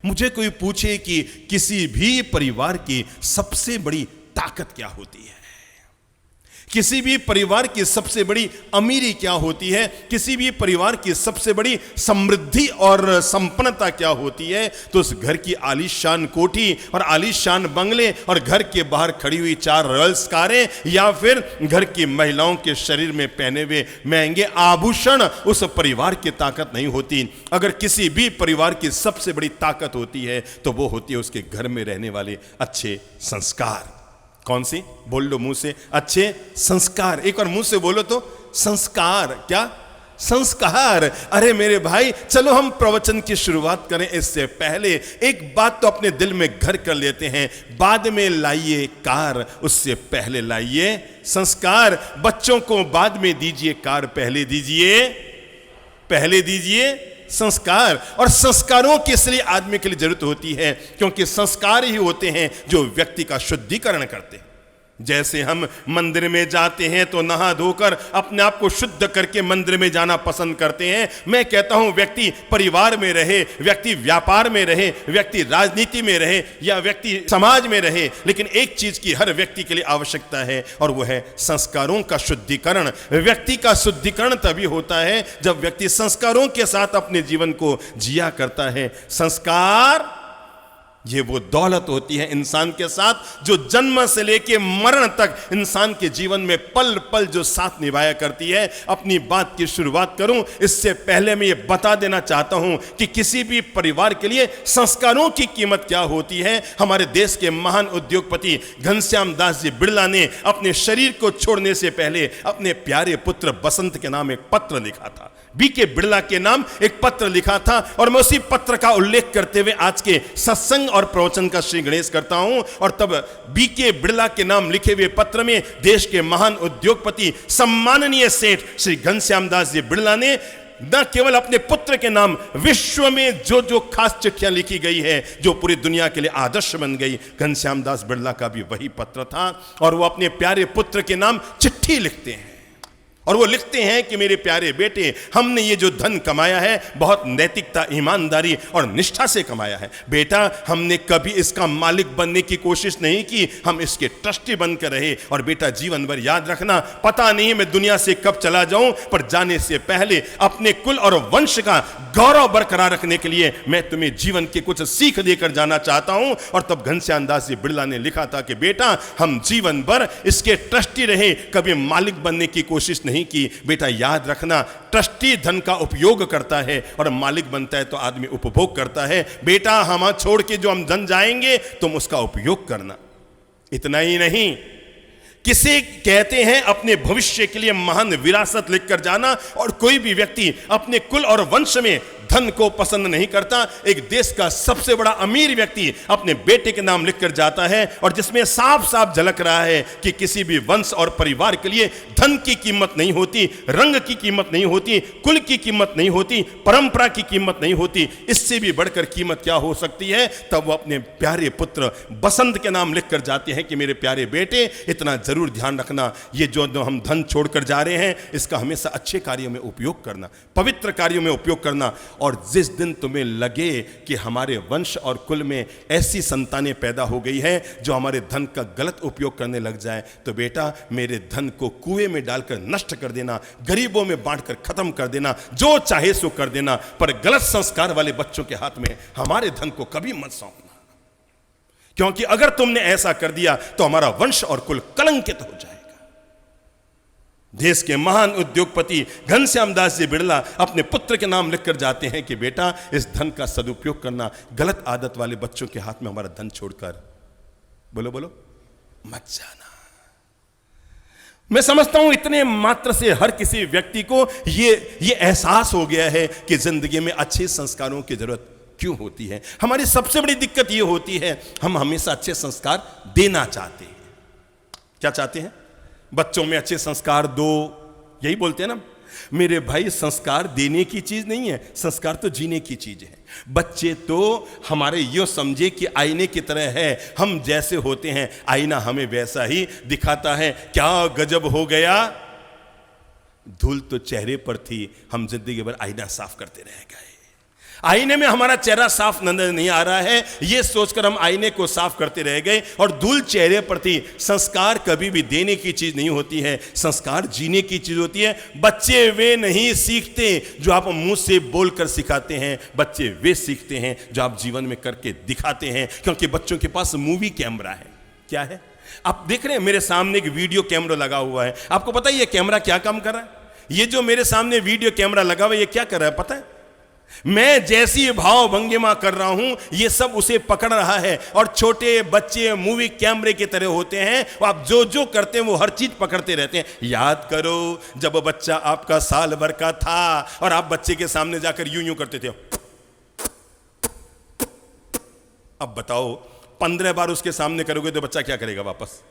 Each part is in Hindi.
मुझे कोई पूछे कि किसी भी परिवार की सबसे बड़ी ताकत क्या होती है, किसी भी परिवार की सबसे बड़ी अमीरी क्या होती है, किसी भी परिवार की सबसे बड़ी समृद्धि और संपन्नता क्या होती है, तो उस घर की आलीशान कोठी और आलीशान बंगले और घर के बाहर खड़ी हुई 4 रॉयल्स कारें या फिर घर की महिलाओं के शरीर में पहने हुए महंगे आभूषण उस परिवार की ताकत नहीं होती। अगर किसी भी परिवार की सबसे बड़ी ताकत होती है तो वो होती है उसके घर में रहने वाले अच्छे संस्कार। कौन सी? बोल लो मुंह से, अच्छे संस्कार। एक और मुंह से बोलो तो संस्कार। क्या? संस्कार। अरे मेरे भाई, चलो हम प्रवचन की शुरुआत करें इससे पहले एक बात तो अपने दिल में घर कर लेते हैं, बाद में लाइए कार, उससे पहले लाइए संस्कार। बच्चों को बाद में दीजिए कार, पहले दीजिए संस्कार। और संस्कारों की इसलिए आदमी के लिए जरूरत होती है क्योंकि संस्कार ही होते हैं जो व्यक्ति का शुद्धिकरण करते हैं। जैसे हम मंदिर में जाते हैं तो नहा धोकर अपने आप को शुद्ध करके मंदिर में जाना पसंद करते हैं। मैं कहता हूं व्यक्ति परिवार में रहे, व्यक्ति व्यापार में रहे, व्यक्ति राजनीति में रहे या व्यक्ति समाज में रहे, लेकिन एक चीज की हर व्यक्ति के लिए आवश्यकता है और वो है संस्कारों का शुद्धिकरण। व्यक्ति का शुद्धिकरण तभी होता है जब व्यक्ति संस्कारों के साथ अपने जीवन को जिया करता है। संस्कार ये वो दौलत होती है इंसान के साथ जो जन्म से लेकर मरण तक इंसान के जीवन में पल पल जो साथ निभाया करती है। अपनी बात की शुरुआत करूं इससे पहले मैं ये बता देना चाहता हूं कि किसी भी परिवार के लिए संस्कारों की कीमत क्या होती है। हमारे देश के महान उद्योगपति घनश्याम दास जी बिड़ला ने अपने शरीर को छोड़ने से पहले अपने प्यारे पुत्र बसंत के नाम एक पत्र लिखा था। बीके बिड़ला के नाम एक पत्र लिखा था और मैं उसी पत्र का उल्लेख करते हुए आज के सत्संग और प्रवचन का श्री गणेश करता हूं। और तब बीके बिड़ला के नाम लिखे हुए पत्र में देश के महान उद्योगपति सम्माननीय सेठ श्री घनश्याम दास जी बिड़ला ने न केवल अपने पुत्र के नाम विश्व में जो जो खास चिट्ठियां लिखी गई है जो पूरी दुनिया के लिए आदर्श बन गई, घनश्याम दास बिड़ला का भी वही पत्र था। और वो अपने प्यारे पुत्र के नाम चिट्ठी लिखते हैं और वो लिखते हैं कि मेरे प्यारे बेटे, हमने ये जो धन कमाया है बहुत नैतिकता, ईमानदारी और निष्ठा से कमाया है। बेटा, हमने कभी इसका मालिक बनने की कोशिश नहीं की, हम इसके ट्रस्टी बनकर रहे। और बेटा, जीवन भर याद रखना, पता नहीं मैं दुनिया से कब चला जाऊं, पर जाने से पहले अपने कुल और वंश का गौरव बरकरार रखने के लिए मैं तुम्हें जीवन की कुछ सीख देकर जाना चाहता हूं। और तब घनश्याम दास जी बिड़ला ने लिखा था कि बेटा, हम जीवन भर इसके ट्रस्टी रहे, कभी मालिक बनने की कोशिश नहीं की। बेटा याद रखना, ट्रस्टी धन का उपयोग करता है और मालिक बनता है तो आदमी उपभोग करता है। बेटा, हम छोड़ के जो हम धन जाएंगे तुम उसका उपयोग करना। इतना ही नहीं, किसे कहते हैं अपने भविष्य के लिए महान विरासत लिखकर जाना। और कोई भी व्यक्ति अपने कुल और वंश में धन को पसंद नहीं करता। एक देश का सबसे बड़ा अमीर व्यक्ति अपने बेटे के नाम लिखकर जाता है और जिसमें साफ साफ झलक रहा है कि किसी भी वंश और परिवार के लिए धन की कीमत नहीं होती, रंग की कीमत नहीं होती, कुल की कीमत नहीं होती, परंपरा की कीमत नहीं होती। इससे भी बढ़कर कीमत क्या हो सकती है? तब वो अपने प्यारे पुत्र बसंत के नाम लिखकर जाते हैं कि मेरे प्यारे बेटे, इतना जरूर ध्यान रखना, ये जो हम धन छोड़कर जा रहे हैं इसका हमेशा अच्छे कार्यों में उपयोग करना, पवित्र कार्यों में उपयोग करना। और जिस दिन तुम्हें लगे कि हमारे वंश और कुल में ऐसी संतानें पैदा हो गई है जो हमारे धन का गलत उपयोग करने लग जाए, तो बेटा मेरे धन को कुएं में डालकर नष्ट कर देना, गरीबों में बांटकर खत्म कर देना, जो चाहे सो कर देना, पर गलत संस्कार वाले बच्चों के हाथ में हमारे धन को कभी मत सौंपना। क्योंकि अगर तुमने ऐसा कर दिया तो हमारा वंश और कुल कलंकित हो जाएगा। देश के महान उद्योगपति घनश्याम दास जी बिड़ला अपने पुत्र के नाम लिखकर जाते हैं कि बेटा, इस धन का सदुपयोग करना, गलत आदत वाले बच्चों के हाथ में हमारा धन छोड़कर बोलो बोलो मत जाना। मैं समझता हूं इतने मात्र से हर किसी व्यक्ति को ये एहसास हो गया है कि जिंदगी में अच्छे संस्कारों की जरूरत क्यों होती है। हमारी सबसे बड़ी दिक्कत ये होती है, हम हमेशा अच्छे संस्कार देना चाहते हैं। क्या चाहते हैं? बच्चों में अच्छे संस्कार दो, यही बोलते हैं ना। मेरे भाई, संस्कार देने की चीज नहीं है, संस्कार तो जीने की चीज है। बच्चे तो हमारे यो समझे कि आईने की तरह है, हम जैसे होते हैं आईना हमें वैसा ही दिखाता है। क्या गजब हो गया, धूल तो चेहरे पर थी, हम जिंदगी भर आईना साफ करते रह गए। आईने में हमारा चेहरा साफ नजर नहीं आ रहा है, यह सोचकर हम आईने को साफ करते रह गए। और धूल चेहरे पर थी। संस्कार कभी भी देने की चीज नहीं होती है, संस्कार जीने की चीज होती है। बच्चे वे नहीं सीखते जो आप मुंह से बोलकर सिखाते हैं, बच्चे वे सीखते हैं जो आप जीवन में करके दिखाते हैं। क्योंकि बच्चों के पास मूवी कैमरा है। क्या है? आप देख रहे हैं मेरे सामने एक वीडियो कैमरा लगा हुआ है। आपको पता है ये कैमरा क्या काम कर रहा है? ये जो मेरे सामने वीडियो कैमरा लगा हुआ है, ये क्या कर रहा है पता है? मैं जैसी भाव भंगिमा कर रहा हूं, ये सब उसे पकड़ रहा है। और छोटे बच्चे मूवी कैमरे की तरह होते हैं, आप जो जो करते हैं वो हर चीज पकड़ते रहते हैं। याद करो जब बच्चा आपका साल भर का था और आप बच्चे के सामने जाकर यूं यूं करते थे। अब बताओ 15 बार उसके सामने करोगे तो बच्चा क्या करेगा? वापस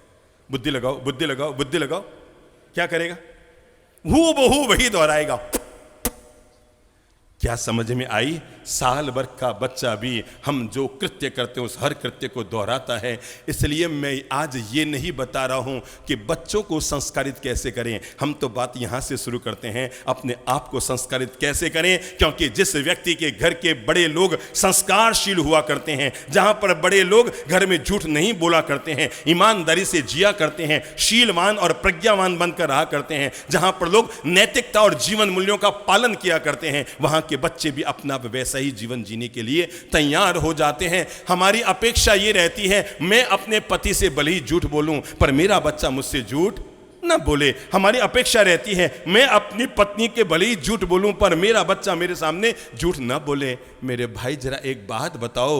बुद्धि लगाओ, बुद्धि लगाओ, बुद्धि लगाओ। क्या करेगा? हूबहू वही दोहराएगा। क्या समझ में आई? साल भर का बच्चा भी हम जो कृत्य करते हैं उस हर कृत्य को दोहराता है। इसलिए मैं आज ये नहीं बता रहा हूं कि बच्चों को संस्कारित कैसे करें, हम तो बात यहां से शुरू करते हैं अपने आप को संस्कारित कैसे करें। क्योंकि जिस व्यक्ति के घर के बड़े लोग संस्कारशील हुआ करते हैं, जहां पर बड़े लोग घर में झूठ नहीं बोला करते हैं, ईमानदारी से जिया करते हैं, शीलवान और प्रज्ञावान बनकर रहा करते हैं, जहां पर लोग नैतिकता और जीवन मूल्यों का पालन किया करते हैं, वहां के बच्चे भी अपना वैसा ही जीवन जीने के लिए तैयार हो जाते हैं। हमारी अपेक्षा ये रहती है मैं अपने पति से भले ही झूठ बोलूं पर मेरा बच्चा मुझसे झूठ ना बोले। हमारी अपेक्षा रहती है मैं अपनी पत्नी के भले ही झूठ बोलूं पर मेरा बच्चा मेरे सामने झूठ ना बोले। मेरे भाई जरा एक बात बताओ,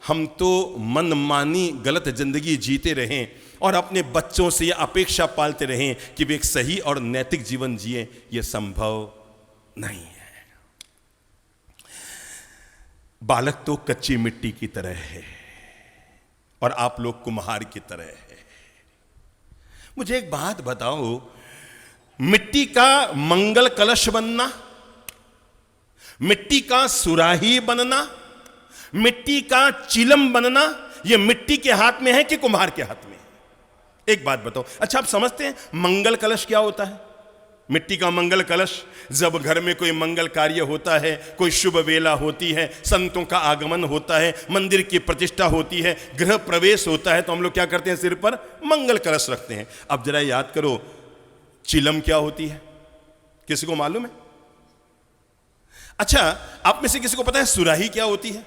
हम तो मनमानी गलत जिंदगी जीते रहें और अपने बच्चों से यह अपेक्षा पालते रहें कि वे एक सही और नैतिक जीवन जिए, यह संभव नहीं है। बालक तो कच्ची मिट्टी की तरह है और आप लोग कुम्हार की तरह है। मुझे एक बात बताओ, मिट्टी का मंगल कलश बनना, मिट्टी का सुराही बनना, मिट्टी का चिलम बनना, यह मिट्टी के हाथ में है कि कुम्हार के हाथ में? एक बात बताओ। अच्छा, आप समझते हैं मंगल कलश क्या होता है? मिट्टी का मंगल कलश, जब घर में कोई मंगल कार्य होता है, कोई शुभ वेला होती है, संतों का आगमन होता है, मंदिर की प्रतिष्ठा होती है, गृह प्रवेश होता है, तो हम लोग क्या करते हैं? सिर पर मंगल कलश रखते हैं। अब जरा याद करो, चिलम क्या होती है? किसी को मालूम है? अच्छा, आप में से किसी को पता है सुराही क्या होती है?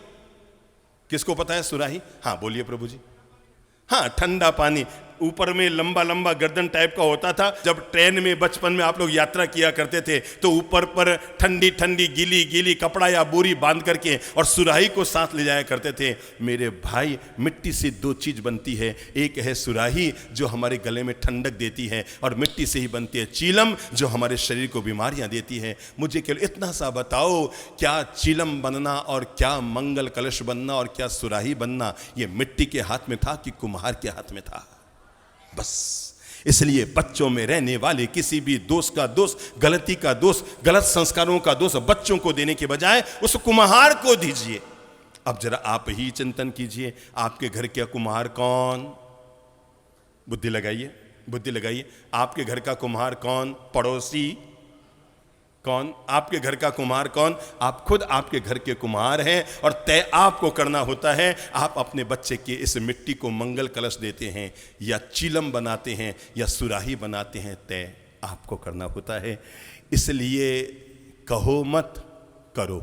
किसको पता है सुराही? हाँ बोलिए प्रभु जी। हाँ, ठंडा पानी। ऊपर में लंबा लंबा गर्दन टाइप का होता था। जब ट्रेन में बचपन में आप लोग यात्रा किया करते थे तो ऊपर पर ठंडी ठंडी गीली गीली कपड़ा या बोरी बांध करके और सुराही को साथ ले जाया करते थे। मेरे भाई, मिट्टी से दो चीज बनती है, एक है सुराही जो हमारे गले में ठंडक देती है, और मिट्टी से ही बनती है चीलम जो हमारे शरीर को बीमारियां देती है। मुझे केवल इतना सा बताओ, क्या चीलम बनना और क्या मंगल कलश बनना और क्या सुराही बनना ये मिट्टी के हाथ में था कि कुम्हार के हाथ में था? बस इसलिए बच्चों में रहने वाले किसी भी दोष का दोष, गलती का दोष, गलत संस्कारों का दोष बच्चों को देने के बजाय उस कुम्हार को दीजिए। अब जरा आप ही चिंतन कीजिए, आपके घर का कुम्हार कौन? बुद्धि लगाइए, बुद्धि लगाइए। आपके घर का कुम्हार कौन? पड़ोसी कौन? आपके घर का कुम्हार कौन? आप खुद आपके घर के कुम्हार हैं और तय आपको करना होता है। आप अपने बच्चे के इस मिट्टी को मंगल कलश देते हैं या चिलम बनाते हैं या सुराही बनाते हैं, तय आपको करना होता है। इसलिए कहो मत, करो।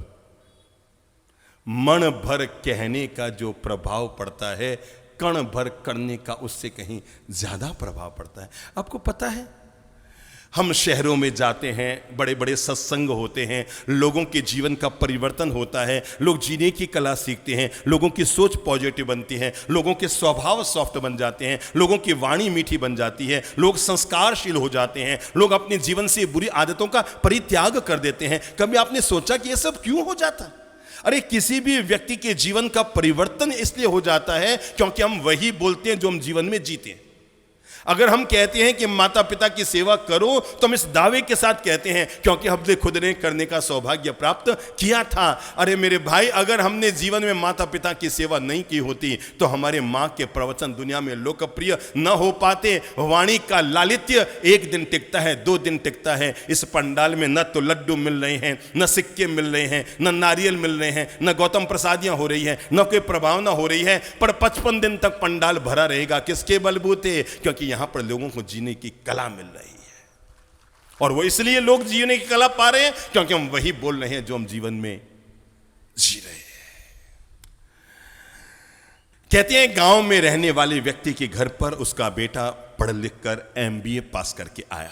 मन भर कहने का जो प्रभाव पड़ता है, कण भर करने का उससे कहीं ज्यादा प्रभाव पड़ता है। आपको पता है, हम शहरों में जाते हैं, बड़े बड़े सत्संग होते हैं, लोगों के जीवन का परिवर्तन होता है, लोग जीने की कला सीखते हैं, लोगों की सोच पॉजिटिव बनती है, लोगों के स्वभाव सॉफ्ट बन जाते हैं, लोगों की वाणी मीठी बन जाती है, लोग संस्कारशील हो जाते हैं, लोग अपने जीवन से बुरी आदतों का परित्याग कर देते हैं। कभी आपने सोचा कि यह सब क्यों हो जाता? अरे किसी भी व्यक्ति के जीवन का परिवर्तन इसलिए हो जाता है क्योंकि हम वही बोलते हैं जो हम जीवन में जीते हैं। अगर हम कहते हैं कि माता पिता की सेवा करो तो हम इस दावे के साथ कहते हैं क्योंकि हमने खुद ने करने का सौभाग्य प्राप्त किया था। अरे मेरे भाई, अगर हमने जीवन में माता पिता की सेवा नहीं की होती तो हमारे माँ के प्रवचन दुनिया में लोकप्रिय न हो पाते। वाणी का लालित्य एक दिन टिकता है, 2 दिन टिकता है। इस पंडाल में न तो लड्डू मिल रहे हैं, न सिक्के मिल रहे हैं, न नारियल मिल रहे हैं, न गौतम प्रसादियां हो रही है, न कोई प्रभावना हो रही है, पर 55 दिन तक पंडाल भरा रहेगा। किसके बलबूते? क्योंकि यहां पर लोगों को जीने की कला मिल रही है। और वो इसलिए लोग जीने की कला पा रहे हैं क्योंकि हम वही बोल रहे हैं जो हम जीवन में जी रहे हैं। कहते हैं गांव में रहने वाले व्यक्ति के घर पर उसका बेटा पढ़ लिख कर MBA पास करके आया।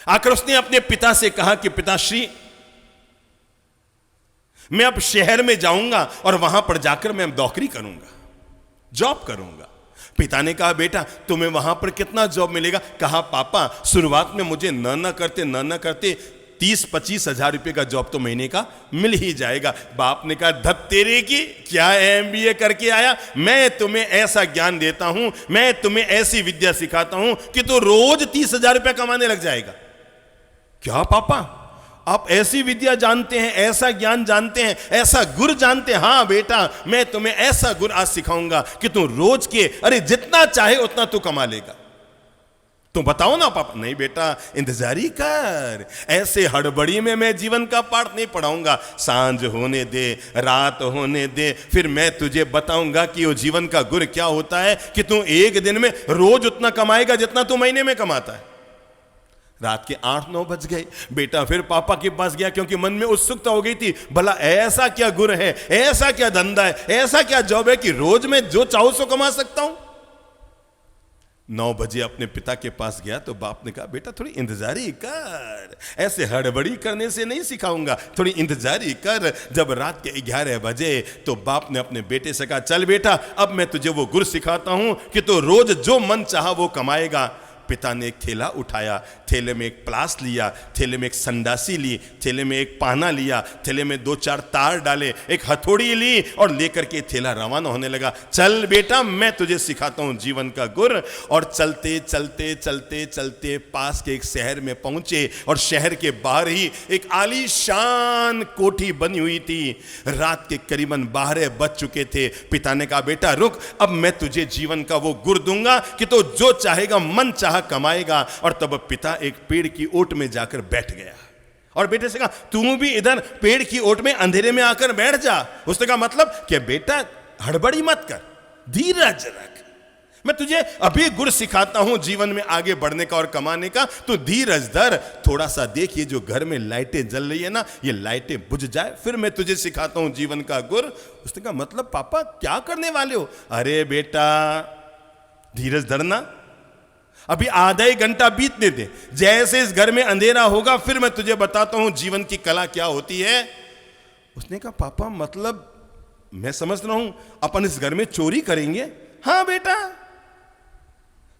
आकर उसने अपने पिता से कहा कि पिताश्री, मैं अब शहर में जाऊंगा और वहां पर जाकर मैं नौकरी करूंगा, जॉब करूंगा। पिता ने कहा बेटा तुम्हें वहां पर कितना जॉब मिलेगा? कहा पापा शुरुआत में मुझे न करते 30-25 हजार रुपए का जॉब तो महीने का मिल ही जाएगा। बाप ने कहा धत तेरे की, क्या MBA करके आया? मैं तुम्हें ऐसा ज्ञान देता हूं, मैं तुम्हें ऐसी विद्या सिखाता हूं कि तू रोज 30 हजार रुपया कमाने लग जाएगा। क्या पापा आप ऐसी विद्या जानते हैं, ऐसा ज्ञान जानते हैं, ऐसा गुर जानते हैं? हाँ बेटा, मैं तुम्हें ऐसा गुर आज सिखाऊंगा कि तू रोज के अरे जितना चाहे उतना तू कमा लेगा। तो बताओ ना पापा। नहीं बेटा, इंतजारी कर, ऐसे हड़बड़ी में मैं जीवन का पाठ नहीं पढ़ाऊंगा। सांझ होने दे, रात होने दे, फिर मैं तुझे बताऊंगा कि वो जीवन का गुर क्या होता है कि तू एक दिन में रोज उतना कमाएगा जितना तू महीने में कमाता है। रात के 8-9 बज गए। बेटा फिर पापा के पास गया क्योंकि मन में उत्सुकता हो गई थी, भला ऐसा क्या गुर है, ऐसा क्या धंधा है, ऐसा क्या जॉब है कि रोज मैं जो चाहूं सो कमा सकता हूं। 9 बजे अपने पिता के पास गया तो बाप ने कहा बेटा थोड़ी इंतजारी कर, ऐसे हड़बड़ी करने से नहीं सिखाऊंगा, थोड़ी इंतजारी कर। जब रात के 11 बजे तो बाप ने अपने बेटे से कहा चल बेटा अब मैं तुझे वो गुर सिखाता हूं कि तो रोज जो मन चाहा वो कमाएगा। पिता ने एक थैला उठाया, थैले में एक प्लास लिया, थैले में एक संडासी ली, थैले में एक पाना लिया, थैले में 2-4 तार डाले, एक हथौड़ी ली और लेकर के थैला रवाना होने लगा। चल बेटा मैं तुझे सिखाता हूं जीवन का गुर। और चलते चलते चलते चलते पास के एक शहर में पहुंचे और शहर के बाहर ही एक आलीशान कोठी बनी हुई थी। रात के करीबन 12 बज चुके थे। पिता ने कहा बेटा रुक, अब मैं तुझे जीवन का वो गुर दूंगा कि तो जो चाहेगा मन चाह कमाएगा। और तब पिता एक पेड़ की ओट में जाकर बैठ गया और बेटे से कहा तू भी इधर पेड़ की ओट में अंधेरे में आकर बैठ जा। उसने कहा मतलब कि बेटा हड़बड़ी मत कर, धीरज रख, मैं तुझे अभी गुर सिखाता हूं जीवन में आगे बढ़ने का और कमाने का, तू धीरज धर। थोड़ा सा देख, ये जो घर में लाइटें जल रही है ना, ये लाइटें बुझ जाए फिर मैं तुझे सिखाता हूं जीवन का गुर। उसने कहा मतलब पापा क्या करने वाले हो? अरे बेटा धीरज धरना, अभी आधा ही घंटा बीतने दे, जैसे इस घर में अंधेरा होगा फिर मैं तुझे बताता हूं जीवन की कला क्या होती है। उसने कहा पापा मतलब मैं समझ रहा हूं अपन इस घर में चोरी करेंगे? हाँ बेटा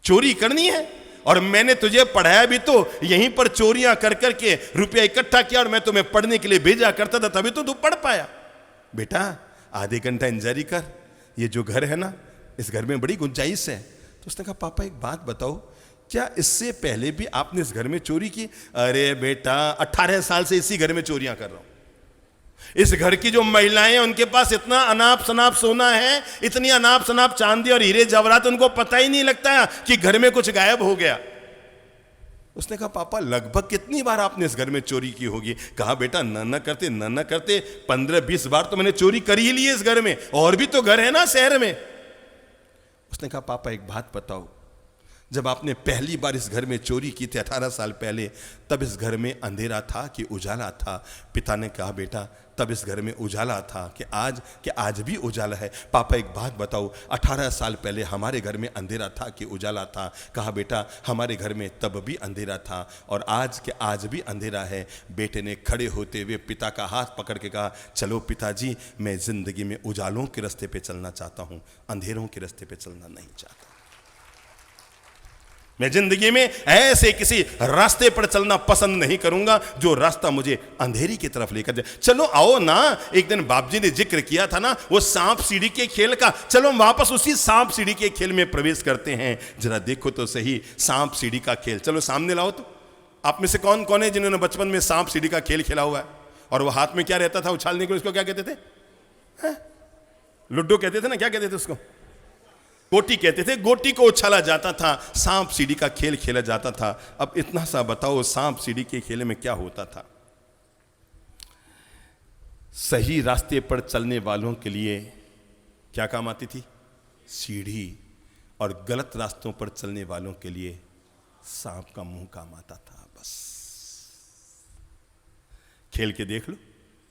चोरी करनी है, और मैंने तुझे पढ़ाया भी तो यहीं पर चोरियां कर करके रुपया इकट्ठा किया और मैं तुम्हें पढ़ने के लिए भेजा करता था, तभी तो तू पढ़ पाया। बेटा आधे घंटा इंतजारी कर, ये जो घर है ना इस घर में बड़ी गुंजाइश है। तो उसने कहा पापा एक बात बताओ, क्या इससे पहले भी आपने इस घर में चोरी की? अरे बेटा 18 साल से इसी घर में चोरियां कर रहा हूं। इस घर की जो महिलाएं हैं उनके पास इतना अनाप शनाप सोना है, इतनी अनाप शनाप चांदी और हीरे जवाहरात, उनको पता ही नहीं लगता कि घर में कुछ गायब हो गया। उसने कहा पापा लगभग कितनी बार आपने इस घर में चोरी की होगी? कहा बेटा न करते 15-20 बार तो मैंने चोरी कर ही ली है इस घर में, और भी तो घर है ना शहर में। उसने कहा पापा एक बात बताओ, जब आपने पहली बार इस घर में चोरी की थी 18 साल पहले, तब इस घर में अंधेरा था कि उजाला था? पिता ने कहा बेटा तब इस घर में उजाला था कि आज भी उजाला है। पापा एक बात बताओ, 18 साल पहले हमारे घर में अंधेरा था कि उजाला था? कहा बेटा हमारे घर में तब भी अंधेरा था और आज भी अंधेरा है। बेटे ने खड़े होते हुए पिता का हाथ पकड़ के कहा चलो पिताजी, मैं जिंदगी में उजालों के रास्ते पे चलना चाहता हूं, अंधेरों के रास्ते पे चलना नहीं चाहता। मैं जिंदगी में ऐसे किसी रास्ते पर चलना पसंद नहीं करूंगा जो रास्ता मुझे अंधेरी की तरफ लेकर जाए। चलो आओ ना, एक दिन बाप जी ने जिक्र किया था ना वो सांप सीढ़ी के खेल का, चलो वापस उसी सांप सीढ़ी के खेल में प्रवेश करते हैं। जरा देखो तो सही सांप सीढ़ी का खेल, चलो सामने लाओ तो। आप में से कौन कौन है जिन्होंने बचपन में सांप सीढ़ी का खेल खेला हुआ है? और वो हाथ में क्या रहता था उछालने के लिए, उसको क्या कहते थे? लुड्डो कहते थे ना, क्या कहते थे उसको? गोटी कहते थे। गोटी को उछाला जाता था, सांप सीढ़ी का खेल खेला जाता था। अब इतना सा बताओ सांप सीढ़ी के खेल में क्या होता था? सही रास्ते पर चलने वालों के लिए क्या काम आती थी? सीढ़ी। और गलत रास्तों पर चलने वालों के लिए सांप का मुंह काम आता था। बस खेल के देख लो,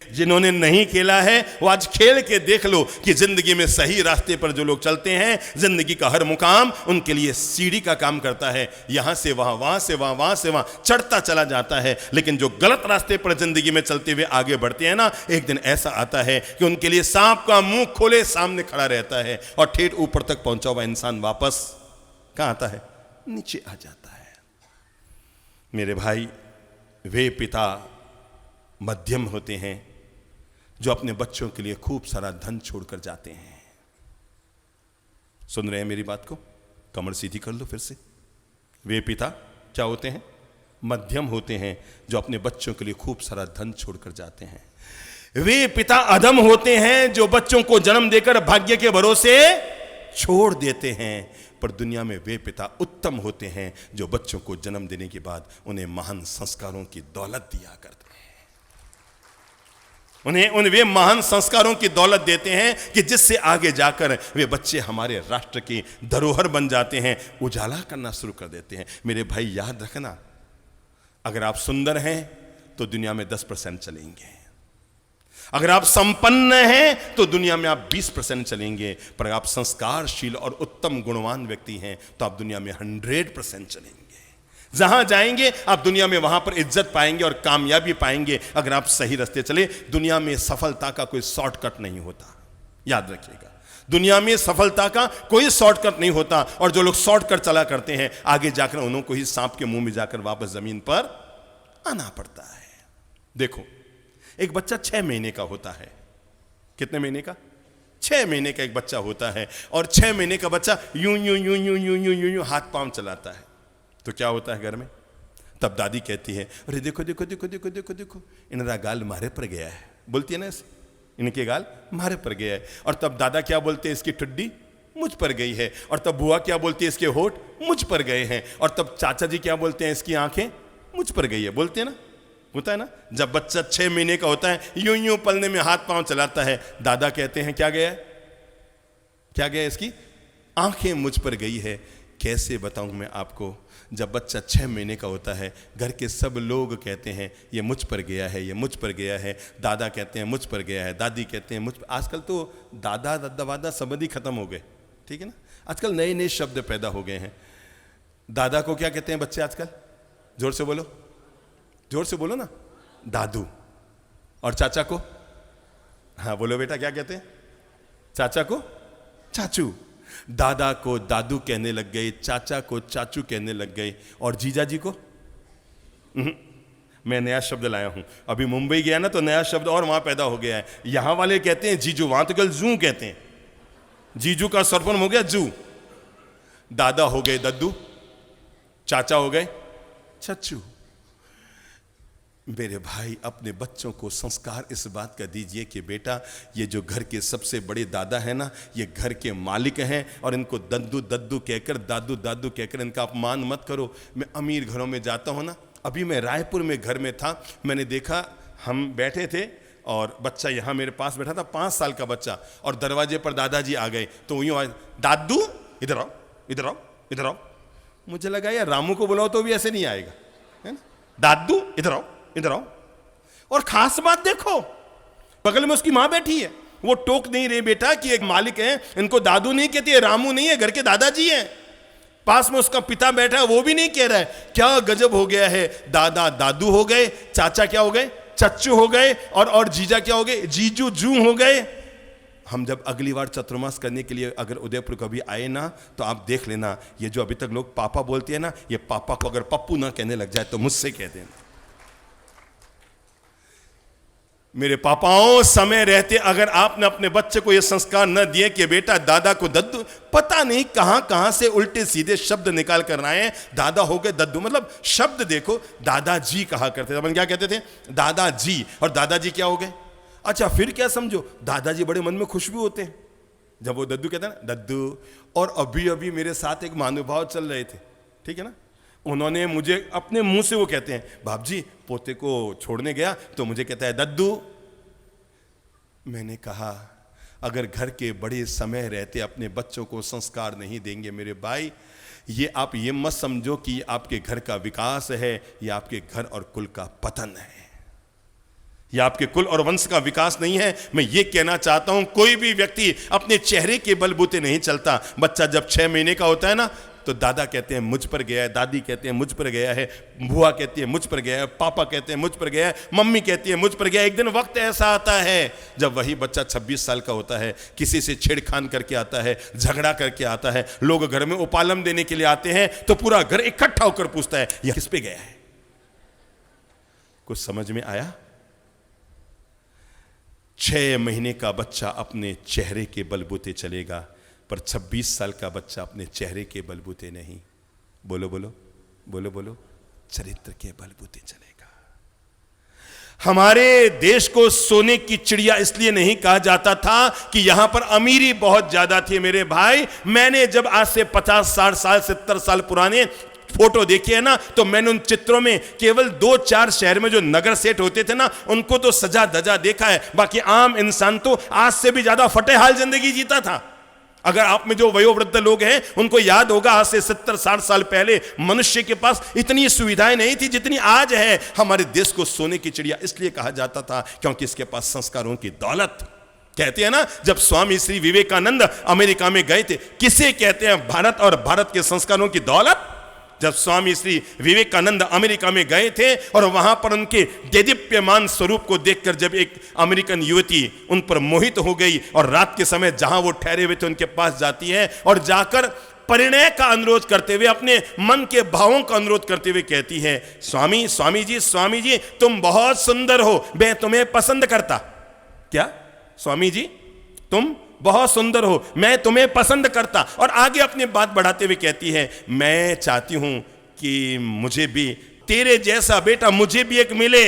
जिन्होंने नहीं खेला है वो आज खेल के देख लो कि जिंदगी में सही रास्ते पर जो लोग चलते हैं, जिंदगी का हर मुकाम उनके लिए सीढ़ी का काम करता है। यहां से वहां, वहां से वहां, वहां से वहां चढ़ता चला जाता है। लेकिन जो गलत रास्ते पर जिंदगी में चलते हुए आगे बढ़ते हैं ना, एक दिन ऐसा आता है कि उनके लिए सांप का मुंह खोले सामने खड़ा रहता है और ठेठ ऊपर तक पहुंचा हुआ इंसान वापस कहां आता है? नीचे आ जाता है। मेरे भाई, वे पिता मध्यम होते हैं जो अपने बच्चों के लिए खूब सारा धन छोड़कर जाते हैं। सुन रहे हैं मेरी बात को? कमर सीधी कर लो फिर से। वे पिता क्या होते हैं? मध्यम होते हैं जो अपने बच्चों के लिए खूब सारा धन छोड़कर जाते हैं। वे पिता अधम होते हैं जो बच्चों को जन्म देकर भाग्य के भरोसे छोड़ देते हैं। पर दुनिया में वे पिता उत्तम होते हैं जो बच्चों को जन्म देने के बाद उन्हें महान संस्कारों की दौलत दिया करते हैं। उन्हें वे महान संस्कारों की दौलत देते हैं कि जिससे आगे जाकर वे बच्चे हमारे राष्ट्र की धरोहर बन जाते हैं, उजाला करना शुरू कर देते हैं। मेरे भाई याद रखना, अगर आप सुंदर हैं तो दुनिया में 10% चलेंगे, अगर आप संपन्न हैं तो दुनिया में आप 20% चलेंगे, पर आप संस्कारशील और उत्तम गुणवान व्यक्ति हैं तो आप दुनिया में 100% चलेंगे। जहां जाएंगे आप दुनिया में वहां पर इज्जत पाएंगे और कामयाबी पाएंगे अगर आप सही रास्ते चले। दुनिया में सफलता का कोई शॉर्टकट नहीं होता, याद रखिएगा। दुनिया में सफलता का कोई शॉर्टकट नहीं होता, और जो लोग शॉर्टकट चला करते हैं आगे जाकर उनको ही सांप के मुंह में जाकर वापस जमीन पर आना पड़ता है। देखो, एक बच्चा 6 महीने का होता है। कितने महीने का? 6 महीने का एक बच्चा होता है, और 6 महीने का बच्चा यूं यूं यूं यूं यूं यूं यूं यूं हाथ पांव चलाता है। तो क्या होता है घर में? तब दादी कहती है, अरे देखो देखो देखो देखो देखो देखो, इनका गाल मारे पर गया है। बोलती है ना ऐसे, इनके गाल मारे पर गया है। और तब दादा क्या बोलते हैं? इसकी ठुड्डी मुझ पर गई है। और तब बुआ क्या बोलती है? इसके होठ मुझ पर गए हैं। और तब चाचा जी क्या बोलते हैं? इसकी आंखें मुझ पर गई है। बोलते हैं ना, होता है ना। जब बच्चा 6 महीने का होता है, यूं यूं पलने में हाथ पांव चलाता है, दादा कहते हैं क्या गया है? क्या गया? इसकी आंखें मुझ पर गई है। कैसे बताऊं मैं आपको? जब बच्चा 6 महीने का होता है, घर के सब लोग कहते हैं ये मुझ पर गया है, ये मुझ पर गया है। दादा कहते हैं मुझ पर गया है, दादी कहते हैं मुझ पर। आजकल तो दादा दादा वादा शब्द ही खत्म हो गए, ठीक है ना। आजकल नए नए शब्द पैदा हो गए हैं। दादा को क्या कहते हैं बच्चे आजकल? जोर से बोलो, जोर से बोलो ना। दादू। और चाचा को? हाँ बोलो बेटा, क्या कहते हैं? चाचा को चाचू। दादा को दादू कहने लग गए, चाचा को चाचू कहने लग गए, और जीजा जी को मैं नया शब्द लाया हूं। अभी मुंबई गया ना तो नया शब्द और वहां पैदा हो गया है। यहां वाले कहते हैं जीजू, वहां तो कल जू कहते हैं। जीजू का सरफन हो गया जू। दादा हो गए दद्दू, चाचा हो गए चच्चू। मेरे भाई, अपने बच्चों को संस्कार इस बात का दीजिए कि बेटा, ये जो घर के सबसे बड़े दादा है ना, ये घर के मालिक हैं, और इनको दद्दू दद्दू कहकर, दादू दादू कहकर इनका अपमान मत करो। मैं अमीर घरों में जाता हूँ ना, अभी मैं रायपुर में घर में था, मैंने देखा, हम बैठे थे और बच्चा यहाँ मेरे पास बैठा था, 5 साल का बच्चा, और दरवाजे पर दादाजी आ गए तो यूँ आए, दादू इधर आओ इधर आओ इधर आओ। मुझे लगा यार रामू को बुलाओ तो भी ऐसे नहीं आएगा, है ना। दादू इधर आओ इधर आओ। और खास बात देखो, बगल में उसकी मां बैठी है, वो टोक नहीं रही बेटा कि एक मालिक है, इनको दादू नहीं कहती है, रामू नहीं है, घर के दादाजी हैं। पास में उसका पिता बैठा है, वो भी नहीं कह रहा है। क्या गजब हो गया है। दादा दादू हो गए, चाचा क्या हो गए? चच्चू हो गए, और जीजा क्या हो गए? जीजू जू हो गए। हम जब अगली बार चतुर्मास करने के लिए अगर उदयपुर कभी आए ना, तो आप देख लेना, ये जो अभी तक लोग पापा बोलते हैं ना, ये पापा को अगर पप्पू ना कहने लग जाए तो मुझसे कह देना। मेरे पापाओं, समय रहते अगर आपने अपने बच्चे को यह संस्कार न दिए कि बेटा दादा को दद्दू, पता नहीं कहां कहां से उल्टे सीधे शब्द निकाल कर आए हैं। दादा हो गए दद्दू, मतलब शब्द देखो, दादाजी कहा करते थे, अपन क्या कहते थे, दादाजी, और दादाजी क्या हो गए। अच्छा फिर क्या समझो, दादाजी बड़े मन में खुश भी होते हैं जब वो दद्दू कहते हैं ना, दद्दू। और अभी अभी मेरे साथ एक महानुभाव चल रहे थे, ठीक है ना, उन्होंने मुझे अपने मुंह से वो कहते हैं, बाप जी पोते को छोड़ने गया तो मुझे कहता है दद्दू। मैंने कहा अगर घर के बड़े समय रहते अपने बच्चों को संस्कार नहीं देंगे मेरे भाई, ये आप ये मत समझो कि आपके घर का विकास है, ये आपके घर और कुल का पतन है, ये आपके कुल और वंश का विकास नहीं है। मैं ये कहना चाहता हूं, कोई भी व्यक्ति अपने चेहरे के बलबूते नहीं चलता। बच्चा जब 6 महीने का होता है ना, तो दादा कहते हैं मुझ पर गया है, दादी कहते हैं मुझ पर गया है, बुआ कहती है मुझ पर गया है, पापा कहते हैं मुझ पर गया है, मम्मी कहती है मुझ पर गया है। एक दिन वक्त ऐसा आता है जब वही बच्चा 26 साल का होता है, किसी से छेड़खान करके आता है, झगड़ा करके आता है, लोग घर में उपालम देने के लिए आते हैं, तो पूरा घर इकट्ठा होकर पूछता है यह किस पे गया है। कुछ समझ में आया? 6 महीने का बच्चा अपने चेहरे के बलबूते चलेगा, पर 26 साल का बच्चा अपने चेहरे के बलबूते नहीं, बोलो बोलो बोलो बोलो, चरित्र के बलबूते चलेगा। हमारे देश को सोने की चिड़िया इसलिए नहीं कहा जाता था कि यहां पर अमीरी बहुत ज्यादा थी। मेरे भाई, मैंने जब आज से 50-60 साल 70 साल पुराने फोटो देखी है ना, तो मैंने उन चित्रों में केवल 2-4 शहर में जो नगर सेठ होते थे ना, उनको तो सजा धजा देखा है, बाकी आम इंसान तो आज से भी ज्यादा फटेहाल जिंदगी जीता था। अगर आप में जो वयोवृद्ध लोग हैं उनको याद होगा, आज से 70-60 साल पहले मनुष्य के पास इतनी सुविधाएं नहीं थी जितनी आज है। हमारे देश को सोने की चिड़िया इसलिए कहा जाता था क्योंकि इसके पास संस्कारों की दौलत थी। कहते हैं ना, जब स्वामी श्री विवेकानंद अमेरिका में गए थे, किसे कहते हैं भारत और भारत के संस्कारों की दौलत। जब स्वामी श्री विवेकानंद अमेरिका में गए थे और वहां पर उनके देदीप्यमान स्वरूप को देखकर जब एक अमेरिकन युवती उन पर मोहित हो गई और रात के समय जहां वो ठहरे हुए थे उनके पास जाती है और जाकर परिणय का अनुरोध करते हुए, अपने मन के भावों का अनुरोध करते हुए कहती है, स्वामी जी तुम बहुत सुंदर हो, मैं तुम्हें पसंद करता। क्या? स्वामी जी तुम बहुत सुंदर हो, मैं तुम्हें पसंद करता। और आगे अपनी बात बढ़ाते हुए कहती है, मैं चाहती हूं कि मुझे भी तेरे जैसा बेटा मुझे भी एक मिले।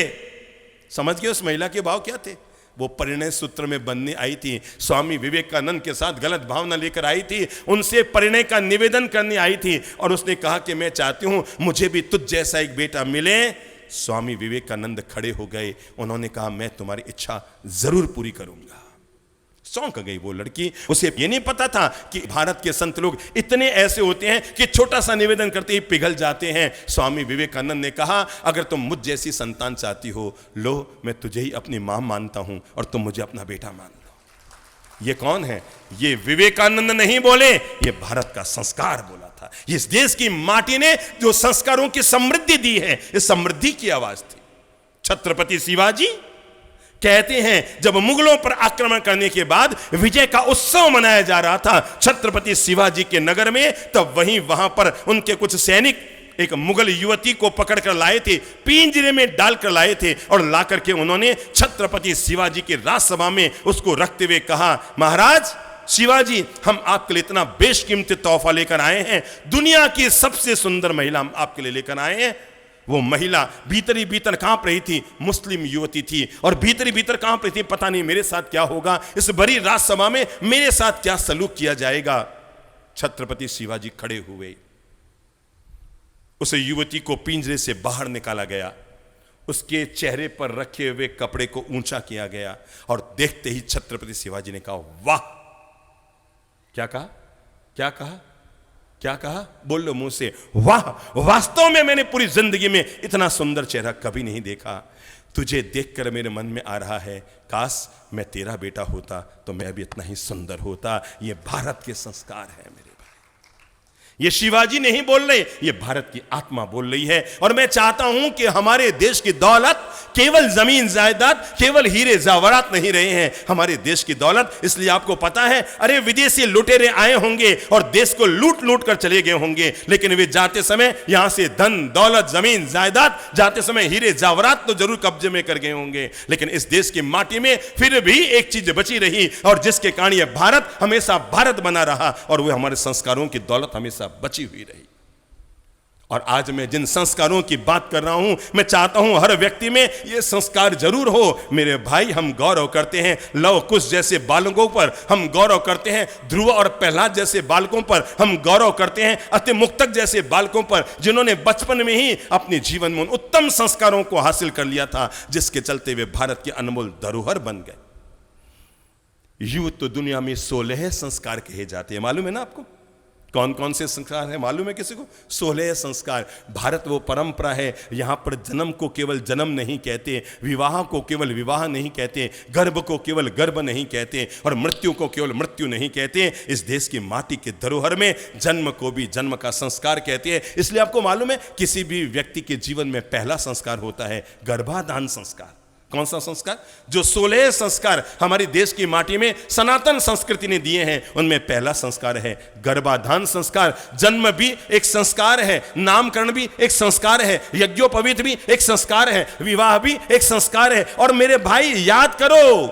समझ गए उस महिला के भाव क्या थे? वो परिणय सूत्र में बनने आई थी, स्वामी विवेकानंद के साथ गलत भावना लेकर आई थी, उनसे परिणय का निवेदन करने आई थी और उसने कहा कि मैं चाहती हूं मुझे भी तुझ जैसा एक बेटा मिले। स्वामी विवेकानंद खड़े हो गए, उन्होंने कहा मैं तुम्हारी इच्छा जरूर पूरी करूंगा। चौंक गई वो लड़की। उसे ये नहीं पता था कि भारत के संत लोग इतने ऐसे होते हैं कि छोटा सा निवेदन करते ही पिघल जाते हैं। स्वामी विवेकानंद ने कहा, अगर तुम मुझ जैसी संतान चाहती हो, लो मैं तुझे ही अपनी मां मानता हूं और तुम मुझे अपना बेटा मान लो। ये कौन है? ये विवेकानंद नहीं बोले, ये भारत का संस्कार बोला था। इस देश की माटी ने जो संस्कारों की समृद्धि दी है, इस समृद्धि की आवाज थी। छत्रपति शिवाजी कहते हैं, जब मुगलों पर आक्रमण करने के बाद विजय का उत्सव मनाया जा रहा था छत्रपति शिवाजी के नगर में, तब वहां पर उनके कुछ सैनिक एक मुगल युवती को पकड़कर लाए थे, पिंजरे में डालकर लाए थे और लाकर के उन्होंने छत्रपति शिवाजी की राजसभा में उसको रखते हुए कहा, महाराज शिवाजी, हम आपके लिए इतना बेशकीमती तोहफा लेकर आए हैं, दुनिया की सबसे सुंदर महिला हम आपके लिए लेकर आए हैं। वो महिला भीतर ही भीतर कांप रही थी, मुस्लिम युवती थी और भीतर ही भीतर कांप रही थी, पता नहीं मेरे साथ क्या होगा, इस बड़ी राजसभा में मेरे साथ क्या सलूक किया जाएगा। छत्रपति शिवाजी खड़े हुए, उस युवती को पिंजरे से बाहर निकाला गया, उसके चेहरे पर रखे हुए कपड़े को ऊंचा किया गया और देखते ही छत्रपति शिवाजी ने कहा, वाह। क्या कहा? क्या कहा? क्या कहा? बोल लो मुंह से, वाह। वास्तव में मैंने पूरी जिंदगी में इतना सुंदर चेहरा कभी नहीं देखा। तुझे देखकर मेरे मन में आ रहा है, काश मैं तेरा बेटा होता तो मैं भी इतना ही सुंदर होता। ये भारत के संस्कार है मेरे भाई, ये शिवाजी नहीं बोल रहे, ये भारत की आत्मा बोल रही है। और मैं चाहता हूं कि हमारे देश की दौलत केवल जमीन जायदाद, केवल हीरे जवाहरात नहीं रहे हैं हमारे देश की दौलत। इसलिए आपको पता है, अरे विदेशी लुटेरे आए होंगे और देश को लूट लूट कर चले गए होंगे, लेकिन वे जाते समय यहां से धन दौलत जमीन जायदाद, जाते समय हीरे जवाहरात तो जरूर कब्जे में कर गए होंगे, लेकिन इस देश की माटी में फिर भी एक चीज बची रही, और जिसके कारण यह भारत हमेशा भारत बना रहा, और वह हमारे संस्कारों की दौलत हमेशा बची हुई रही। और आज मैं जिन संस्कारों की बात कर रहा हूं, मैं चाहता हूं हर व्यक्ति में यह संस्कार जरूर हो। मेरे भाई, हम गौरव करते हैं लव कुश जैसे बालकों पर, हम गौरव करते हैं ध्रुव और प्रहलाद जैसे बालकों पर, हम गौरव करते हैं अति मुक्तक जैसे बालकों पर, जिन्होंने बचपन में ही अपने जीवन में उन उत्तम संस्कारों को हासिल कर लिया था, जिसके चलते वे भारत की अनमोल धरोहर बन गए। यूं तो दुनिया में 16 संस्कार कहे जाते हैं, मालूम है ना आपको? कौन कौन से संस्कार है मालूम है किसी को? 16 संस्कार। भारत वो परंपरा है, यहां पर जन्म को केवल जन्म नहीं कहते, विवाह को केवल विवाह नहीं कहते, गर्भ को केवल गर्भ नहीं कहते, और मृत्यु को केवल मृत्यु नहीं कहते। इस देश की माटी के धरोहर में जन्म को भी जन्म का संस्कार कहते हैं। इसलिए आपको मालूम है, किसी भी व्यक्ति के जीवन में पहला संस्कार होता है गर्भाधान संस्कार। कौन सा संस्कार? जो 16 संस्कार हमारी देश की माटी में सनातन संस्कृति ने दिए हैं, उनमें पहला संस्कार है गर्भाधान संस्कार। जन्म भी एक संस्कार है, नामकरण भी एक संस्कार है, यज्ञोपवीत भी एक संस्कार है, विवाह भी एक संस्कार है। और मेरे भाई याद करो,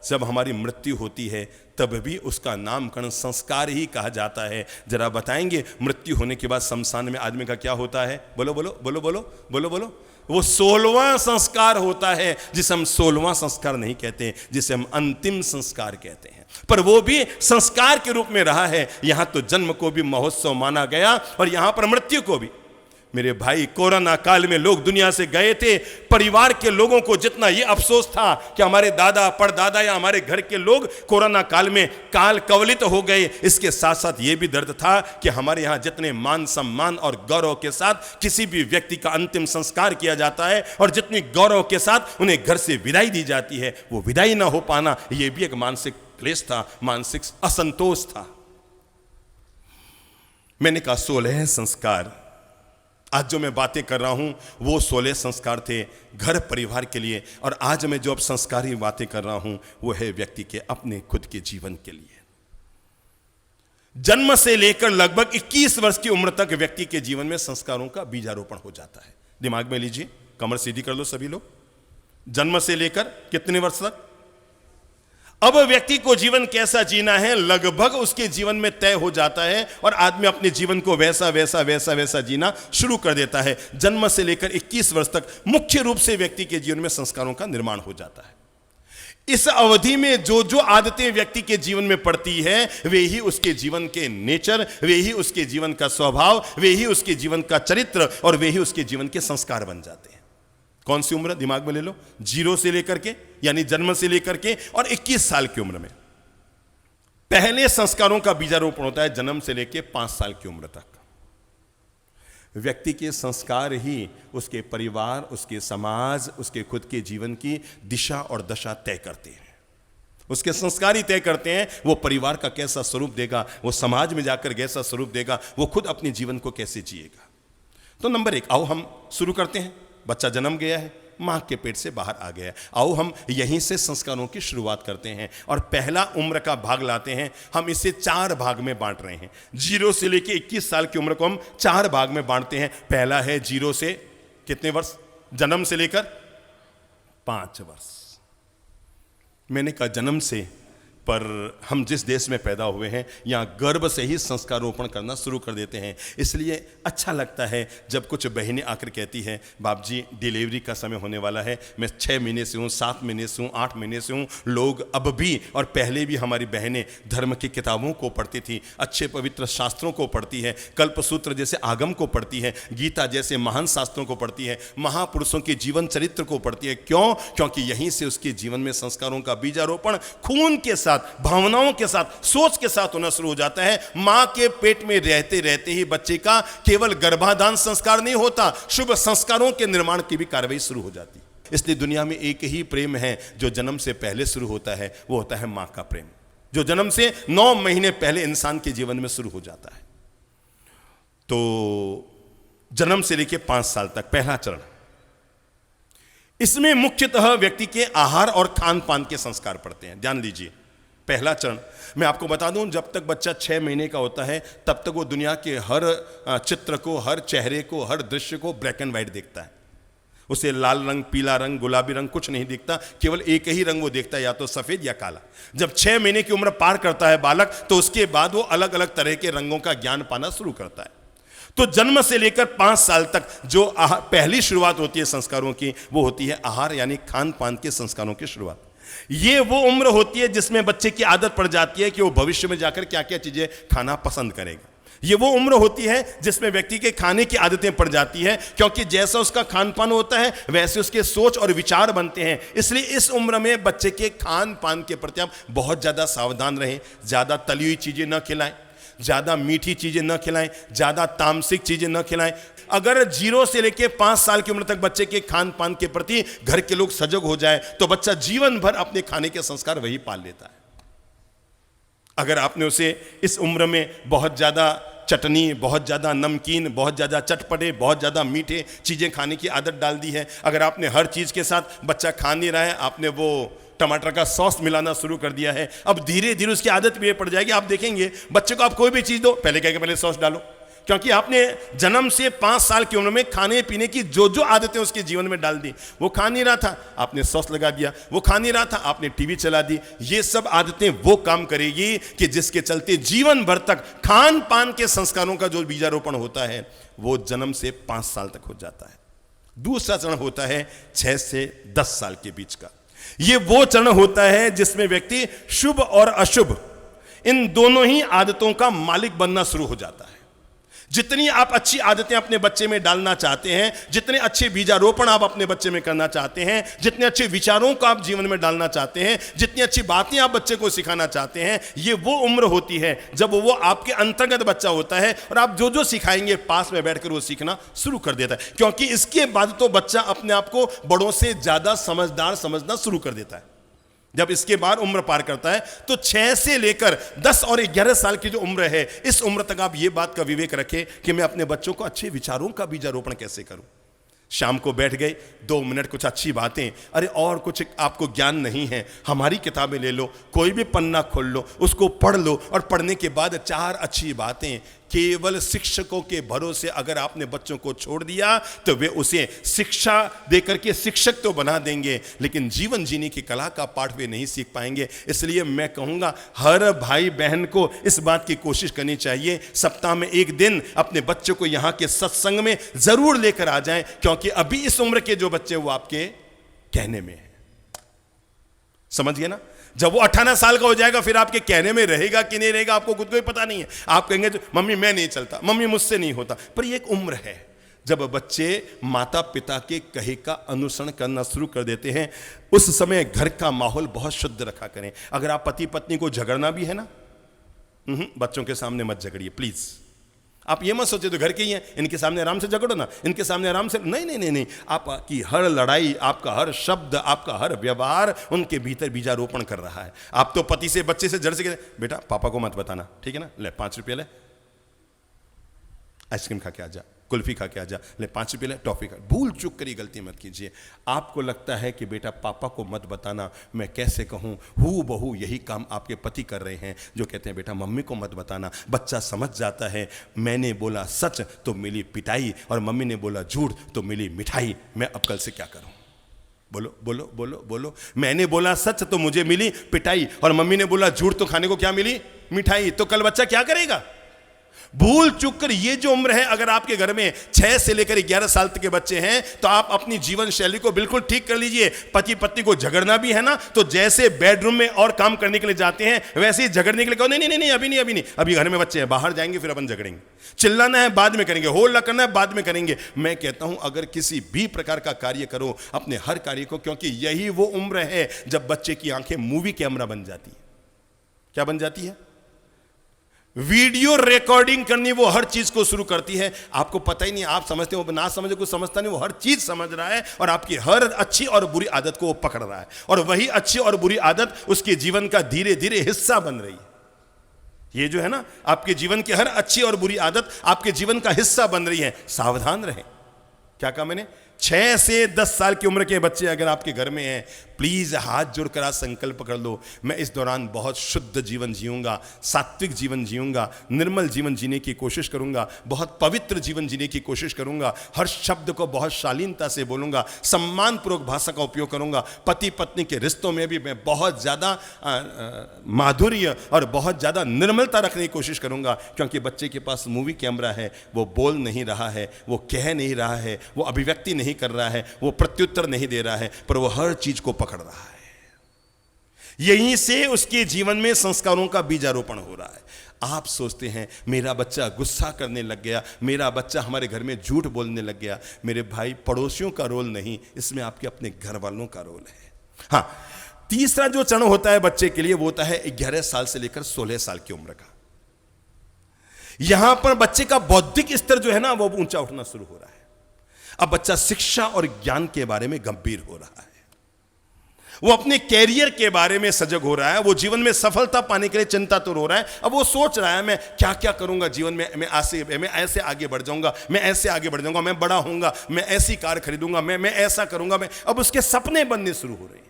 जब हमारी मृत्यु होती है तब भी उसका नामकरण संस्कार ही कहा जाता है। जरा बताएंगे, मृत्यु होने के बाद शमशान में आदमी का क्या होता है? बोलो बोलो बोलो बोलो बोलो बोलो। वो 16वां संस्कार होता है, जिसे हम 16वां संस्कार नहीं कहते, जिसे हम अंतिम संस्कार कहते हैं, पर वो भी संस्कार के रूप में रहा है। यहां तो जन्म को भी महोत्सव माना गया, और यहां पर मृत्यु को भी। मेरे भाई, कोरोना काल में लोग दुनिया से गए थे, परिवार के लोगों को जितना ये अफसोस था कि हमारे दादा परदादा या हमारे घर के लोग कोरोना काल में काल कवलित हो गए, इसके साथ साथ ये भी दर्द था कि हमारे यहाँ जितने मान सम्मान और गौरव के साथ किसी भी व्यक्ति का अंतिम संस्कार किया जाता है, और जितनी गौरव के साथ उन्हें घर से विदाई दी जाती है, वो विदाई ना हो पाना, ये भी एक मानसिक क्लेश था, मानसिक असंतोष था। मैंने कहा 16 संस्कार। आज जो मैं बातें कर रहा हूं वो 16 संस्कार थे घर परिवार के लिए, और आज मैं जो अब संस्कार की बातें कर रहा हूं वो है व्यक्ति के अपने खुद के जीवन के लिए। जन्म से लेकर लगभग 21 वर्ष की उम्र तक व्यक्ति के जीवन में संस्कारों का बीजारोपण हो जाता है। दिमाग में लीजिए, कमर सीधी कर लो सभी लोग। जन्म से लेकर कितने वर्ष तक? अब व्यक्ति को जीवन कैसा जीना है लगभग उसके जीवन में तय हो जाता है, और आदमी अपने जीवन को वैसा वैसा वैसा वैसा जीना शुरू कर देता है। जन्म से लेकर 21 वर्ष तक मुख्य रूप से व्यक्ति के जीवन में संस्कारों का निर्माण हो जाता है। इस अवधि में जो जो आदतें व्यक्ति के जीवन में पड़ती है, वे ही उसके जीवन के नेचर, वे ही उसके जीवन का स्वभाव, वे ही उसके जीवन का चरित्र, और वे ही उसके जीवन के संस्कार बन जाते हैं। कौन सी उम्र? दिमाग में ले लो। 0 से लेकर के, यानी जन्म से लेकर के, और 21 साल की उम्र में पहले संस्कारों का बीजारोपण होता है। जन्म से लेकर 5 साल की उम्र तक व्यक्ति के संस्कार ही उसके परिवार, उसके समाज, उसके खुद के जीवन की दिशा और दशा तय करते हैं। उसके संस्कार ही तय करते हैं वो परिवार का कैसा स्वरूप देगा, वो समाज में जाकर कैसा स्वरूप देगा, वो खुद अपने जीवन को कैसे जिएगा। तो नंबर 1, आओ हम शुरू करते हैं। बच्चा जन्म गया है, मां के पेट से बाहर आ गया है, आओ हम यहीं से संस्कारों की शुरुआत करते हैं, और पहला उम्र का भाग लाते हैं। हम इसे 4 भाग में बांट रहे हैं। 0 से लेकर 21 साल की उम्र को हम 4 भाग में बांटते हैं। पहला है 0 से कितने वर्ष? जन्म से लेकर 5 वर्ष। मैंने कहा जन्म से, पर हम जिस देश में पैदा हुए हैं यहाँ गर्भ से ही संस्कारोपण करना शुरू कर देते हैं। इसलिए अच्छा लगता है जब कुछ बहनें आकर कहती हैं, बाप जी डिलीवरी का समय होने वाला है, मैं 6 महीने से हूँ, 7 महीने से हूँ, 8 महीने से हूँ। लोग अब भी और पहले भी हमारी बहनें धर्म की किताबों को पढ़ती थी, अच्छे पवित्र शास्त्रों को पढ़ती है, कल्पसूत्र जैसे आगम को पढ़ती है, गीता जैसे महान शास्त्रों को पढ़ती है, महापुरुषों के जीवन चरित्र को पढ़ती है। क्यों? क्योंकि यहीं से उसके जीवन में संस्कारों का बीजारोपण खून के साथ, भावनाओं के साथ, सोच के साथ होना शुरू हो जाता है। मां के पेट में रहते रहते ही बच्चे का केवल गर्भाधान संस्कार नहीं होता, शुभ संस्कारों के निर्माण की भी कार्रवाई शुरू हो जाती है। इसलिए दुनिया में एक ही प्रेम है जो जन्म से पहले शुरू होता है, वो होता है मां का प्रेम, जो जन्म से 9 महीने पहले इंसान के जीवन में शुरू हो जाता है। तो जन्म से लेकर 5 साल तक पहला चरण, इसमें मुख्यतः व्यक्ति के आहार और खान पान के संस्कार पड़ते हैं। ध्यान दीजिए, पहला चरण मैं आपको बता दूं, जब तक बच्चा 6 महीने का होता है तब तक वो दुनिया के हर चित्र को, हर चेहरे को, हर दृश्य को ब्लैक एंड व्हाइट देखता है। उसे लाल रंग, पीला रंग, गुलाबी रंग कुछ नहीं दिखता, केवल एक ही रंग वो देखता है, या तो सफेद या काला। जब 6 महीने की उम्र पार करता है बालक, तो उसके बाद वो अलग अलग तरह के रंगों का ज्ञान पाना शुरू करता है। तो जन्म से लेकर 5 साल तक जो पहली शुरुआत होती है संस्कारों की, वो होती है आहार यानी खान पान के संस्कारों की शुरुआत। ये वो उम्र होती है जिसमें बच्चे की आदत पड़ जाती है कि वो भविष्य में जाकर क्या क्या चीजें खाना पसंद करेगा। ये वो उम्र होती है जिसमें व्यक्ति के खाने की आदतें पड़ जाती है, क्योंकि जैसा उसका खान पान होता है वैसे उसके सोच और विचार बनते हैं। इसलिए इस उम्र में बच्चे के खान पान के प्रति आप बहुत ज्यादा सावधान रहें। ज्यादा तली हुई चीजें न खिलाएं, ज्यादा मीठी चीजें न खिलाएं, ज्यादा तामसिक चीजें न खिलाएं। अगर 0 से लेकर 5 साल की उम्र तक बच्चे के खान पान के प्रति घर के लोग सजग हो जाए तो बच्चा जीवन भर अपने खाने के संस्कार वही पाल लेता है। अगर आपने उसे इस उम्र में बहुत ज्यादा चटनी, बहुत ज्यादा नमकीन, बहुत ज्यादा चटपटे, बहुत ज्यादा मीठे चीजें खाने की आदत डाल दी है, अगर आपने हर चीज के साथ बच्चा खा नहीं रहा है, आपने वो टमाटर का सॉस मिलाना शुरू कर दिया है, अब धीरे धीरे उसकी आदत भी पड़ जाएगी। आप देखेंगे बच्चे को आप कोई भी चीज दो, पहले कहेंगे पहले सॉस डालो, क्योंकि आपने जन्म से 5 साल की उम्र में खाने पीने की जो जो आदतें उसके जीवन में डाल दी। वो खा नहीं रहा था, आपने सॉस लगा दिया, वो खा नहीं रहा था, आपने टीवी चला दी। ये सब आदतें वो काम करेगी कि जिसके चलते जीवन भर तक खान पान के संस्कारों का जो बीजारोपण होता है वो जन्म से 5 साल तक हो जाता है। दूसरा चरण होता है 6 से 10 साल के बीच का। ये वो चरण होता है जिसमें व्यक्ति शुभ और अशुभ इन दोनों ही आदतों का मालिक बनना शुरू हो जाता है। जितनी आप अच्छी आदतें अपने बच्चे में डालना चाहते हैं, जितने अच्छे बीजारोपण आप अपने बच्चे में करना चाहते हैं, जितने अच्छे विचारों को आप जीवन में डालना चाहते हैं, जितनी अच्छी बातें आप बच्चे को सिखाना चाहते हैं, ये वो उम्र होती है जब वो आपके अंतर्गत बच्चा होता है और आप जो जो सिखाएंगे पास में बैठकर वो सीखना शुरू कर देता है। क्योंकि इसके बाद तो बच्चा अपने आप को बड़ों से ज्यादा समझदार समझना शुरू कर देता है। जब इसके बाद उम्र पार करता है तो 6 से लेकर 10 और 11 साल की जो उम्र है, इस उम्र तक आप ये बात का विवेक रखें कि मैं अपने बच्चों को अच्छे विचारों का बीजारोपण कैसे करूं। शाम को बैठ गए 2 मिनट कुछ अच्छी बातें, अरे और कुछ आपको ज्ञान नहीं है, हमारी किताबें ले लो, कोई भी पन्ना खोल लो, उसको पढ़ लो और पढ़ने के बाद 4 अच्छी बातें। केवल शिक्षकों के भरोसे अगर आपने बच्चों को छोड़ दिया तो वे उसे शिक्षा देकर के शिक्षक तो बना देंगे, लेकिन जीवन जीने की कला का पाठ वे नहीं सीख पाएंगे। इसलिए मैं कहूँगा हर भाई बहन को इस बात की कोशिश करनी चाहिए, सप्ताह में 1 दिन अपने बच्चों को यहाँ के सत्संग में जरूर लेकर आ जाएं, क्योंकि अभी इस उम्र के जो बच्चे वो आपके कहने में है। समझ गए ना? जब वो 18 साल का हो जाएगा फिर आपके कहने में रहेगा कि नहीं रहेगा आपको खुद को ही पता नहीं है। आप कहेंगे मम्मी मैं नहीं चलता, मम्मी मुझसे नहीं होता। पर ये एक उम्र है जब बच्चे माता पिता के कहे का अनुसरण करना शुरू कर देते हैं। उस समय घर का माहौल बहुत शुद्ध रखा करें। अगर आप पति पत्नी को झगड़ना भी है ना, बच्चों के सामने मत झगड़िए प्लीज। आप ये मत सोचे तो घर के ही हैं, इनके सामने आराम से झगड़ो ना, इनके सामने आराम से। नहीं नहीं नहीं नहीं, आपकी हर लड़ाई, आपका हर शब्द, आपका हर व्यवहार उनके भीतर बीजारोपण कर रहा है। आप तो पति से बच्चे से जड़ से कहते बेटा पापा को मत बताना, ठीक है ना, ले 5 रुपये ले आइसक्रीम खा के आ जा, कुल्फी खा के आ जा, ले 5 रुपये ले टॉफी खा। भूल चूक करी गलती मत कीजिए। आपको लगता है कि बेटा पापा को मत बताना, मैं कैसे कहूँ, हू बहू यही काम आपके पति कर रहे हैं जो कहते हैं बेटा मम्मी को मत बताना। बच्चा समझ जाता है मैंने बोला सच तो मिली पिटाई और मम्मी ने बोला झूठ तो मिली मिठाई, मैं अब कल से क्या करूँ? बोलो बोलो बोलो बोलो। मैंने बोला सच तो मुझे मिली पिटाई और मम्मी ने बोला झूठ तो खाने को क्या मिली? मिठाई। तो कल बच्चा क्या करेगा? भूल चूक कर ये जो उम्र है, अगर आपके घर में 6 से लेकर 11 साल तक के बच्चे हैं तो आप अपनी जीवन शैली को बिल्कुल ठीक कर लीजिए। पति पत्नी को झगड़ना भी है ना, तो जैसे बेडरूम में और काम करने के लिए जाते हैं वैसे ही झगड़ने के लिए कहो नहीं नहीं नहीं अभी नहीं, अभी घर में बच्चे हैं, बाहर जाएंगे फिर अपन झगड़ेंगे। चिल्लाना है बाद में करेंगे, होल्ला करना है बाद में करेंगे। मैं कहता हूं अगर किसी भी प्रकार का कार्य करो अपने हर कार्य को, क्योंकि यही वो उम्र है जब बच्चे की आंखें मूवी कैमरा बन जाती है। क्या बन जाती है? वीडियो रिकॉर्डिंग करनी वो हर चीज को शुरू करती है। आपको पता ही नहीं, आप समझते हो ना समझे कुछ समझता नहीं, वो हर चीज समझ रहा है और आपकी हर अच्छी और बुरी आदत को वो पकड़ रहा है और वही अच्छी और बुरी आदत उसके जीवन का धीरे धीरे हिस्सा बन रही है। ये जो है ना, आपके जीवन की हर अच्छी और बुरी आदत आपके जीवन का हिस्सा बन रही है, सावधान रहें। क्या कहा मैंने? 6 से 10 साल की उम्र के बच्चे अगर आपके घर में हैं, प्लीज हाथ जोड़कर आज संकल्प कर लो, मैं इस दौरान बहुत शुद्ध जीवन जीऊंगा, सात्विक जीवन जीऊंगा, निर्मल जीवन जीने की कोशिश करूंगा, बहुत पवित्र जीवन जीने की कोशिश करूंगा, हर शब्द को बहुत शालीनता से बोलूंगा, सम्मानपूर्वक भाषा का उपयोग करूंगा, पति पत्नी के रिश्तों में भी मैं बहुत ज्यादा माधुर्य और बहुत ज्यादा निर्मलता रखने की कोशिश करूंगा। क्योंकि बच्चे के पास मूवी कैमरा है, वो बोल नहीं रहा है, वो कह नहीं रहा है, वो अभिव्यक्ति नहीं कर रहा है, वो प्रत्युत्तर नहीं दे रहा है, पर वो हर चीज को पकड़ रहा है। यहीं से उसके जीवन में संस्कारों का बीजारोपण हो रहा है। आप सोचते हैं मेरा बच्चा गुस्सा करने लग गया, मेरा बच्चा हमारे घर में झूठ बोलने लग गया। मेरे भाई, पड़ोसियों का रोल नहीं, इसमें आपके अपने घर वालों का रोल है। हाँ, तीसरा जो चरण होता है बच्चे के लिए, वो होता है 11 साल से लेकर 16 साल की उम्र का। यहां पर बच्चे का बौद्धिक स्तर जो है ना, वो ऊंचा उठना शुरू हो रहा है। अब बच्चा शिक्षा और ज्ञान के बारे में गंभीर हो रहा है, वो अपने कैरियर के बारे में सजग हो रहा है, वो जीवन में सफलता पाने के लिए चिंतातुर हो रहा है। अब वो सोच रहा है मैं क्या क्या करूंगा जीवन में, मैं ऐसे आगे बढ़ जाऊंगा, मैं ऐसे आगे बढ़ जाऊंगा, मैं बड़ा होऊंगा, मैं ऐसी कार खरीदूंगा, मैं ऐसा करूंगा, मैं अब उसके सपने बनने शुरू हो रहे हैं।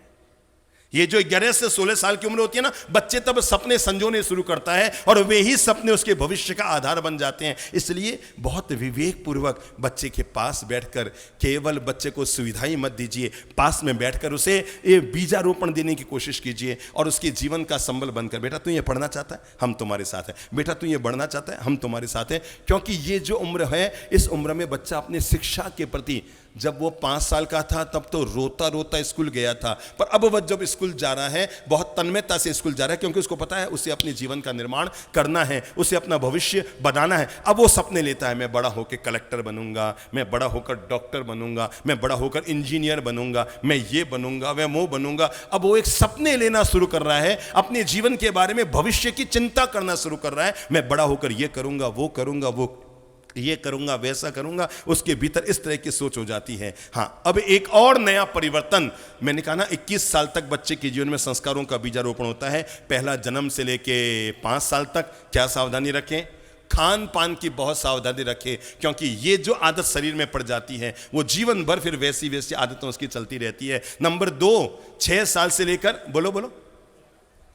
ये जो 11 से 16 साल की उम्र होती है ना, बच्चे तब सपने संजोने शुरू करता है और वे ही सपने उसके भविष्य का आधार बन जाते हैं। इसलिए बहुत विवेकपूर्वक बच्चे के पास बैठकर, केवल बच्चे को सुविधाएं मत दीजिए, पास में बैठकर उसे ये बीजारोपण देने की कोशिश कीजिए और उसके जीवन का संबल बनकर, बेटा तू ये पढ़ना चाहता है, हम तुम्हारे साथ हैं, बेटा तू ये बढ़ना चाहता है, हम तुम्हारे साथ हैं। क्योंकि ये जो उम्र है, इस उम्र में बच्चा अपने शिक्षा के प्रति, जब वो 5 साल का था तब तो रोता रोता स्कूल गया था, पर अब वह जब स्कूल जा रहा है बहुत तन्मयता से स्कूल जा रहा है, क्योंकि उसको पता है उसे अपने जीवन का निर्माण करना है, उसे अपना भविष्य बनाना है। अब वो सपने लेता है, मैं बड़ा होकर कलेक्टर बनूंगा, मैं बड़ा होकर डॉक्टर बनूंगा, मैं बड़ा होकर इंजीनियर बनूंगा, मैं ये बनूंगा, मैं वो बनूंगा। अब वो एक सपने लेना शुरू कर रहा है, अपने जीवन के बारे में भविष्य की चिंता करना शुरू कर रहा है। मैं बड़ा होकर ये करूंगा, वो करूंगा, वो ये करूंगा, वैसा करूंगा। उसके भीतर इस तरह की सोच हो जाती है। हाँ, अब एक और नया परिवर्तन, मैंने कहा ना 21 साल तक बच्चे के जीवन में संस्कारों का बीजारोपण होता है। पहला जन्म से लेके 5 साल तक क्या सावधानी रखें? खान पान की बहुत सावधानी रखें, क्योंकि ये जो आदत शरीर में पड़ जाती है वो जीवन भर फिर वैसी वैसी आदतें उसकी चलती रहती है। नंबर 2, 6 साल से लेकर बोलो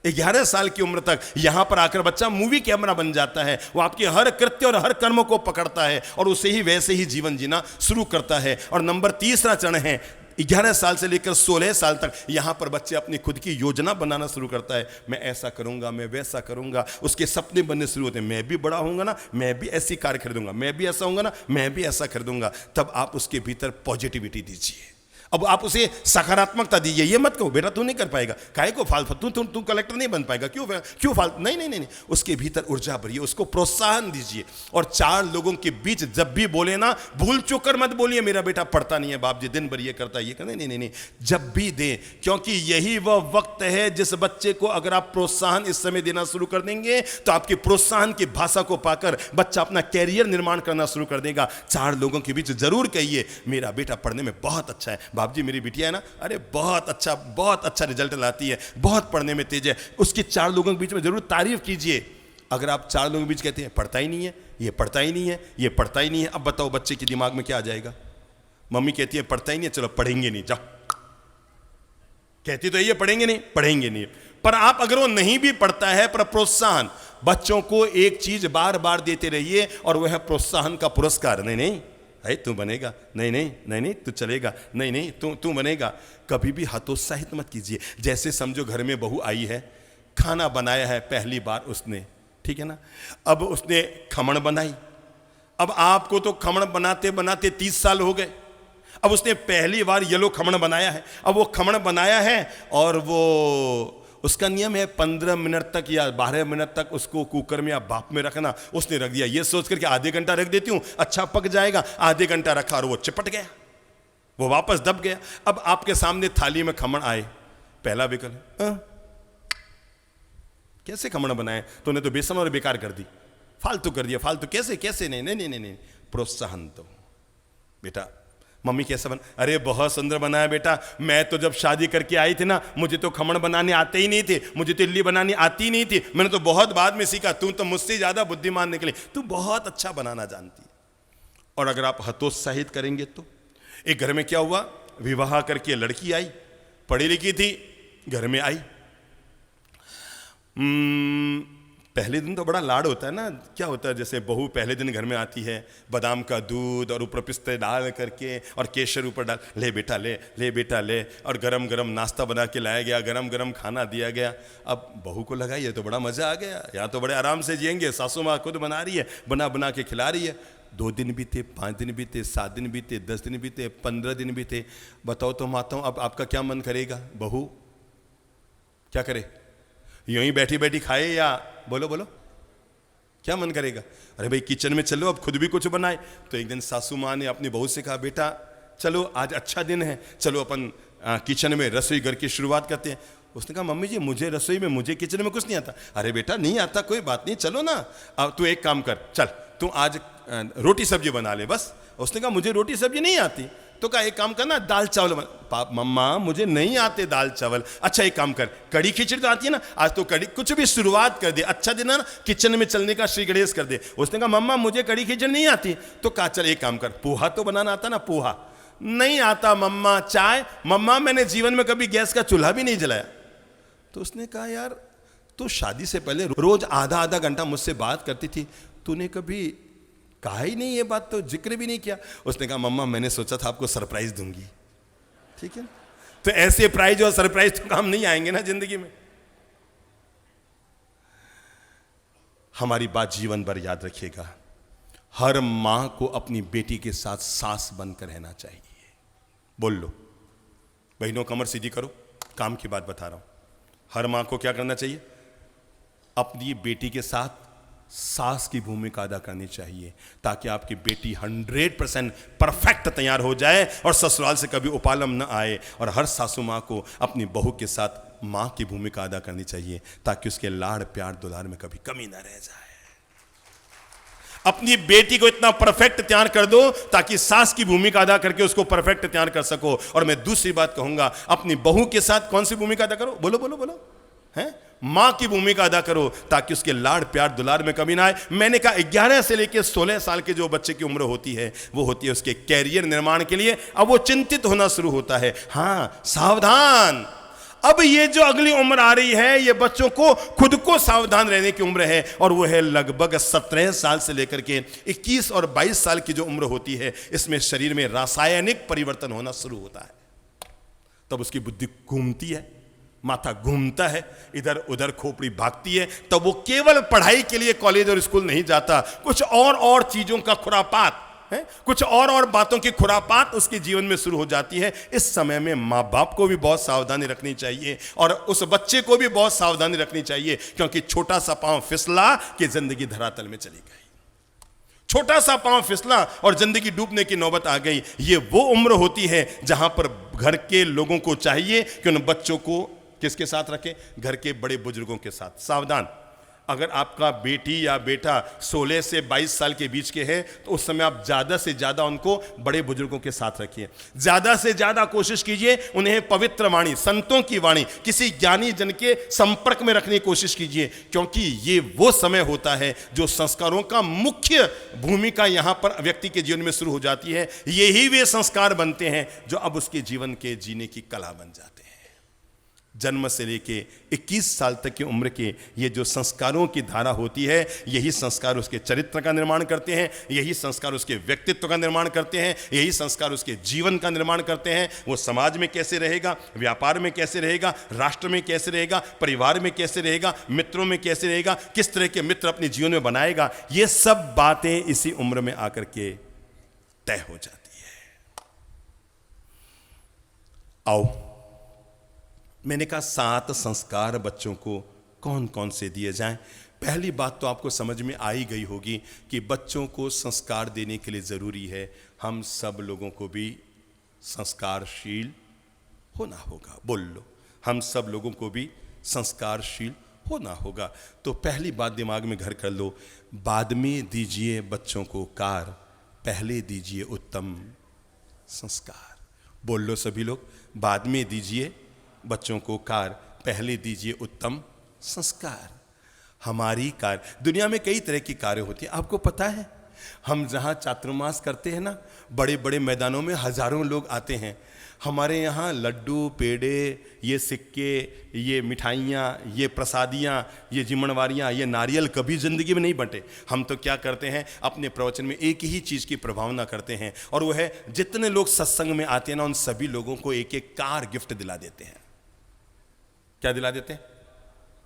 11 साल की उम्र तक यहां पर आकर बच्चा मूवी कैमरा बन जाता है। वो आपके हर कृत्य और हर कर्म को पकड़ता है और उसे ही वैसे ही जीवन जीना शुरू करता है। और नंबर 3 चरण है 11 साल से लेकर 16 साल तक, यहां पर बच्चे अपनी खुद की योजना बनाना शुरू करता है। मैं ऐसा करूंगा, मैं वैसा करूंगा, उसके सपने बनने शुरू होते हैं। मैं भी बड़ा होऊंगा ना, मैं भी ऐसी कार खरीदूंगा, मैं भी ऐसा होऊंगा ना, मैं भी ऐसा खरीदूंगा। तब आप उसके भीतर पॉजिटिविटी दीजिए। अब आप उसे सकारात्मकता दीजिए। ये मत कहो बेटा तू नहीं कर पाएगा, काहे को फालतू, तू कलेक्टर नहीं बन पाएगा, क्यों फालतू, नहीं। उसके भीतर ऊर्जा भरिए, उसको प्रोत्साहन दीजिए। और 4 लोगों के बीच जब भी बोले ना, भूल चूक कर मत बोलिए मेरा बेटा पढ़ता नहीं है, बाप जी दिन भर ये करता है, ये करता, नहीं, जब भी दे, क्योंकि यही वह वक्त है जिस बच्चे को अगर आप प्रोत्साहन इस समय देना शुरू कर देंगे तो आपके प्रोत्साहन की भाषा को पाकर बच्चा अपना कैरियर निर्माण करना शुरू कर देगा। 4 लोगों के बीच जरूर कहिए मेरा बेटा पढ़ने में बहुत अच्छा है, बाप जी मेरी बिटिया है ना, अरे बहुत अच्छा रिजल्ट लाती है, बहुत पढ़ने में तेज है। उसके 4 लोगों के बीच में जरूर तारीफ कीजिए। अगर आप 4 लोगों के बीच कहते हैं पढ़ता ही नहीं है, ये पढ़ता ही नहीं है, ये पढ़ता ही नहीं है, अब बताओ बच्चे के दिमाग में क्या आ जाएगा? मम्मी कहती है पढ़ता ही नहीं है, चलो पढ़ेंगे नहीं, जाओ। कहती तो ये पढ़ेंगे नहीं। पर आप अगर वो नहीं भी पढ़ता है, पर प्रोत्साहन, बच्चों को एक चीज बार बार देते रहिए और वह प्रोत्साहन का पुरस्कार। नहीं तू बनेगा, नहीं तू चलेगा, नहीं तू बनेगा। कभी भी हतोत्साहित मत कीजिए। जैसे समझो घर में बहू आई है, खाना बनाया है पहली बार उसने, ठीक है ना, अब उसने खमण बनाई। अब आपको तो खमण बनाते बनाते 30 साल हो गए, अब उसने पहली बार येलो खमण बनाया है। अब वो खमण बनाया है और वो उसका नियम है 15 मिनट तक या 12 मिनट तक उसको कुकर में या भाप में रखना। उसने रख दिया, ये सोच करके आधे घंटा रख देती हूं अच्छा पक जाएगा, आधे घंटा रखा और वो चिपट गया, वो वापस दब गया। अब आपके सामने थाली में खमण आए, पहला विकल्प कैसे खमण बनाए, तूने तो बेसन और बेकार कर दी, फालतू कर दिया, फालतू कैसे, नहीं। प्रोत्साहन दो बेटा, मम्मी कैसा बना? अरे बहुत सुंदर बना है बेटा, मैं तो जब शादी करके आई थी ना, मुझे तो खमण बनाने आते ही नहीं थे, मुझे तो इडली बनानी आती ही नहीं थी, मैंने तो बहुत बाद में सीखा, तू तो मुझसे ज़्यादा बुद्धिमान निकली, तू बहुत अच्छा बनाना जानती है। और अगर आप हतोत्साहित करेंगे तो एक घर में क्या हुआ, विवाह करके लड़की आई, पढ़ी लिखी थी, घर में आई, पहले दिन तो बड़ा लाड होता है ना, क्या होता है, जैसे बहू पहले दिन घर में आती है, बादाम का दूध और ऊपर पिस्ते डाल करके और केसर ऊपर डाल, ले बेटा ले, ले बेटा ले, और गरम गरम नाश्ता बना के लाया गया, गरम गरम खाना दिया गया। अब बहू को लगा ये तो बड़ा मज़ा आ गया, यहाँ तो बड़े आराम से जिएंगे, सासू माँ खुद बना रही है, बना बना के खिला रही है। 2 दिन बीते, 5 दिन बीते, 7 दिन बीते, 10 दिन बीते, 15 दिन बीते। बताओ तो माताओं, अब आपका क्या मन करेगा? बहू क्या करे, यूं ही बैठी बैठी खाए या बोलो बोलो क्या मन करेगा? अरे भाई किचन में चलो, अब खुद भी कुछ बनाए। तो एक दिन सासू माँ ने अपनी बहू से कहा, बेटा चलो आज अच्छा दिन है, चलो अपन किचन में रसोई घर की शुरुआत करते हैं। उसने कहा, मम्मी जी मुझे रसोई में, मुझे किचन में कुछ नहीं आता। अरे बेटा नहीं आता कोई बात नहीं, चलो ना, अब तू एक काम कर, चल तू आज रोटी सब्जी बना ले बस। उसने कहा, मुझे रोटी सब्जी नहीं आती। तो कहा, एक काम करना, दाल चावल बना। मम्मा मुझे नहीं आते दाल चावल। अच्छा एक काम कर, कड़ी खिचड़ी तो आती है ना, आज तो कड़ी, कुछ भी शुरुआत कर दे, अच्छा दिन है ना, किचन में चलने का श्री गणेश कर दे। उसने कहा, मम्मा मुझे कड़ी खिचड़ी नहीं आती। तो कहा, चल एक काम कर, पोहा तो बनाना आता ना? पोहा नहीं आता मम्मा। चाय? मम्मा मैंने जीवन में कभी गैस का चूल्हा भी नहीं जलाया। तो उसने कहा, यार तू शादी से पहले रोज आधा आधा घंटा मुझसे बात करती थी, तूने कभी कहा ही नहीं, ये बात तो जिक्र भी नहीं किया। उसने कहा, मम्मा मैंने सोचा था आपको सरप्राइज दूंगी। ठीक है, तो ऐसे प्राइज और सरप्राइज तो काम नहीं आएंगे ना जिंदगी में। हमारी बात जीवन भर याद रखिएगा, हर मां को अपनी बेटी के साथ सास बनकर रहना चाहिए। बोल लो बहनों, कमर सीधी करो, काम की बात बता रहा हूं। हर मां को क्या करना चाहिए? अपनी बेटी के साथ सास की भूमिका अदा करनी चाहिए, ताकि आपकी बेटी 100% परफेक्ट तैयार हो जाए और ससुराल से कभी उपालम न आए। और हर सासू माँ को अपनी बहू के साथ माँ की भूमिका अदा करनी चाहिए, ताकि उसके लाड़ प्यार दुलार में कभी कमी ना रह जाए। अपनी बेटी को इतना परफेक्ट तैयार कर दो ताकि सास की भूमिका अदा करके उसको परफेक्ट तैयार कर सको। और मैं दूसरी बात कहूंगा, अपनी बहू के साथ कौन सी भूमिका अदा करो? बोलो बोलो बोलो, हैं? मां की भूमिका अदा करो, ताकि उसके लाड़ प्यार दुलार में कमी ना आए। मैंने कहा 11 से लेकर 16 साल के जो बच्चे की उम्र होती है, वो होती है उसके कैरियर निर्माण के लिए। अब वो चिंतित होना शुरू होता है। हाँ सावधान, अब ये जो अगली उम्र आ रही है, ये बच्चों को खुद को सावधान रहने की उम्र है, और वो है लगभग 17 साल से लेकर के 21 और 22 साल की जो उम्र होती है, इसमें शरीर में रासायनिक परिवर्तन होना शुरू होता है। तब उसकी बुद्धि घूमती है, माथा घूमता है, इधर उधर खोपड़ी भागती है। तब वो केवल पढ़ाई के लिए कॉलेज और स्कूल नहीं जाता, कुछ और चीजों का खुरापात है, कुछ और बातों की खुरापात उसके जीवन में शुरू हो जाती है। इस समय में माँ बाप को भी बहुत सावधानी रखनी चाहिए, और उस बच्चे को भी बहुत सावधानी रखनी चाहिए, क्योंकि छोटा सा पांव फिसला कि जिंदगी धरातल में चली गई। छोटा सा पांव फिसला और जिंदगी डूबने की नौबत आ गई। ये वो उम्र होती है जहां पर घर के लोगों को चाहिए कि उन बच्चों को किसके साथ रखें? घर के बड़े बुजुर्गों के साथ। सावधान, अगर आपका बेटी या बेटा 16 से 22 साल के बीच के हैं, तो उस समय आप ज़्यादा से ज़्यादा उनको बड़े बुजुर्गों के साथ रखिए। ज़्यादा से ज़्यादा कोशिश कीजिए उन्हें पवित्र वाणी, संतों की वाणी, किसी ज्ञानी जन के संपर्क में रखने की कोशिश कीजिए, क्योंकि ये वो समय होता है जो संस्कारों का मुख्य भूमिका यहाँ पर व्यक्ति के जीवन में शुरू हो जाती है। यही वे संस्कार बनते हैं जो अब उसके जीवन के जीने की कला बन जाते हैं। जन्म से लेके 21 साल तक की उम्र के ये जो संस्कारों की धारा होती है, यही संस्कार उसके चरित्र का निर्माण करते हैं, यही संस्कार उसके व्यक्तित्व का निर्माण करते हैं, यही संस्कार उसके जीवन का निर्माण करते हैं। वो समाज में कैसे रहेगा, व्यापार में कैसे रहेगा, राष्ट्र में कैसे रहेगा, परिवार में कैसे रहेगा, मित्रों में कैसे रहेगा, किस तरह के मित्र अपने जीवन में बनाएगा, ये सब बातें इसी उम्र में आकर के तय हो जाती है। आओ, मैंने कहा 7 संस्कार बच्चों को कौन कौन से दिए जाएं। पहली बात तो आपको समझ में आ ही गई होगी कि बच्चों को संस्कार देने के लिए ज़रूरी है हम सब लोगों को भी संस्कारशील होना होगा। बोल लो, हम सब लोगों को भी संस्कारशील होना होगा। तो पहली बात दिमाग में घर कर लो, बाद में दीजिए बच्चों को कार, पहले दीजिए उत्तम संस्कार। बोल लो सभी लोग, बाद में दीजिए बच्चों को कार, पहले दीजिए उत्तम संस्कार। हमारी कार, दुनिया में कई तरह की कारें होती हैं, आपको पता है। हम जहाँ चातुर्मास करते हैं ना, बड़े बड़े मैदानों में हजारों लोग आते हैं। हमारे यहाँ लड्डू, पेड़े, ये सिक्के, ये मिठाइयाँ, ये प्रसादियाँ, ये जिम्मेवारियाँ, ये नारियल कभी ज़िंदगी में नहीं बंटे। हम तो क्या करते हैं, अपने प्रवचन में एक ही चीज़ की प्रभावना करते हैं, और वो है जितने लोग सत्संग में आते हैं ना, उन सभी लोगों को एक एक कार गिफ्ट दिला देते हैं। क्या दिला देते हैं?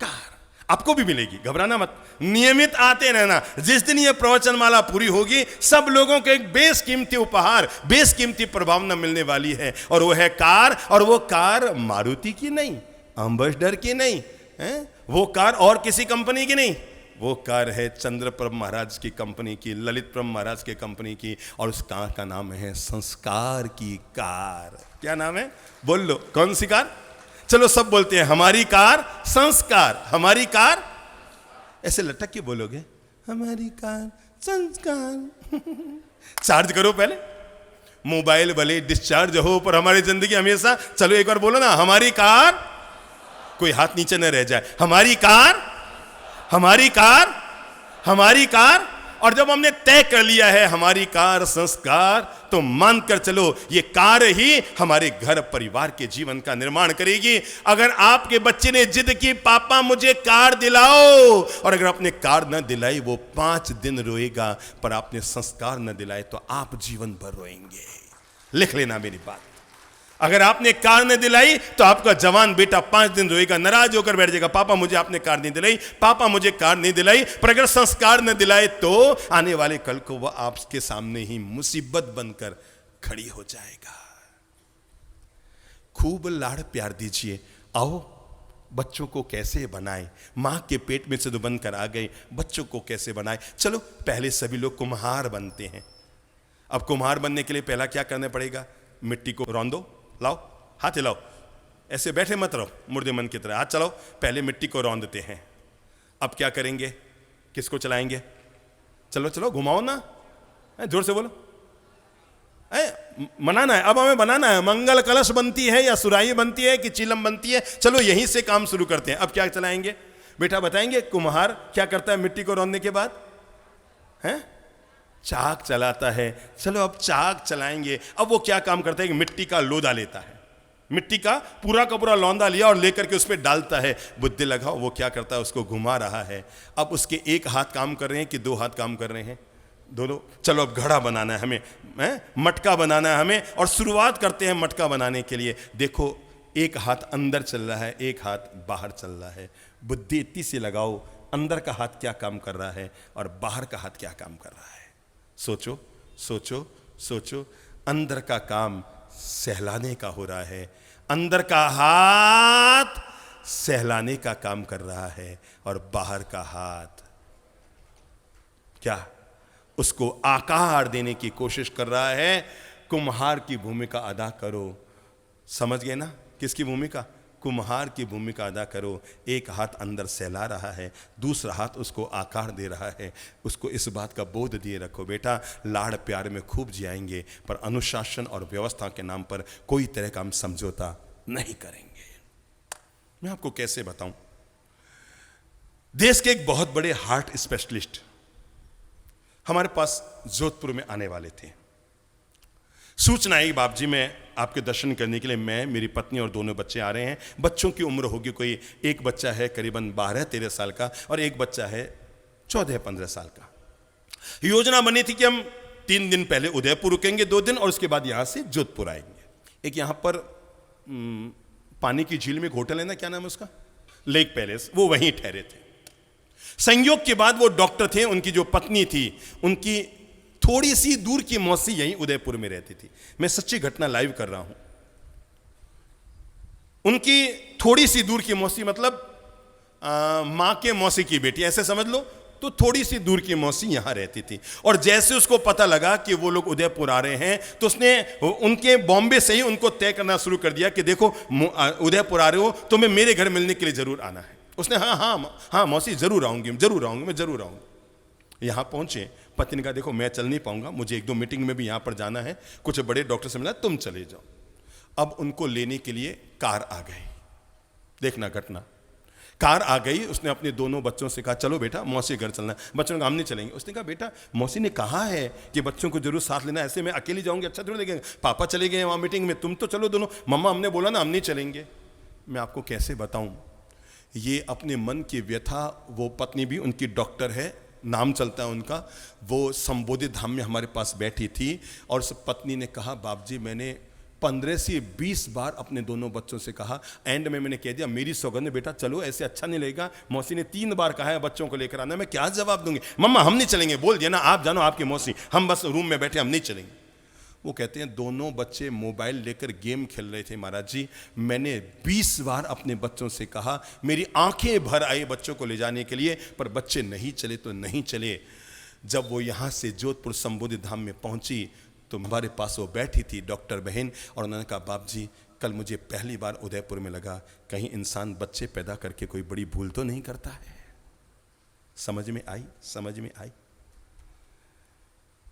कार। आपको भी मिलेगी, घबराना मत, नियमित आते रहना। जिस दिन ये प्रवचन माला पूरी होगी, सब लोगों को एक बेशकीमती उपहार, बेशकीमती प्रभावना मिलने वाली है, और वो है कार। और वो कार मारुति की नहीं, एम्बेसडर की नहीं है, वो कार और किसी कंपनी की नहीं, वो कार है चंद्रप्रभ महाराज की कंपनी की, ललित प्रभ महाराज की कंपनी की, और उस कार का नाम है संस्कार की कार। क्या नाम है? बोल लो, कौन सी कार? चलो सब बोलते हैं, हमारी कार संस्कार, हमारी कार। ऐसे लटक के बोलोगे, हमारी कार संस्कार। चार्ज करो पहले, मोबाइल भले डिस्चार्ज हो, पर हमारी जिंदगी हमेशा। चलो एक बार बोलो ना, हमारी कार, कोई हाथ नीचे न रह जाए। हमारी कार, हमारी कार, हमारी कार। और जब हमने तय कर लिया है हमारी कार संस्कार, तो मानकर चलो ये कार ही हमारे घर परिवार के जीवन का निर्माण करेगी। अगर आपके बच्चे ने जिद की, पापा मुझे कार दिलाओ, और अगर आपने कार न दिलाई, वो 5 दिन रोएगा, पर आपने संस्कार न दिलाए तो आप जीवन भर रोएंगे। लिख लेना मेरी बात। अगर आपने कार न दिलाई तो आपका जवान बेटा 5 दिन रोएगा, नाराज होकर बैठ जाएगा, पापा मुझे आपने कार नहीं दिलाई, पापा मुझे कार नहीं दिलाई। पर अगर संस्कार न दिलाए तो आने वाले कल को वह आपके सामने ही मुसीबत बनकर खड़ी हो जाएगा। खूब लाड़ प्यार दीजिए। आओ बच्चों को कैसे बनाएं, मां के पेट में से तो बनकर आ गए, बच्चों को कैसे बनाएं। चलो पहले सभी लोग कुम्हार बनते हैं। अब कुम्हार बनने के लिए पहला क्या करना पड़ेगा? मिट्टी को रौंदो, लाओ, हाथ हिलाओ, ऐसे बैठे मत रहो मुर्दे मन की तरह, हाथ चलाओ। पहले मिट्टी को रौंदते हैं। अब क्या करेंगे? किसको चलाएंगे? चलो चलो घुमाओ ना, जोर से बोलो। मनाना है, अब हमें बनाना है। मंगल कलश बनती है या सुराही बनती है कि चिलम बनती है, चलो यहीं से काम शुरू करते हैं। अब क्या चलाएंगे? बेटा बताएंगे कुम्हार क्या करता है मिट्टी को रौंदने के बाद? हैं? चाक चलाता है। चलो अब चाक चलाएंगे। अब वो क्या काम करता है कि मिट्टी का लोदा लेता है, मिट्टी का पूरा लौंदा लिया और लेकर के उस पर डालता है। बुद्धि लगाओ, वो क्या करता है? उसको घुमा रहा है। अब उसके एक हाथ काम कर रहे हैं कि 2 हाथ काम कर रहे हैं? दोनों। चलो अब घड़ा बनाना है हमें, मटका बनाना है हमें, और शुरुआत करते हैं मटका बनाने के लिए। देखो एक हाथ अंदर चल रहा है, एक हाथ बाहर चल रहा है। बुद्धि इतनी सी लगाओ, अंदर का हाथ क्या काम कर रहा है और बाहर का हाथ क्या काम कर रहा है। सोचो सोचो सोचो। अंदर का काम सहलाने का हो रहा है, अंदर का हाथ सहलाने का काम कर रहा है, और बाहर का हाथ क्या? उसको आकार देने की कोशिश कर रहा है। कुम्हार की भूमिका अदा करो। समझ गए ना? किसकी भूमिका? कुम्हार की भूमिका अदा करो। एक हाथ अंदर सहला रहा है, दूसरा हाथ उसको आकार दे रहा है। उसको इस बात का बोध दिए रखो, बेटा लाड़ प्यार में खूब जिएंगे, पर अनुशासन और व्यवस्था के नाम पर कोई तरह का हम समझौता नहीं करेंगे। मैं आपको कैसे बताऊं, देश के एक बहुत बड़े हार्ट स्पेशलिस्ट हमारे पास जोधपुर में आने वाले थे। सूचना आई, बाप जी मैं आपके दर्शन करने के लिए, मैं, मेरी पत्नी और दोनों बच्चे आ रहे हैं। बच्चों की उम्र होगी कोई, एक बच्चा है करीबन 12-13 साल का और एक बच्चा है 14-15 साल का। योजना बनी थी कि हम 3 दिन पहले उदयपुर रुकेंगे 2 दिन, और उसके बाद यहां से जोधपुर आएंगे। एक यहां पर पानी की झील में एक होटल है ना, क्या नाम है उसका? लेक पैलेस, वो वहीं ठहरे थे। संयोग के बाद वो डॉक्टर थे, उनकी जो पत्नी थी, उनकी थोड़ी सी दूर की मौसी यहीं उदयपुर में रहती थी। मैं सच्ची घटना लाइव कर रहा हूं। उनकी थोड़ी सी दूर की मौसी मतलब मां के मौसी की बेटी, ऐसे समझ लो। तो थोड़ी सी दूर की मौसी यहां रहती थी, और जैसे उसको पता लगा कि वो लोग उदयपुर आ रहे हैं, तो उसने उनके बॉम्बे से ही उनको तय करना शुरू कर दिया कि देखो उदयपुर आ रहे हो तो मैं मेरे घर मिलने के लिए जरूर आना है। उसने हाँ हाँ हाँ मौसी जरूर आऊंगी, मैं जरूर आऊंगी। यहाँ पहुंचे, पत्नी ने कहा देखो मैं चल नहीं पाऊंगा, मुझे 1-2 मीटिंग में भी यहाँ पर जाना है, कुछ बड़े डॉक्टर से मिला, तुम चले जाओ। अब उनको लेने के लिए कार आ गई। देखना घटना, कार आ गई, उसने अपने दोनों बच्चों से कहा चलो बेटा मौसी घर चलना है। बच्चों ने कहा हम नहीं चलेंगे। उसने कहा बेटा मौसी ने कहा है कि बच्चों को जरूर साथ लेना, ऐसे मैं अकेली जाऊंगी अच्छा थोड़ी लगेगा, पापा चले गए वहाँ मीटिंग में, तुम तो चलो दोनों। मम्मा हमने बोला ना हम नहीं चलेंगे। मैं आपको कैसे बताऊं, ये अपने मन की व्यथा, वो पत्नी भी उनकी डॉक्टर है, नाम चलता है उनका, वो संबोधि धाम में हमारे पास बैठी थी और उस पत्नी ने कहा बाप जी मैंने 15 से 20 बार अपने दोनों बच्चों से कहा, एंड में मैंने कह दिया मेरी सौगंध बेटा चलो, ऐसे अच्छा नहीं लगेगा, मौसी ने 3 बार कहा है बच्चों को लेकर आना, मैं क्या जवाब दूंगी। मम्मा हम नहीं चलेंगे, बोल दिया ना, आप जानो आपकी मौसी, हम बस रूम में बैठे, हम नहीं चलेंगे। वो कहते हैं दोनों बच्चे मोबाइल लेकर गेम खेल रहे थे महाराज जी, मैंने 20 बार अपने बच्चों से कहा, मेरी आंखें भर आई बच्चों को ले जाने के लिए, पर बच्चे नहीं चले तो नहीं चले। जब वो यहाँ से जोधपुर संबोधि धाम में पहुंची तो हमारे पास वो बैठी थी डॉक्टर बहन, और उन्होंने कहा बाप जी कल मुझे पहली बार उदयपुर में लगा कहीं इंसान बच्चे पैदा करके कोई बड़ी भूल तो नहीं करता है। समझ में आई, समझ में आई।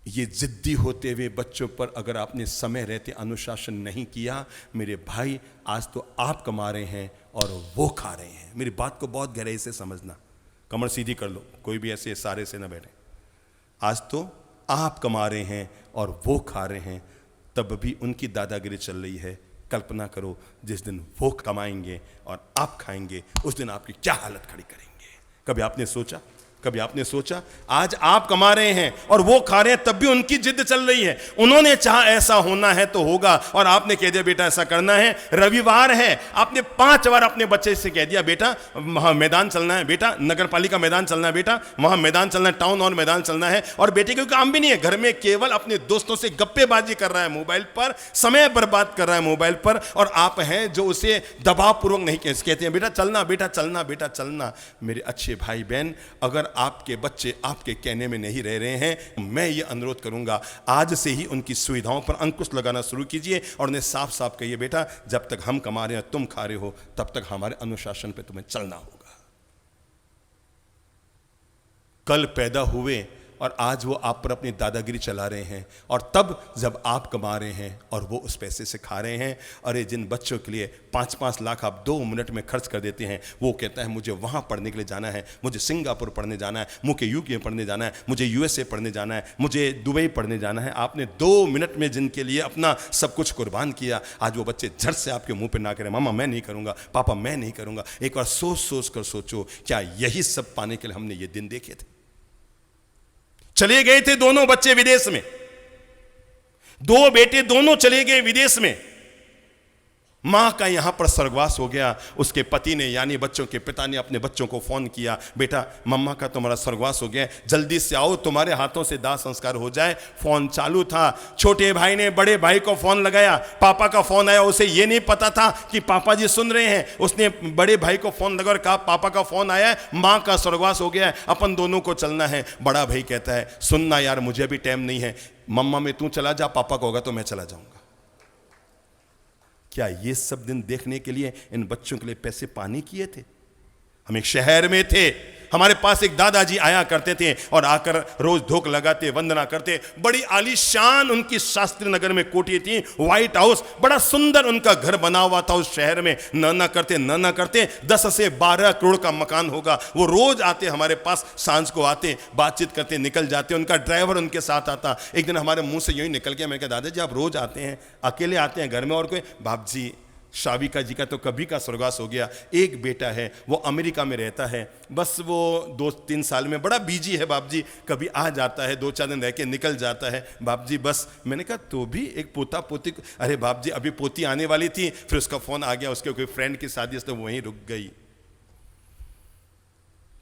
ये जिद्दी होते हुए बच्चों पर अगर आपने समय रहते अनुशासन नहीं किया, मेरे भाई आज तो आप कमा रहे हैं और वो खा रहे हैं। मेरी बात को बहुत गहराई से समझना, कमर सीधी कर लो, कोई भी ऐसे सारे से ना बैठे। आज तो आप कमा रहे हैं और वो खा रहे हैं, तब भी उनकी दादागिरी चल रही है। कल्पना करो जिस दिन वो कमाएंगे और आप खाएंगे, उस दिन आपकी क्या हालत खड़ी करेंगे। कभी आपने सोचा, कभी आपने सोचा आज आप कमा रहे हैं और वो खा रहे हैं, तब भी उनकी जिद चल रही है। उन्होंने चाहा ऐसा होना है तो होगा, और आपने कह दिया बेटा ऐसा करना है, रविवार है, आपने 5 बार अपने बच्चे से कह दिया बेटा वहां मैदान चलना है, बेटा नगर पालिका मैदान चलना है, बेटा वहां मैदान चलना है, टाउन और मैदान चलना है, और बेटे कोई काम भी नहीं है, घर में केवल अपने दोस्तों से गप्पेबाजी कर रहा है मोबाइल पर, समय बर्बाद कर रहा है मोबाइल पर, और आप हैं जो उसे दबावपूर्वक नहीं कहते हैं बेटा चलना, बेटा चलना, बेटा चलना। मेरे अच्छे भाई बहन, अगर आपके बच्चे आपके कहने में नहीं रह रहे हैं, मैं ये अनुरोध करूंगा आज से ही उनकी सुविधाओं पर अंकुश लगाना शुरू कीजिए और उन्हें साफ साफ कहिए बेटा जब तक हम कमा रहे हैं तुम खा रहे हो, तब तक हमारे अनुशासन पे तुम्हें चलना होगा। कल पैदा हुए और आज वो आप पर अपनी दादागिरी चला रहे हैं, और तब जब आप कमा रहे हैं और वो उस पैसे से खा रहे हैं। अरे जिन बच्चों के लिए 5-5 लाख आप 2 मिनट में खर्च कर देते हैं, वो कहता है मुझे वहाँ पढ़ने के लिए जाना है, मुझे सिंगापुर पढ़ने जाना है, मुझे यूके पढ़ने जाना है, मुझे यूएसए पढ़ने जाना है, मुझे दुबई पढ़ने जाना है। आपने 2 मिनट में जिनके लिए अपना सब कुछ कुर्बान किया, आज वो बच्चे झट से आपके मुंह पर ना करें मामा मैं नहीं करूँगा, पापा मैं नहीं करूँगा। एक बार सोच कर सोचो, क्या यही सब पाने के लिए हमने ये दिन देखे थे? चले गए थे दोनों बच्चे विदेश में, 2 बेटे दोनों चले गए विदेश में। मां का यहां पर स्वर्गवास हो गया। उसके पति ने यानी बच्चों के पिता ने अपने बच्चों को फोन किया, बेटा मम्मा का तुम्हारा स्वर्गवास हो गया, जल्दी से आओ तुम्हारे हाथों से दाह संस्कार हो जाए। फोन चालू था, छोटे भाई ने बड़े भाई को फोन लगाया, पापा का फोन आया, उसे ये नहीं पता था कि पापा जी सुन रहे हैं। उसने बड़े भाई को फोन लगा और कहा पापा का फोन आया है, माँ का स्वर्गवास हो गया है, अपन दोनों को चलना है। बड़ा भाई कहता है सुनना यार मुझे अभी टाइम नहीं है, मम्मा में तू चला जा, पापा को होगा तो मैं चला जाऊंगा। क्या ये सब दिन देखने के लिए इन बच्चों के लिए पैसे पानी किए थे? हम एक शहर में थे, हमारे पास एक दादाजी आया करते थे और आकर रोज धोख लगाते, वंदना करते। बड़ी आलीशान उनकी शास्त्री नगर में कोठी थी, व्हाइट हाउस, बड़ा सुंदर उनका घर बना हुआ था उस शहर में। न करते 10 से 12 करोड़ का मकान होगा। वो रोज आते हमारे पास, सांझ को आते, बातचीत करते, निकल जाते। उनका ड्राइवर उनके साथ आता। एक दिन हमारे मुंह से यूं ही निकल गया, मैं कहा दादाजी आप रोज आते हैं, अकेले आते हैं घर में और कोई? बाप जी शाविका जी का तो कभी का स्वर्गवास हो गया। एक बेटा है, वो अमेरिका में रहता है, बस वो 2-3 साल में बड़ा बिजी है बाप जी, कभी आ जाता है 2-4 दिन रह के निकल जाता है बाप जी बस। मैंने कहा तो भी एक पोता पोती, अरे बाप जी अभी पोती आने वाली थी, फिर उसका फोन आ गया, उसके कोई फ्रेंड की शादी तो वहीं रुक गई।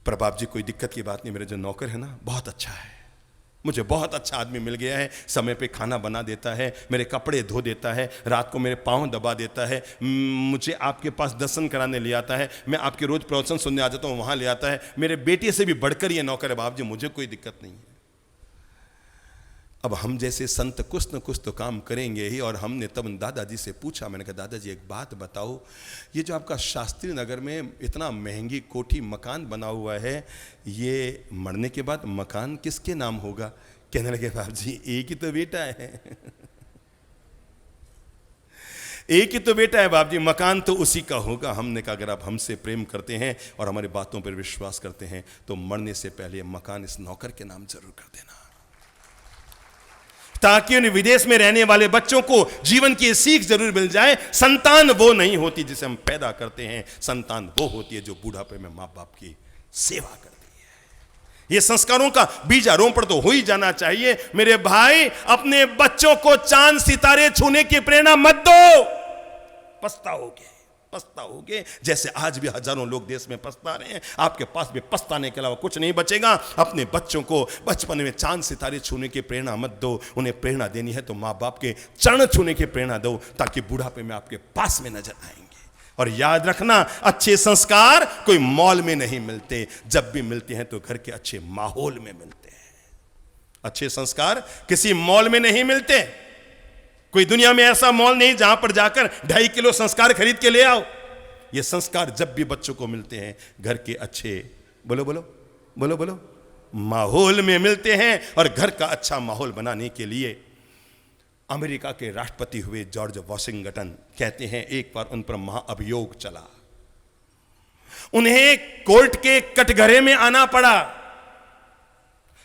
पर बाप जी कोई दिक्कत की बात नहीं, मेरे जो नौकर है ना बहुत अच्छा है, मुझे बहुत अच्छा आदमी मिल गया है, समय पे खाना बना देता है, मेरे कपड़े धो देता है, रात को मेरे पाँव दबा देता है, मुझे आपके पास दर्शन कराने ले आता है, मैं आपके रोज प्रवचन सुनने आ जाता हूँ वहाँ ले आता है। मेरे बेटे से भी बढ़कर ये नौकर है बाप जी, मुझे कोई दिक्कत नहीं है। अब हम जैसे संत कुछ न कुछ तो काम करेंगे ही। और हमने तब दादाजी से पूछा, मैंने कहा दादाजी एक बात बताओ, ये जो आपका शास्त्री नगर में इतना महंगी कोठी मकान बना हुआ है, ये मरने के बाद मकान किसके नाम होगा? कहने लगे बाप जी एक ही तो बेटा है एक ही तो बेटा है बाप जी, मकान तो उसी का होगा। हमने कहा अगर आप हमसे प्रेम करते हैं और हमारी बातों पर विश्वास करते हैं तो मरने से पहले मकान इस नौकर के नाम जरूर कर देना, ताकि उन विदेश में रहने वाले बच्चों को जीवन की सीख जरूर मिल जाए। संतान वो नहीं होती जिसे हम पैदा करते हैं, संतान वो होती है जो बुढ़ापे में माँ बाप की सेवा करती है। ये संस्कारों का बीजारोपण तो हो ही जाना चाहिए। मेरे भाई, अपने बच्चों को चांद सितारे छूने की प्रेरणा मत दो, पछताओगे जैसे आज भी हजारों लोग देश में पछता रहे हैं। आपके पास भी पछताने के अलावा कुछ नहीं बचेगा। अपने बच्चों को बचपन में चांद सितारे छूने की प्रेरणा मत दो। उन्हें प्रेरणा देनी है तो माँ बाप के चरण छूने की प्रेरणा दो, ताकि बुढ़ापे में आपके पास में नजर आएंगे। और याद रखना, अच्छे संस्कार कोई मॉल में नहीं मिलते, जब भी मिलते हैं तो घर के अच्छे माहौल में मिलते हैं। अच्छे संस्कार किसी मॉल में नहीं मिलते। कोई दुनिया में ऐसा मॉल नहीं जहां पर जाकर 2.5 किलो संस्कार खरीद के ले आओ। ये संस्कार जब भी बच्चों को मिलते हैं घर के अच्छे बोलो बोलो बोलो बोलो माहौल में मिलते हैं। और घर का अच्छा माहौल बनाने के लिए अमेरिका के राष्ट्रपति हुए जॉर्ज वॉशिंगटन कहते हैं, एक बार उन पर महाअभियोग चला, उन्हें कोर्ट के कटघरे में आना पड़ा।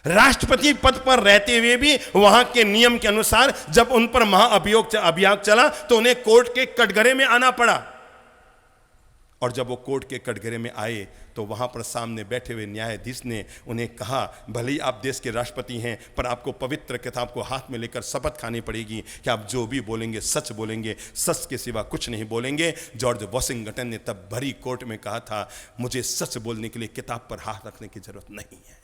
राष्ट्रपति पद पर रहते हुए भी वहां के नियम के अनुसार जब उन पर महाअभियोग चला तो उन्हें कोर्ट के कटघरे में आना पड़ा। और जब वो कोर्ट के कटघरे में आए तो वहां पर सामने बैठे हुए न्यायाधीश ने उन्हें कहा, भले ही आप देश के राष्ट्रपति हैं, पर आपको पवित्र किताब को हाथ में लेकर शपथ खानी पड़ेगी कि आप जो भी बोलेंगे सच बोलेंगे, सच के सिवा कुछ नहीं बोलेंगे। जॉर्ज वॉशिंगटन ने तब भरी कोर्ट में कहा था, मुझे सच बोलने के लिए किताब पर हाथ रखने की जरूरत नहीं है।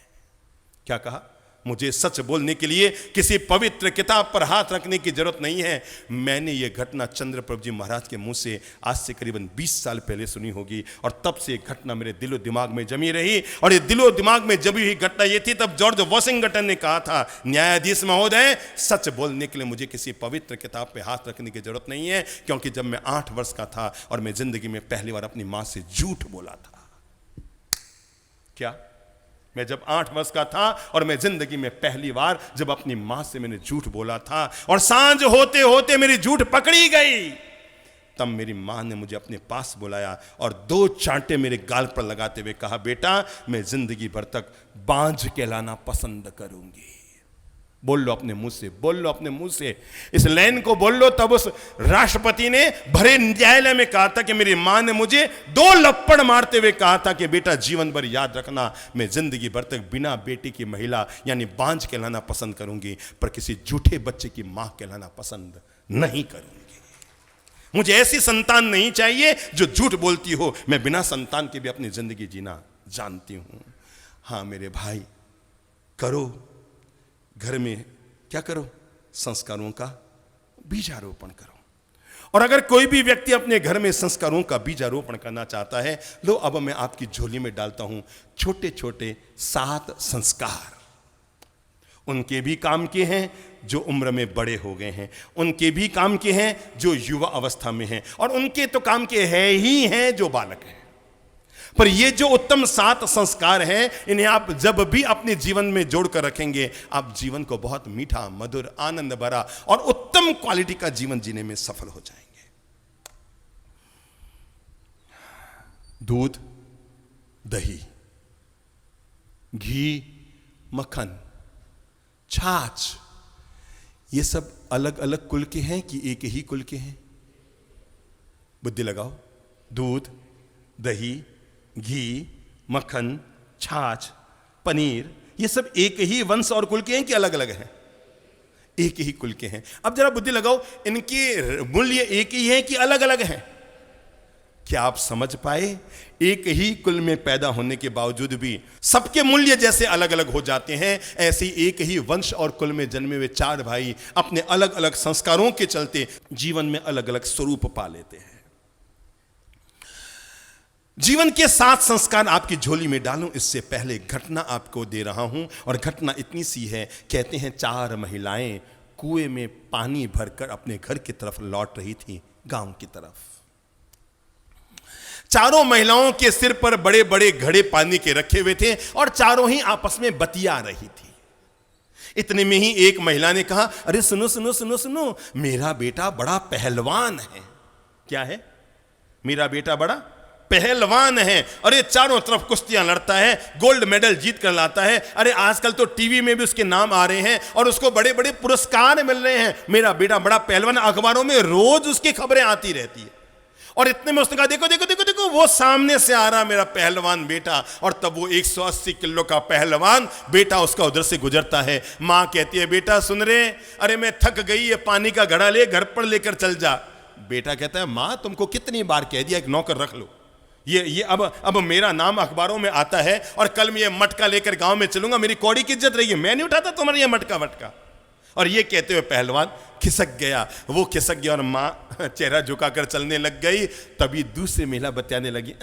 क्या कहा? मुझे सच बोलने के लिए किसी पवित्र किताब पर हाथ रखने की जरूरत नहीं है। मैंने ये घटना चंद्रप्रभु जी महाराज के मुंह से आज से करीबन 20 साल पहले सुनी होगी, और तब से एक घटना मेरे दिलो दिमाग में जमी रही। और ये दिलो दिमाग में जमी हुई घटना ये थी, तब जॉर्ज वॉशिंगटन ने कहा था, न्यायाधीश महोदय, सच बोलने के लिए मुझे किसी पवित्र किताब पर हाथ रखने की जरूरत नहीं है, क्योंकि जब मैं 8 वर्ष का था और मैं जिंदगी में पहली बार अपनी मां से झूठ बोला था। क्या? मैं जब 8 वर्ष का था और मैं जिंदगी में पहली बार जब अपनी मां से मैंने झूठ बोला था, और सांझ होते होते मेरी झूठ पकड़ी गई, तब मेरी मां ने मुझे अपने पास बुलाया और 2 चांटे मेरे गाल पर लगाते हुए कहा, बेटा मैं जिंदगी भर तक बांझ कहलाना पसंद करूंगी। बोल लो अपने मुंह से, बोल लो अपने मुंह से, इस लाइन को बोल लो। तब उस राष्ट्रपति ने भरे न्यायालय में कहा था कि मेरी मां ने मुझे 2 लप्पड़ मारते हुए कहा था कि बेटा जीवन भर याद रखना, मैं जिंदगी भर तक बिना बेटी की महिला यानी बांझ कहलाना पसंद करूंगी, पर किसी झूठे बच्चे की मां कहलाना पसंद नहीं करूंगी। मुझे ऐसी संतान नहीं चाहिए जो झूठ बोलती हो। मैं बिना संतान के भी अपनी जिंदगी जीना जानती हूं। हां मेरे भाई, करो घर में क्या करो? संस्कारों का बीजारोपण करो। और अगर कोई भी व्यक्ति अपने घर में संस्कारों का बीजारोपण करना चाहता है, लो अब मैं आपकी झोली में डालता हूं छोटे छोटे 7 संस्कार। उनके भी काम के हैं जो उम्र में बड़े हो गए हैं, उनके भी काम के हैं जो युवा अवस्था में हैं, और उनके तो काम के है ही हैं जो बालक हैं। पर ये जो उत्तम 7 संस्कार हैं, इन्हें आप जब भी अपने जीवन में जोड़कर रखेंगे, आप जीवन को बहुत मीठा, मधुर, आनंद भरा और उत्तम क्वालिटी का जीवन जीने में सफल हो जाएंगे। दूध, दही, घी, मक्खन, छाछ, ये सब अलग अलग कुल के हैं कि एक ही कुल के हैं? बुद्धि लगाओ। दूध, दही, घी, मक्खन, छाछ, पनीर, ये सब एक ही वंश और कुल के हैं कि अलग अलग हैं? एक ही कुल के हैं। अब जरा बुद्धि लगाओ, इनके मूल्य एक ही है कि अलग अलग हैं? क्या आप समझ पाए? एक ही कुल में पैदा होने के बावजूद भी सबके मूल्य जैसे अलग अलग हो जाते हैं, ऐसे ही एक ही वंश और कुल में जन्मे हुए 4 भाई अपने अलग अलग संस्कारों के चलते जीवन में अलग अलग स्वरूप पा लेते हैं। जीवन के 7 संस्कार आपकी झोली में डालूं इससे पहले घटना आपको दे रहा हूं, और घटना इतनी सी है। कहते हैं 4 महिलाएं कुएं में पानी भरकर अपने घर की तरफ लौट रही थी, गांव की तरफ। चारों महिलाओं के सिर पर बड़े बड़े घड़े पानी के रखे हुए थे और चारों ही आपस में बतिया रही थी। इतने में ही एक महिला ने कहा, अरे सुनो सुनो सुनो सुनो, मेरा बेटा बड़ा पहलवान है। क्या है? मेरा बेटा बड़ा पहलवान है, और ये चारों तरफ कुश्तियां लड़ता है, गोल्ड मेडल जीत कर लाता है। अरे आजकल तो टीवी में भी उसके नाम आ रहे हैं और उसको बड़े बड़े पुरस्कार मिल रहे हैं। मेरा बेटा बड़ा पहलवान, अखबारों में रोज उसकी खबरें आती रहती है। और इतने में उसने कहा, देखो देखो देखो देखो, वो सामने से आ रहा मेरा पहलवान बेटा। और तब वो 180 किलो का पहलवान बेटा उसका उधर से गुजरता है। मां कहती है, बेटा सुन रे, अरे मैं थक गई, ये पानी का घड़ा ले, घर पर लेकर चल जा। बेटा कहता है, मां तुमको कितनी बार कह दिया, एक नौकर रख लो। ये अब मेरा नाम अखबारों में आता है और कल मैं ये मटका लेकर गांव में चलूंगा, मेरी कौड़ी की इज्जत रहेगी, मैं नहीं उठाता तुम्हारा ये मटका वटका। और ये कहते हुए पहलवान खिसक गया। वो खिसक गया और मां चेहरा झुकाकर चलने लग गई। तभी दूसरी महिला बतियाने लगी,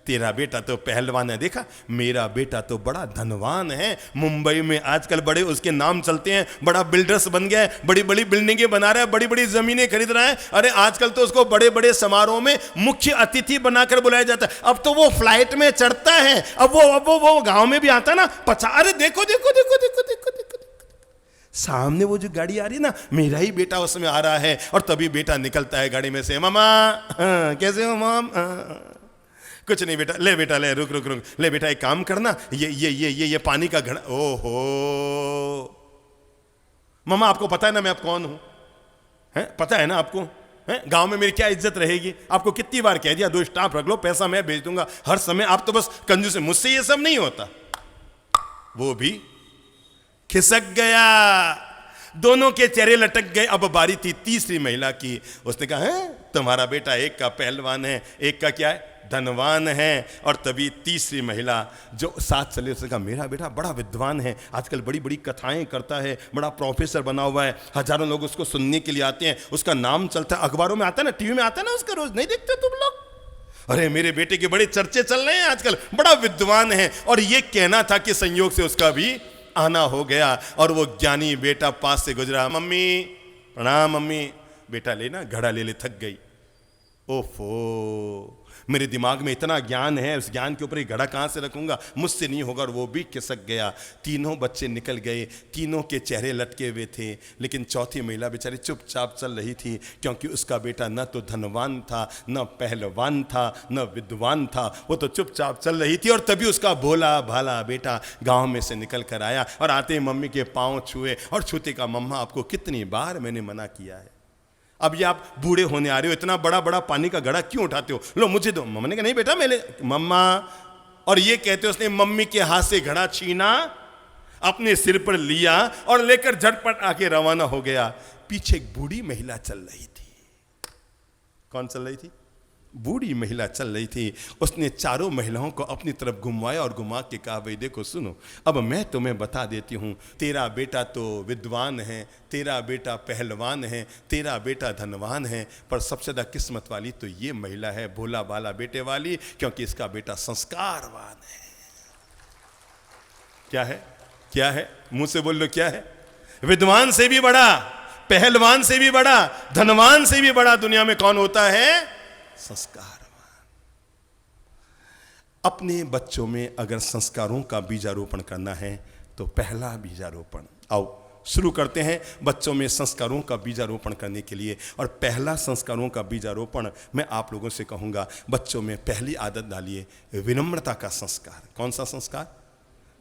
तेरा बेटा तो पहलवान है, देखा मेरा बेटा तो बड़ा धनवान है, मुंबई में आजकल बड़े उसके नाम चलते हैं, बड़ा बिल्डर्स बन गया है, बड़ी बड़ी बिल्डिंगें बना रहा है, बड़ी बड़ी जमीनें खरीद रहा है। अरे आजकल तो उसको बड़े बड़े समारोह में मुख्य अतिथि बनाकर बुलाया जाता है। अब तो वो फ्लाइट में चढ़ता है, अब वो गांव में भी आता ना, अरे देखो देखो देखो देखो देखो देखो, सामने वो जो गाड़ी आ रही है ना, मेरा ही बेटा उसमें आ रहा है। और तभी बेटा निकलता है गाड़ी में से, मामा कैसे हो माम? कुछ नहीं बेटा, ले बेटा ले, रुक रुक रुक, ले बेटा एक काम करना, ये पानी का घड़ा। ओहो मामा, आपको पता है ना मैं आप कौन हूं? है पता है ना आपको? है गांव में मेरी क्या इज्जत रहेगी? आपको कितनी बार कह दिया, 2 स्टाफ रख लो, पैसा मैं भेज दूंगा हर समय। आप तो बस कंजूस है, मुझसे ये सब नहीं होता। वो भी खिसक गया, दोनों के चेहरे लटक गए। अब बारी थी तीसरी महिला की। उसने कहा, है तुम्हारा बेटा एक का पहलवान है, एक का क्या है, धनवान है। और तभी तीसरी महिला जो साथ चले, उसने कहा, मेरा बेटा बड़ा विद्वान है, आजकल बड़ी बड़ी कथाएं करता है, बड़ा प्रोफेसर बना हुआ है, हजारों लोग उसको सुनने के लिए आते हैं, उसका नाम चलता है, अखबारों में आता है ना, टीवी में आता है ना उसका, रोज नहीं देखते तुम लोग? अरे मेरे बेटे के बड़े चर्चे चल रहे हैं आजकल, बड़ा विद्वान है। और ये कहना था कि संयोग से उसका भी आना हो गया और वो ज्ञानी बेटा पास से गुजरा। मम्मी प्रणाम मम्मी। बेटा लेना घड़ा ले ले, थक गई। ओफो, मेरे दिमाग में इतना ज्ञान है, उस ज्ञान के ऊपर ये घड़ा कहां से रखूंगा, मुझसे नहीं होगा। और वो भी खिसक गया। तीनों बच्चे निकल गए, तीनों के चेहरे लटके हुए थे। लेकिन चौथी महिला बेचारी चुपचाप चल रही थी, क्योंकि उसका बेटा न तो धनवान था, न पहलवान था, न विद्वान था, वो तो चुपचाप चल रही थी। और तभी उसका भोला भाला बेटा गांव में से निकल कर आया और आते ही मम्मी के पांव छुए और छूते का, मम्मा आपको कितनी बार मैंने मना किया है, अब ये आप बूढ़े होने आ रहे हो, इतना बड़ा बड़ा पानी का घड़ा क्यों उठाते हो, लो मुझे दो। मम्मा ने कहा, नहीं बेटा मेरे मम्मा। और ये कहते उसने मम्मी के हाथ से घड़ा छीना, अपने सिर पर लिया और लेकर झटपट आके रवाना हो गया। पीछे एक बूढ़ी महिला चल रही थी। कौन चल रही थी? बूढ़ी महिला चल रही थी। उसने चारों महिलाओं को अपनी तरफ घुमाया और घुमा के कहा, भाई देखो सुनो, अब मैं तुम्हें बता देती हूँ, तेरा बेटा तो विद्वान है, तेरा बेटा पहलवान है, तेरा बेटा धनवान है, पर सबसे ज़्यादा किस्मत वाली तो ये महिला है, भोला भाला बेटे वाली, क्योंकि इसका बेटा संस्कारवान है। क्या है? क्या है? मुंह से बोल लो, क्या है? विद्वान से भी बड़ा, पहलवान से भी बड़ा, धनवान से भी बड़ा दुनिया में कौन होता है? संस्कारवान। अपने बच्चों में अगर संस्कारों का बीजारोपण करना है तो पहला बीजारोपण, आओ शुरू करते हैं बच्चों में संस्कारों का बीजारोपण करने के लिए। और पहला संस्कारों का बीजारोपण मैं आप लोगों से कहूंगा, बच्चों में पहली आदत डालिए विनम्रता का संस्कार। कौन सा संस्कार?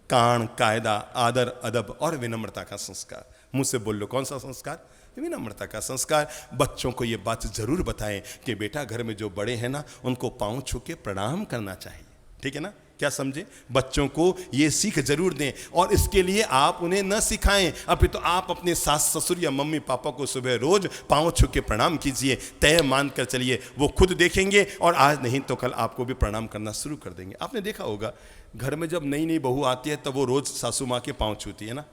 कान, कायदा, आदर, अदब और विनम्रता का संस्कार। मुंह से बोल लो, कौन सा संस्कार? विनम्रता का संस्कार। बच्चों को ये बात जरूर बताएं कि बेटा घर में जो बड़े हैं ना, उनको पांव छू के प्रणाम करना चाहिए, ठीक है ना? क्या समझे? बच्चों को ये सीख जरूर दें। और इसके लिए आप उन्हें न सिखाएं, अभी तो आप अपने सास ससुर या मम्मी पापा को सुबह रोज पांव छू के प्रणाम कीजिए, तय मान कर चलिए, वो खुद देखेंगे और आज नहीं तो कल आपको भी प्रणाम करना शुरू कर देंगे। आपने देखा होगा घर में जब नई नई बहू आती है तब वो रोज सासू माँ के पांव छूती है ना,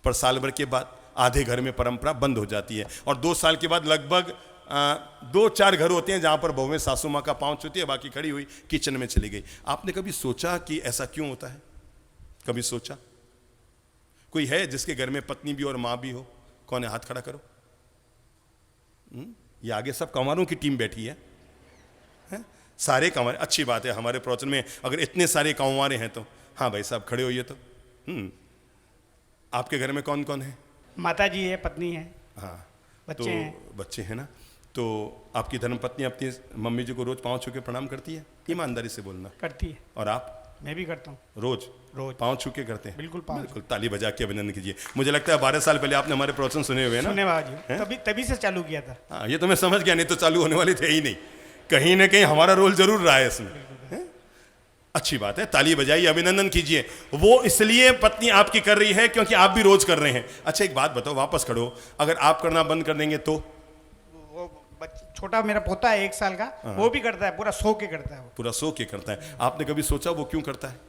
पर साल भर के बाद आधे घर में परंपरा बंद हो जाती है और 2 साल के बाद लगभग 2-4 घर होते हैं जहां पर बहुएं सासू माँ का पाँव छूती है, बाकी खड़ी हुई किचन में चली गई। आपने कभी सोचा कि ऐसा क्यों होता है? कभी सोचा? कोई है जिसके घर में पत्नी भी और माँ भी हो? कौन है? हाथ खड़ा करो। ये आगे सब कंवारों की टीम बैठी है, सारे कंवारे। अच्छी बात है, हमारे प्रवचन में अगर इतने सारे कंवारे हैं तो हाँ भाई साहब खड़े होइए तो। आपके घर में कौन कौन है? माता जी है, पत्नी है, हाँ, बच्चे तो हैं। बच्चे हैं ना। तो आपकी धर्मपत्नी अपनी मम्मी जी को रोज पाँव छू के प्रणाम करती है? ईमानदारी से बोलना। करती है। और आप? मैं भी करता हूँ। रोज रोज पाँव छू के करते हैं? बिल्कुल बिल्कुल, ताली बजा के अभिनंदन कीजिए। मुझे लगता है 12 साल पहले आपने हमारे प्रवचन सुने हुए हैं ना? सुनने वाला तभी से चालू किया था। हाँ, ये तो मैं समझ गया, नहीं तो चालू होने वाले थे ही नहीं। कहीं ना कहीं हमारा रोल जरूर रहा है इसमें। अच्छी बात है, ताली बजाइए, अभिनंदन कीजिए। वो इसलिए पत्नी आपकी कर रही है क्योंकि आप भी रोज कर रहे हैं। अच्छा एक बात बताओ, वापस खड़ो, अगर आप करना बंद कर देंगे तो? वो छोटा मेरा पोता है 1 साल का, वो भी करता है, पूरा सो के करता है। वो पूरा सो के करता है। आपने कभी सोचा वो क्यों करता है?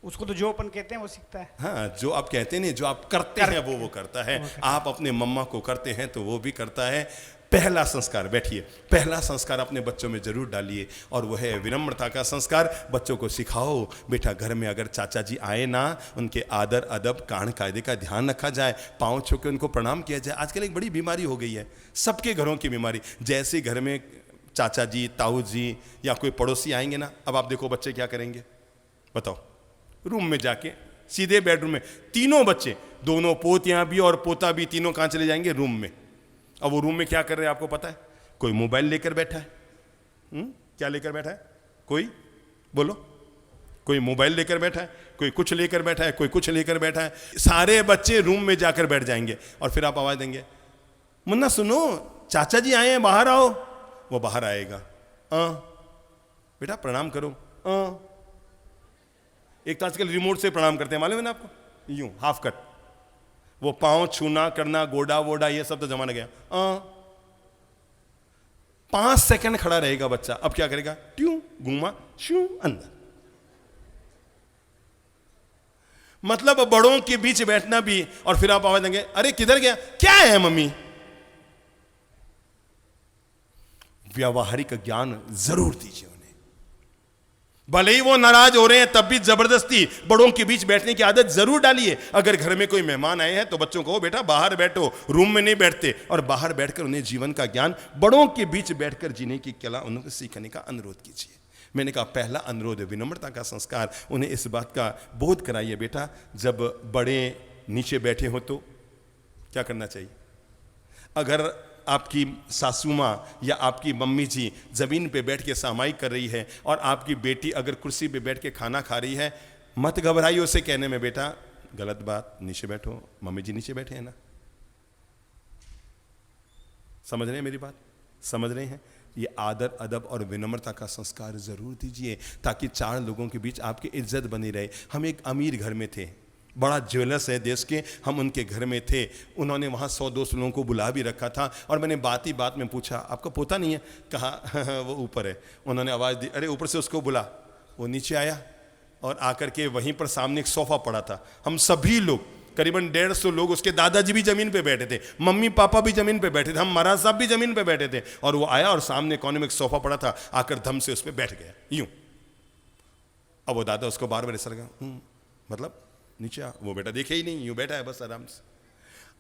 उसको तो जो अपन कहते हैं वो सीखता है। हाँ, जो आप कहते हैं, जो आप करते हैं वो करता है। आप अपने मम्मा को करते हैं तो वो भी करता है। पहला संस्कार, बैठिए, पहला संस्कार अपने बच्चों में जरूर डालिए और वह है विनम्रता का संस्कार। बच्चों को सिखाओ बेटा, घर में अगर चाचा जी आए ना, उनके आदर अदब कान कायदे का ध्यान रखा जाए, पाँव छू के उनको प्रणाम किया जाए। आजकल एक बड़ी बीमारी हो गई है, सबके घरों की बीमारी। जैसे घर में चाचा जी, ताऊ जी या कोई पड़ोसी आएंगे ना, अब आप देखो बच्चे क्या करेंगे बताओ? रूम में जाके सीधे बेडरूम में, तीनों बच्चे, दोनों पोतियां भी और पोता भी, तीनों कहाँ चले जाएंगे? रूम में। अब वो रूम में क्या कर रहे हैं आपको पता है? कोई मोबाइल लेकर बैठा है। क्या लेकर बैठा है? कोई बोलो। कोई मोबाइल लेकर बैठा है, कोई कुछ लेकर बैठा है, कोई कुछ लेकर बैठा है। सारे बच्चे रूम में जाकर बैठ जाएंगे और फिर आप आवाज देंगे, मुन्ना सुनो, चाचा जी आए हैं, बाहर आओ। वो बाहर आएगा, बेटा प्रणाम करो। एक तो आजकल रिमोट से प्रणाम करते हैं, मालूम है ना आपको? यूं हाफ कट, वो पांव छूना करना, गोडा वोडा, ये सब तो जमाना गया। 5 सेकंड खड़ा रहेगा बच्चा, अब क्या करेगा? ट्यू घूमा शू अंदर। मतलब बड़ों के बीच बैठना भी, और फिर आप आवाज देंगे, अरे किधर गया? क्या है मम्मी? व्यावहारिक ज्ञान जरूर दीजिए उन्हें। भले ही वो नाराज हो रहे हैं तब भी जबरदस्ती बड़ों के बीच बैठने की आदत जरूर डालिए। अगर घर में कोई मेहमान आए हैं तो बच्चों को, बेटा बाहर बैठो, रूम में नहीं बैठते, और बाहर बैठकर उन्हें जीवन का ज्ञान, बड़ों के बीच बैठकर जीने की कला उन्हें सीखने का अनुरोध कीजिए। मैंने कहा पहला अनुरोध है विनम्रता का संस्कार। उन्हें इस बात का बोध कराइए, बेटा जब बड़े नीचे बैठे हो तो क्या करना चाहिए। अगर आपकी सासू माँ या आपकी मम्मी जी ज़मीन पे बैठ के सामायिक कर रही है और आपकी बेटी अगर कुर्सी पे बैठ के खाना खा रही है, मत घबराइए उसे कहने में, बेटा गलत बात, नीचे बैठो, मम्मी जी नीचे बैठे हैं ना। समझ रहे हैं मेरी बात? समझ रहे हैं? ये आदर अदब और विनम्रता का संस्कार जरूर दीजिए ताकि 4 लोगों के बीच आपकी इज्जत बनी रहे। हम एक अमीर घर में थे, बड़ा ज्वेलर्स है देश के, हम उनके घर में थे। उन्होंने वहाँ 100-200 लोगों को बुला भी रखा था और मैंने बात ही बात में पूछा, आपका पोता नहीं है? कहा वो ऊपर है। उन्होंने आवाज़ दी, अरे ऊपर से उसको बुला। वो नीचे आया और आकर के वहीं पर सामने एक सोफ़ा पड़ा था। हम सभी लोग, करीबन 150 लोग, उसके दादाजी भी ज़मीन पे बैठे थे, मम्मी पापा भी ज़मीन पे बैठे थे, हम महाराज साहब भी ज़मीन पे बैठे थे। और वो आया और सामने कोने में एक सोफ़ा पड़ा था, आकर धम से उस पर बैठ गया यूँ। अब वो दादा उसको बार बार ऐसा लगा, मतलब नीचे आ। वो बेटा देखे ही नहीं, यूं बैठा है बस आराम से।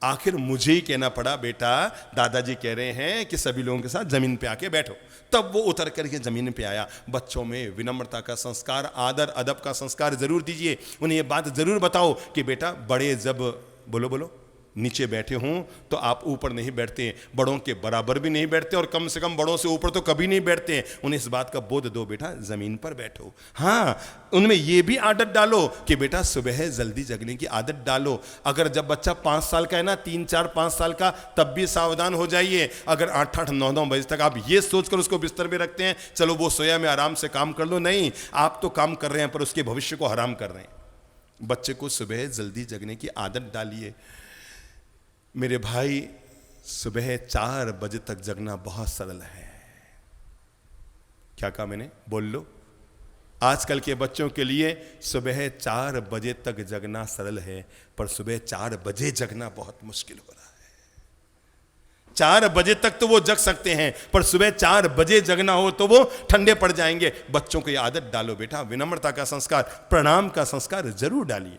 आखिर मुझे ही कहना पड़ा, बेटा दादाजी कह रहे हैं कि सभी लोगों के साथ जमीन पे आके बैठो। तब वो उतर करके जमीन पे आया। बच्चों में विनम्रता का संस्कार, आदर अदब का संस्कार जरूर दीजिए। उन्हें ये बात जरूर बताओ कि बेटा बड़े जब बोलो बोलो नीचे बैठे हों तो आप ऊपर नहीं बैठते, बड़ों के बराबर भी नहीं बैठते और कम से कम बड़ों से ऊपर तो कभी नहीं बैठते। उन्हें इस बात का बोध दो, बेटा ज़मीन पर बैठो। हाँ, उनमें ये भी आदत डालो कि बेटा सुबह जल्दी जगने की आदत डालो। अगर जब बच्चा 5 साल का है ना, 3, 4, 5 साल का, तब भी सावधान हो जाइए। अगर 8, 9 बजे तक आप ये सोचकर उसको बिस्तर पे रखते हैं चलो वो सोया मैं आराम से काम कर लो, नहीं, आप तो काम कर रहे हैं पर उसके भविष्य को हराम कर रहे हैं। बच्चे को सुबह जल्दी जगने की आदत डालिए। मेरे भाई, सुबह 4 बजे तक जगना बहुत सरल है। क्या कहा मैंने? बोल लो। आजकल के बच्चों के लिए सुबह 4 बजे तक जगना सरल है, पर सुबह 4 बजे जगना बहुत मुश्किल हो रहा है। 4 बजे तक तो वो जग सकते हैं, पर सुबह 4 बजे जगना हो तो वो ठंडे पड़ जाएंगे। बच्चों को ये आदत डालो बेटा, विनम्रता का संस्कार, प्रणाम का संस्कार जरूर डालिए।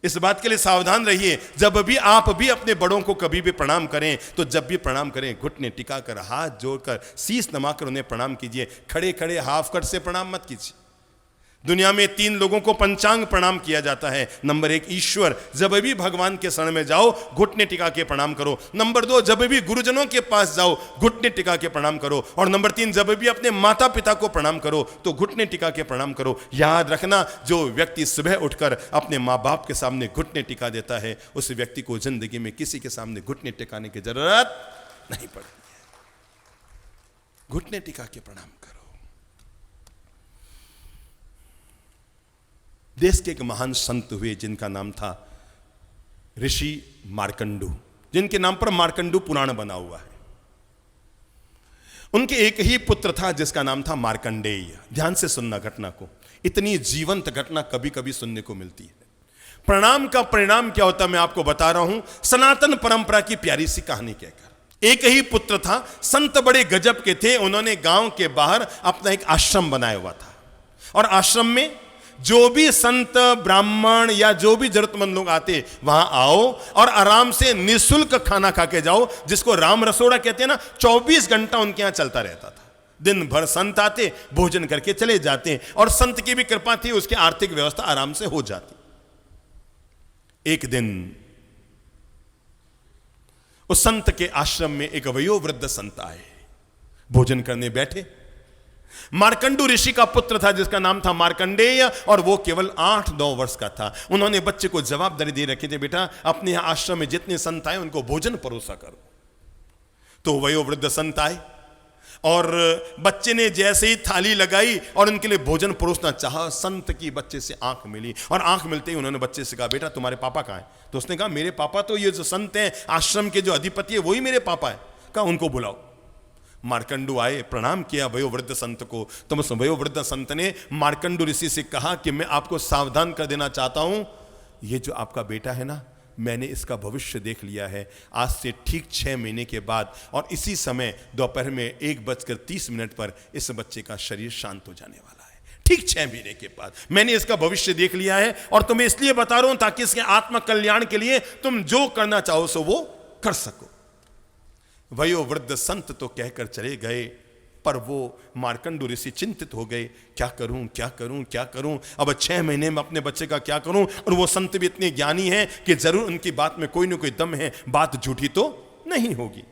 इस बात के लिए सावधान रहिए, जब भी आप भी अपने बड़ों को कभी भी प्रणाम करें तो जब भी प्रणाम करें घुटने टिकाकर, हाथ जोड़कर, शीश नमाकर उन्हें प्रणाम कीजिए। खड़े खड़े हाफ कट से प्रणाम मत कीजिए। दुनिया में 3 लोगों को पंचांग प्रणाम किया जाता है। नंबर 1 ईश्वर, जब भी भगवान के शरण में जाओ घुटने टिका के प्रणाम करो। नंबर 2 जब भी गुरुजनों के पास जाओ घुटने टिका के प्रणाम करो। और नंबर 3 जब भी अपने माता पिता को प्रणाम करो तो घुटने टिका के प्रणाम करो। याद रखना, जो व्यक्ति सुबह उठकर अपने माँ बाप के सामने घुटने टिका देता है उस व्यक्ति को जिंदगी में किसी के सामने घुटने टिकाने की जरूरत नहीं पड़ती है। घुटने टिका के प्रणाम करो। देश के एक महान संत हुए जिनका नाम था ऋषि मार्कंडू, जिनके नाम पर मार्कंडू पुराण बना हुआ है। उनके एक ही पुत्र था जिसका नाम था मार्कंडेय। ध्यान से सुनना घटना को, इतनी जीवंत घटना कभी कभी सुनने को मिलती है। प्रणाम का परिणाम क्या होता है मैं आपको बता रहा हूं, सनातन परंपरा की प्यारी सी कहानी कहकर। एक ही पुत्र था, संत बड़े गजब के थे। उन्होंने गांव के बाहर अपना एक आश्रम बनाया हुआ था और आश्रम में जो भी संत ब्राह्मण या जो भी जरूरतमंद लोग आते वहां आओ और आराम से निःशुल्क खाना खा के जाओ, जिसको राम रसोड़ा कहते हैं ना। 24 घंटा उनके यहां चलता रहता था। दिन भर संत आते, भोजन करके चले जाते और संत की भी कृपा थी, उसकी आर्थिक व्यवस्था आराम से हो जाती। एक दिन उस संत के आश्रम में एक वयोवृद्ध संत आए, भोजन करने बैठे। मार्कंडू ऋषि का पुत्र था जिसका नाम था मार्कंडेय और वो केवल 8-9 वर्ष का था। उन्होंने बच्चे को जवाबदारी दे रखी थी, बेटा अपने यहां आश्रम में जितने संत आए उनको भोजन परोसा करो। तो वयोवृद्ध संत आए और बच्चे ने जैसे ही थाली लगाई और उनके लिए भोजन परोसना चाहा, संत की बच्चे से आंख मिली और आंख मिलते ही उन्होंने बच्चे से कहा, बेटा तुम्हारे पापा कहां हैं? तो उसने कहा, मेरे पापा तो ये जो संत हैं आश्रम के जो अधिपति है वही मेरे पापा है। कहा उनको बुलाओ। मार्कंडू आए, प्रणाम किया वयोवृद्ध संत को। तो उस वयोवृद्ध संत ने मार्कंडू ऋषि से कहा कि मैं आपको सावधान कर देना चाहता हूं, ये जो आपका बेटा है ना, मैंने इसका भविष्य देख लिया है। आज से ठीक 6 महीने के बाद और इसी समय दोपहर में 1:30 पर इस बच्चे का शरीर शांत हो जाने वाला है। ठीक 6 महीने के बाद मैंने इसका भविष्य देख लिया है और तुम्हें इसलिए बता रहा हूं ताकि इसके आत्म कल्याण के लिए तुम जो करना चाहो सो वो कर सको। वयोवृद्ध संत तो कहकर चले गए, पर वो मार्कंडू ऋषि चिंतित हो गए, क्या करूं क्या करूं क्या करूं, अब 6 महीने में अपने बच्चे का क्या करूं। और वो संत भी इतने ज्ञानी हैं कि जरूर उनकी बात में कोई ना कोई दम है, बात झूठी तो नहीं होगी।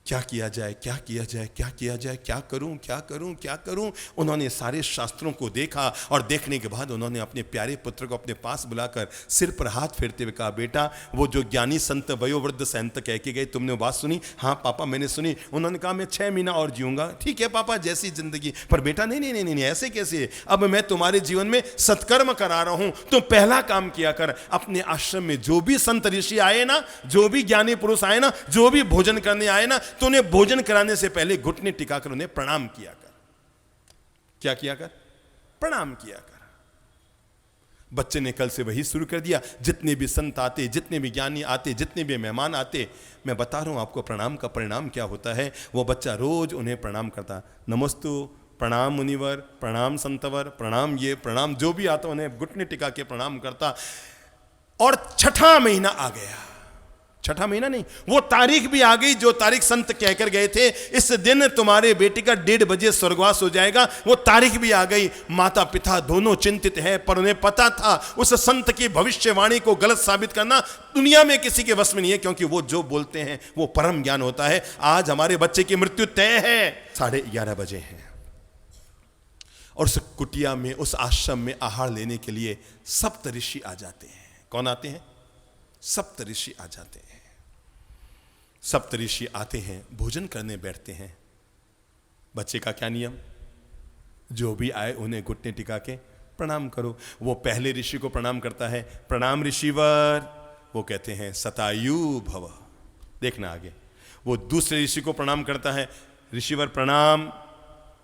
क्या किया जाए क्या किया जाए क्या किया जाए, क्या करूं क्या करूं क्या करूं। उन्होंने सारे शास्त्रों को देखा और देखने के बाद उन्होंने अपने प्यारे पुत्र को अपने पास बुलाकर सिर पर हाथ फेरते हुए कहा, बेटा वो जो ज्ञानी संत वयोवृद्ध संत कह के गए तुमने वो बात सुनी? हाँ पापा मैंने सुनी। उन्होंने कहा मैं 6 महीना और जीऊंगा। ठीक है पापा, जैसी जिंदगी। पर बेटा नहीं नहीं नहीं नहीं, ऐसे कैसे? अब मैं तुम्हारे जीवन में सत्कर्म करा रहा हूं, तुम पहला काम किया कर, अपने आश्रम में जो भी संत ऋषि आए ना, जो भी ज्ञानी पुरुष आए ना, जो भी भोजन करने आए ना, तो उन्हें भोजन कराने से पहले घुटने टिकाकर उन्हें प्रणाम किया कर। क्या किया कर? प्रणाम किया कर। बच्चे ने कल से वही शुरू कर दिया। जितने भी संत आते, जितने भी ज्ञानी आते, जितने भी मेहमान आते, मैं बता रहा हूं आपको प्रणाम का परिणाम क्या होता है। वो बच्चा रोज उन्हें प्रणाम करता, नमस्तु, प्रणाम मुनिवर, प्रणाम संतवर, प्रणाम ये प्रणाम, जो भी आता उन्हें घुटने टिका के प्रणाम करता। और 6ठा महीना आ गया। 6ठा महीना नहीं, वो तारीख भी आ गई जो तारीख संत कहकर गए थे, इस दिन तुम्हारे बेटे का 1:30 बजे स्वर्गवास हो जाएगा। वो तारीख भी आ गई। माता पिता दोनों चिंतित हैं, पर उन्हें पता था उस संत की भविष्यवाणी को गलत साबित करना दुनिया में किसी के वश में नहीं है, क्योंकि वो जो बोलते हैं वो परम ज्ञान होता है। आज हमारे बच्चे की मृत्यु तय है, 11:30 बजे है। और उस कुटिया में, उस आश्रम में आहार लेने के लिए सप्तऋषि आ जाते हैं। कौन आते हैं? सप्तऋषि आ जाते हैं। सप्तऋषि आते हैं, भोजन करने बैठते हैं। बच्चे का क्या नियम? जो भी आए उन्हें घुटने टिका के प्रणाम करो। वो पहले ऋषि को प्रणाम करता है, प्रणाम ऋषिवर। वो कहते हैं सतायु भव। देखना आगे। वो दूसरे ऋषि को प्रणाम करता है, ऋषिवर प्रणाम।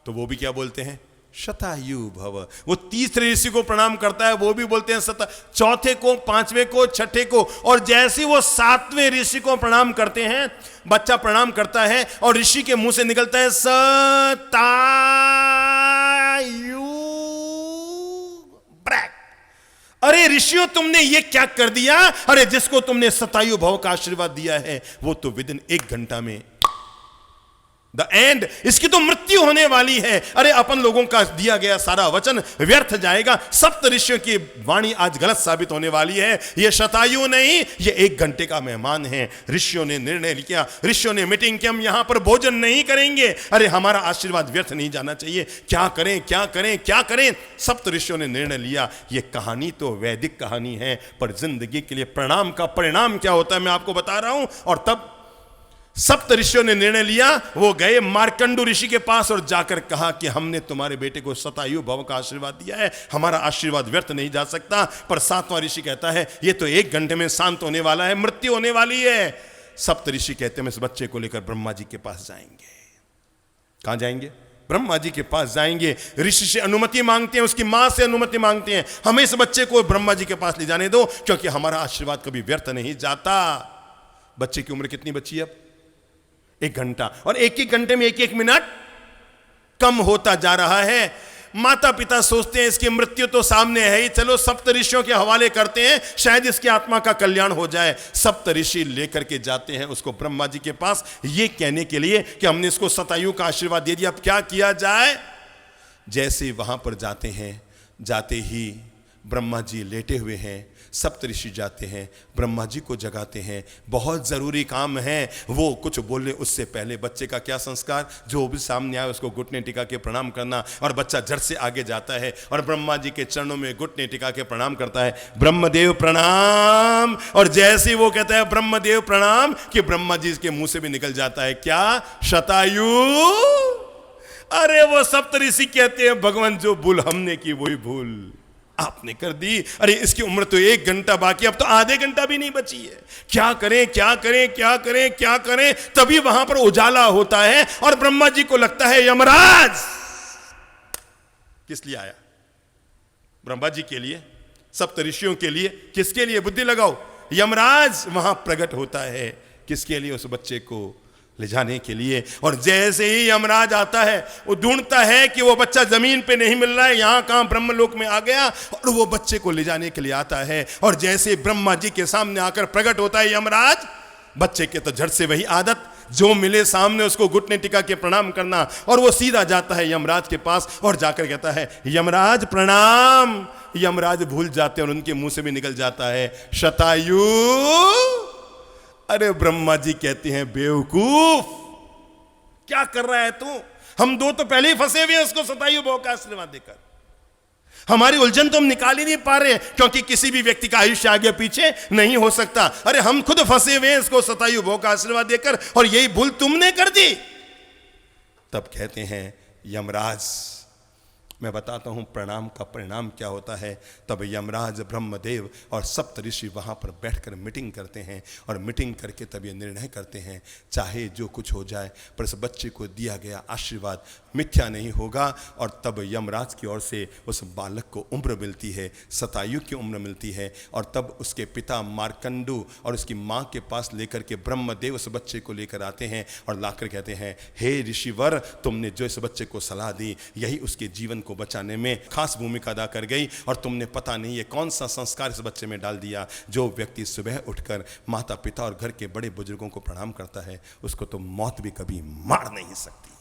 तो वो भी क्या बोलते हैं? शतायु भव। वो तीसरे ऋषि को प्रणाम करता है, वो भी बोलते हैं चौथे को, पांचवें को, छठे को, और जैसे वो सातवें ऋषि को प्रणाम करते हैं, बच्चा प्रणाम करता है और ऋषि के मुंह से निकलता है शतायु ब्रैक। अरे ऋषियों, तुमने ये क्या कर दिया? अरे जिसको तुमने शतायु भव का आशीर्वाद दिया है वो तो विदिन 1 घंटा में द एंड, इसकी तो मृत्यु होने वाली है। अरे अपन लोगों का दिया गया सारा वचन व्यर्थ जाएगा। सप्त ऋषियों की वाणी आज गलत साबित होने वाली है। ये शतायु नहीं, ये 1 घंटे का मेहमान है। ऋषियों ने निर्णय लिया, ऋषियों ने मीटिंग की, हम यहां पर भोजन नहीं करेंगे। अरे हमारा आशीर्वाद व्यर्थ नहीं जाना चाहिए। क्या करें, क्या करें, क्या करें? सप्त ऋषियों ने निर्णय लिया। ये कहानी तो वैदिक कहानी है, पर जिंदगी के लिए प्रणाम का परिणाम क्या होता है मैं आपको बता रहा हूं। और तब सप्त ऋषियों ने निर्णय लिया, वो गए मार्कंडू ऋषि के पास और जाकर कहा कि हमने तुम्हारे बेटे को शतायु भव का आशीर्वाद दिया है, हमारा आशीर्वाद व्यर्थ नहीं जा सकता। पर सातवां ऋषि कहता है ये तो 1 घंटे में शांत होने वाला है, मृत्यु होने वाली है। सप्त ऋषि कहते हैं इस बच्चे को लेकर ब्रह्मा जी के पास जाएंगे। कहां जाएंगे? ब्रह्मा जी के पास जाएंगे। ऋषि से अनुमति मांगते हैं, उसकी मां से अनुमति मांगते हैं, हमें इस बच्चे को ब्रह्मा जी के पास ले जाने दो, क्योंकि हमारा आशीर्वाद कभी व्यर्थ नहीं जाता। बच्चे की उम्र कितनी बची है अब? 1 घंटा, और 1-1 घंटे में 1-1 मिनट कम होता जा रहा है। माता पिता सोचते हैं इसकी मृत्यु तो सामने है ही, चलो सप्त ऋषियों के हवाले करते हैं, शायद इसकी आत्मा का कल्याण हो जाए। सप्त ऋषि लेकर के जाते हैं उसको ब्रह्मा जी के पास, ये कहने के लिए कि हमने इसको शतायु का आशीर्वाद दे दिया, अब क्या किया जाए। जैसे वहां पर जाते हैं, जाते ही ब्रह्मा जी लेटे हुए हैं। सप्त ऋषि जाते हैं, ब्रह्मा जी को जगाते हैं, बहुत जरूरी काम है। वो कुछ बोले उससे पहले बच्चे का क्या संस्कार, जो भी सामने आए उसको घुटने टिका के प्रणाम करना। और बच्चा झट से आगे जाता है और ब्रह्मा जी के चरणों में घुटने टिका के प्रणाम करता है, ब्रह्मदेव प्रणाम। और जैसे वो कहता है ब्रह्मदेव प्रणाम कि ब्रह्मा जी के मुंह से भी निकल जाता है क्या? शतायु। अरे वो सप्त ऋषि कहते हैं भगवान जो भूल हमने की वही भूल आपने कर दी। अरे इसकी उम्र तो 1 घंटा बाकी, अब तो आधे घंटा भी नहीं बची है। क्या करें, क्या करें, क्या करें, क्या करें? तभी वहां पर उजाला होता है और ब्रह्मा जी को लगता है यमराज किस लिए आया? ब्रह्मा जी के लिए, सप्त ऋषियों के लिए, किसके लिए? बुद्धि लगाओ। यमराज वहां प्रकट होता है, किसके लिए? उस बच्चे को ले जाने के लिए। और जैसे ही यमराज आता है, वो ढूंढता है कि वो बच्चा जमीन पे नहीं मिल रहा है, यहां कहां ब्रह्मलोक में आ गया, और वो बच्चे को ले जाने के लिए आता है। और जैसे ब्रह्मा जी के सामने आकर प्रकट होता है यमराज, बच्चे के तो झट से वही आदत, जो मिले सामने उसको घुटने टिका के प्रणाम करना। और वो सीधा जाता है यमराज के पास और जाकर कहता है यमराज प्रणाम। यमराज भूल जाते हैं और उनके मुंह से भी निकल जाता है शतायु। अरे ब्रह्मा जी कहते हैं बेवकूफ, क्या कर रहा है तू? हम दो तो पहले ही फंसे हुए हैं उसको शतायु भव का आशीर्वाद देकर। हमारी उलझन तो हम निकाल ही नहीं पा रहे, क्योंकि किसी भी व्यक्ति का आयुष्य आगे पीछे नहीं हो सकता। अरे हम खुद फंसे हुए हैं इसको शतायु भव का आशीर्वाद देकर, और यही भूल तुमने कर दी। तब कहते हैं यमराज, मैं बताता हूं प्रणाम का परिणाम क्या होता है। तब यमराज, ब्रह्मदेव और सप्त ऋषि वहां पर बैठकर मीटिंग करते हैं, और मीटिंग करके तब ये निर्णय करते हैं चाहे जो कुछ हो जाए पर इस बच्चे को दिया गया आशीर्वाद मिथ्या नहीं होगा। और तब यमराज की ओर से उस बालक को उम्र मिलती है, शतायु की उम्र मिलती है। और तब उसके पिता मार्कंडू और उसकी माँ के पास लेकर के ब्रह्मदेव उस बच्चे को लेकर आते हैं और लाकर कहते हैं हे ऋषिवर, तुमने जो इस बच्चे को सलाह दी यही उसके जीवन को बचाने में खास भूमिका अदा कर गई। और तुमने पता नहीं ये कौन सा संस्कार इस बच्चे में डाल दिया। जो व्यक्ति सुबह उठकर माता पिता और घर के बड़े बुजुर्गों को प्रणाम करता है उसको तो मौत भी कभी मार नहीं सकती।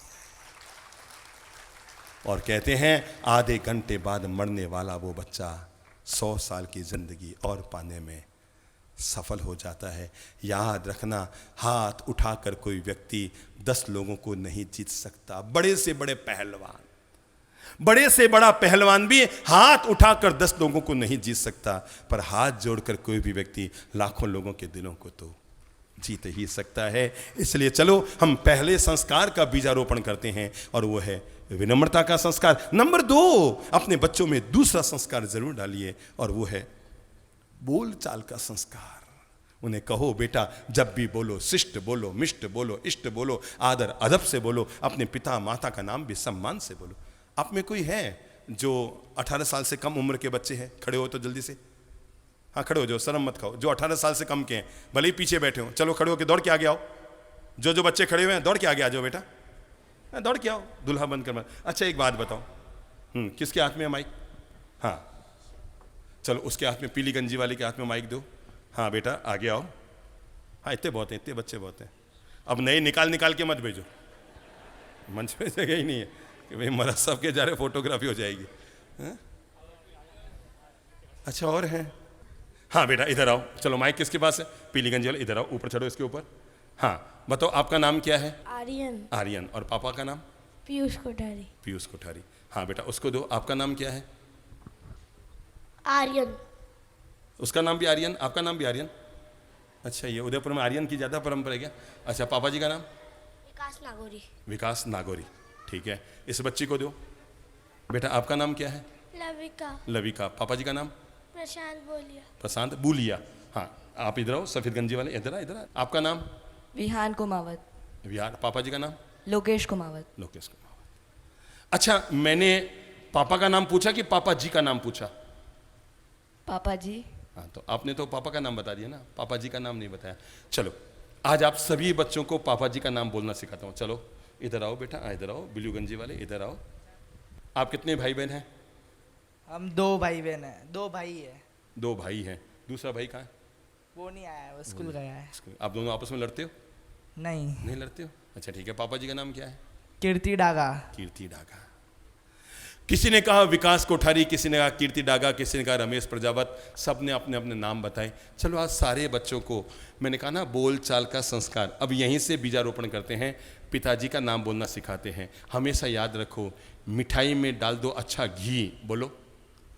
और कहते हैं आधे घंटे बाद मरने वाला वो बच्चा 100 साल की जिंदगी और पाने में सफल हो जाता है। याद रखना, हाथ उठाकर कोई व्यक्ति 10 लोगों को नहीं जीत सकता। बड़े से बड़े पहलवान, बड़े से बड़ा पहलवान भी हाथ उठाकर 10 लोगों को नहीं जीत सकता, पर हाथ जोड़कर कोई भी व्यक्ति लाखों लोगों के दिलों को तो जीत ही सकता है। इसलिए चलो हम पहले संस्कार का बीजारोपण करते हैं, और वो है विनम्रता का संस्कार। नंबर 2, अपने बच्चों में दूसरा संस्कार जरूर डालिए, और वो है बोल चाल का संस्कार। उन्हें कहो बेटा जब भी बोलो शिष्ट बोलो, मिष्ट बोलो, इष्ट बोलो, आदर अदब से बोलो, अपने पिता माता का नाम भी सम्मान से बोलो। आप में कोई है जो 18 साल से कम उम्र के बच्चे हैं? खड़े हो तो जल्दी से, हाँ खड़े हो जाओ, शर्म मत खाओ। जो 18 साल से कम के हैं, भले ही पीछे बैठे हो, चलो खड़े होकर दौड़ के आगे आओ। जो बच्चे खड़े हुए हैं दौड़ के आगे आ जाओ बेटा, दौड़ के आओ, दूल्हा बंद कर। अच्छा एक बात बताओ, किसके हाथ में है माइक? हाँ चलो, उसके हाथ में, पीली गंजी वाले के हाथ में माइक दो। हाँ बेटा आगे आओ। हाँ इतने बहुत हैं, इतने बच्चे बहुत हैं। अब नए निकाल के मत भेजो, मंच पे जगह ही नहीं है कि भाई महाराज साहब के जा रहे फोटोग्राफी हो जाएगी। अच्छा और हैं? हाँ बेटा इधर आओ, चलो माइक किसके पास है? पीली गंजी वाले, इधर आओ, ऊपर चढ़ो इसके ऊपर। हाँ बताओ आपका नाम क्या है? आर्यन। आर्यन। और पापा का नाम? पीयूष कोठारी। पीयूष कोठारी। हाँ बेटा उसको दो, आपका नाम क्या है? आर्यन। उसका नाम भी आर्यन, आपका नाम भी आर्यन। अच्छा ये उदयपुर में आर्यन की ज़्यादा परंपरा है क्या? अच्छा पापा जी का नाम? विकास नागौरी। विकास नागौरी, ठीक है। इस बच्ची को दो। बेटा आपका नाम क्या है? लविका। लविका। पापा जी का नाम? प्रशांत बोलिया। प्रशांत बूलिया। हाँ आप इधर आओ, सफ़ेद गंजी वाले इधर आ, इधर आ। आपका नाम? विहान कुमावत। विहार। पापा जी का नाम? लोकेश कुमावत। लोकेश कुमावत। अच्छा मैंने पापा का नाम पूछा कि पापा जी का नाम पूछा? पापा जी। हाँ तो आपने तो पापा का नाम बता दिया ना, पापा जी का नाम नहीं बताया। चलो आज आप सभी बच्चों को पापा जी का नाम बोलना सिखाता हूँ। चलो इधर आओ बेटा, इधर आओ, ब्लू गंजी वाले इधर आओ। आप कितने भाई बहन हैं? हम 2 भाई बहन हैं, 2 भाई है। 2 भाई हैं। दूसरा भाई कहाँ है? वो नहीं आया है, वो स्कूल गया है। आप दोनों आपस में लड़ते हो? नहीं। नहीं लड़ते हो? अच्छा ठीक है। पापा जी का नाम क्या है? कीर्ति डागा। कीर्ति डागा। किसी ने कहा विकास कोठारी, किसी ने कहा कीर्ति डागा, किसी ने कहा रमेश प्रजापत, सब ने अपने अपने नाम बताए। चलो आज सारे बच्चों को मैंने कहा ना बोल चाल का संस्कार, अब यहीं से बीजारोपण करते हैं। पिताजी का नाम बोलना सिखाते हैं। हमेशा याद रखो, मिठाई में डाल दो अच्छा घी, बोलो।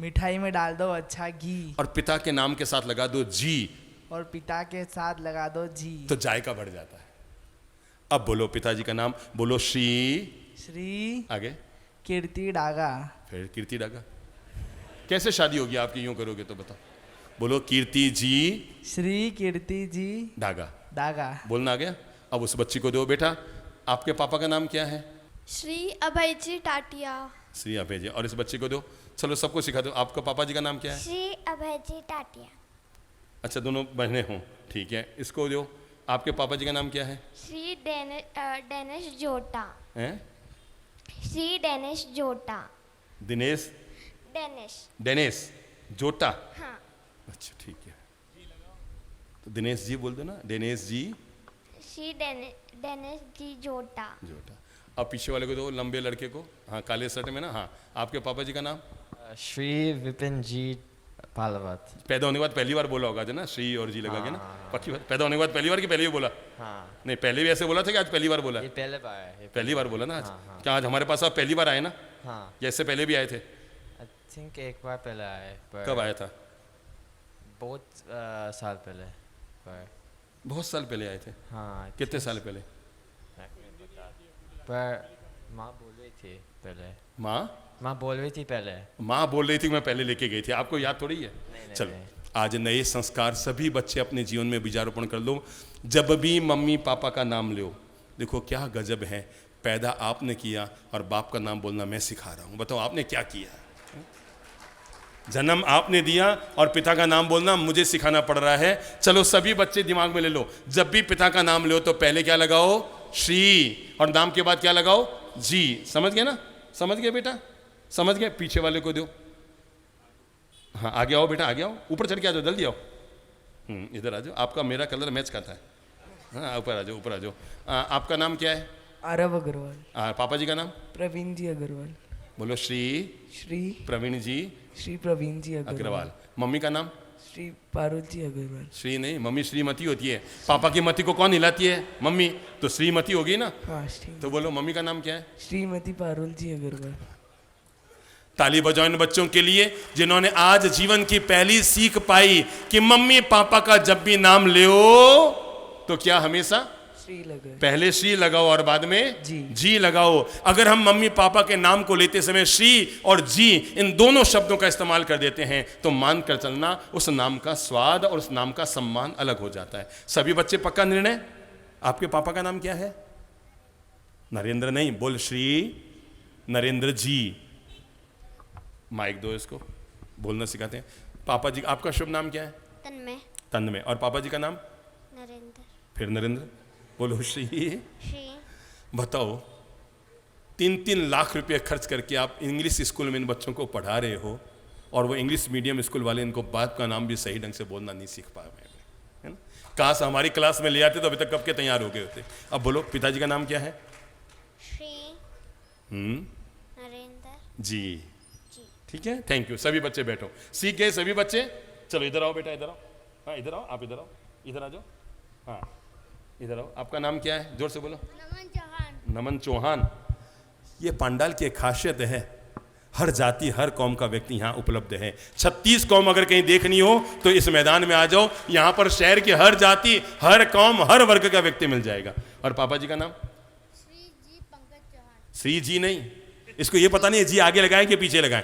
मिठाई में डाल दो अच्छा घी। और पिता के नाम के साथ लगा दो जी। और पिता के साथ लगा दो जी। तो जायका बढ़ जाता है। अब बोलो पिताजी का नाम, बोलो श्री। आगे कीर्ति डागा। फिर कीर्ति डागा। कैसे शादी होगी आपकी यूं करोगे तो बताओ? बोलो कीर्ति जी। श्री कीर्ति जी डागा। डागा। बोलना आ गया? अब उस बच्ची को दो। बेटा आपके पापा का नाम क्या है? श्री अभय जी टाटिया। श्री अभय जी। और इस बच्ची को दो। चलो सबको सिखा दो। आपका पापा जी का नाम क्या है? श्री अभय जी टाटिया। अच्छा दोनों बहनें हों, ठीक है। इसको दो। आपके पापा जी का नाम क्या है? श्री डेनिश जोटा। हैं? श्री डेनिश जोटा। दिनेश? डेनिश जोटा। हाँ। अच्छा ठीक है, तो दिनेश जी बोल दो ना, दिनेश जी। श्री डेनिश जी जोटा। जोटा। अब पीछे वाले को दो, लंबे लड़के को। हाँ काले शर्ट में ना। हाँ आपके पापा जी का नाम? श्री विपिन जी पालवत। पैदा होने के बाद पहली बार बोला होगा ना, श्री और जी लगा के ना? पक्की बात? पैदा होने के बाद पहली बार कि पहले भी बोला? हाँ नहीं पहले भी ऐसे बोला था कि आज पहली बार बोला? ये पहले बार है। पहली बार बोला ना आज? हाँ। क्या आज हमारे पास आप पहली बार आए ना? हाँ या इससे पहले भी आए थे? आई थिंक एक बार पहले आए पर कब आया था? बहुत साल पहले पर बहुत साल पहले आए थे। हाँ कितने साल पहले? पर माँ बोल रही थी पहले। माँ बोल रही थी पहले। माँ बोल रही थी मैं पहले लेके गई थी, आपको याद थोड़ी है? चलो नहीं। आज नए संस्कार सभी बच्चे अपने जीवन में बीजारोपण कर लो। जब भी मम्मी पापा का नाम लो, देखो क्या गजब है, पैदा आपने किया और बाप का नाम बोलना मैं सिखा रहा हूँ। बताओ आपने क्या किया? जन्म आपने दिया और पिता का नाम बोलना मुझे सिखाना पड़ रहा है। चलो सभी बच्चे दिमाग में ले लो, जब भी पिता का नाम लो तो पहले क्या लगाओ? श्री। और नाम के बाद क्या लगाओ? जी। समझ गए ना? समझ गए बेटा? समझ गए? पीछे वाले को दो। हाँ आगे आओ बेटा, आगे आओ, ऊपर चढ़ के आ जाओ, जल्दी आओ। इधर आ जाओ, आपका मेरा कलर मैच खाता है। हाँ ऊपर आ जाओ, ऊपर आ जाओ। आपका नाम क्या है? आरव अग्रवाल। पापा जी का नाम? प्रवीण जी अग्रवाल। बोलो श्री प्रवीण जी श्री प्रवीण जी अग्रवाल। मम्मी का नाम? श्री पारुल जी अग्रवाल। श्री नहीं, मम्मी श्रीमती होती है। पापा की मती को कौन हिलाती है? मम्मी। तो श्रीमती होगी ना? हाँ श्री। तो बोलो मम्मी का नाम क्या है? श्रीमती पारुल जी अग्रवाल। ताली बजाओ इन बच्चों के लिए जिन्होंने आज जीवन की पहली सीख पाई कि मम्मी पापा का जब भी नाम लो तो क्या हमेशा श्री लगाओ। पहले श्री लगाओ और बाद में जी। जी लगाओ। अगर हम मम्मी पापा के नाम को लेते समय श्री और जी इन दोनों शब्दों का इस्तेमाल कर देते हैं तो मान कर चलना उस नाम का स्वाद और उस नाम का सम्मान अलग हो जाता है। सभी बच्चे पक्का निर्णय? आपके पापा का नाम क्या है? नरेंद्र नहीं, बोल श्री नरेंद्र जी। माइक दो इसको, बोलना सिखाते हैं। पापा जी आपका शुभ नाम क्या है? तन्मय। तन्मय। और पापा जी का नाम? नरेंद्र। फिर नरेंद्र। बोलो श्री। श्री। बताओ 3-3 लाख रुपए खर्च करके आप इंग्लिश स्कूल में इन बच्चों को पढ़ा रहे हो और वो इंग्लिश मीडियम स्कूल वाले इनको बाप का नाम भी सही ढंग से बोलना नहीं सीख पाए, है ना? काश हमारी क्लास में ले आते तो अभी तक कब के तैयार हो गए होते। अब बोलो पिताजी का नाम क्या है? श्री नरेंद्र जी। जी। ठीक है, थैंक यू। सभी बच्चे बैठो, सीख गए सभी बच्चे? चलो इधर आओ बेटा, इधर आओ। हाँ इधर आओ, आप इधर आओ, इधर आ जाओ। हाँ इधर आओ। आपका नाम क्या है? जोर से बोलो। नमन चौहान। नमन चौहान। ये पंडाल की एक खासियत है, हर जाति हर कौम का व्यक्ति यहाँ उपलब्ध है। 36 कौम अगर कहीं देखनी हो तो इस मैदान में आ जाओ, यहाँ पर शहर की हर जाति हर कौम हर वर्ग का व्यक्ति मिल जाएगा। और पापा जी का नाम? श्री जी पंकज चौहान। श्री जी नहीं, इसको ये पता नहीं है जी आगे लगाएं कि पीछे लगाएं।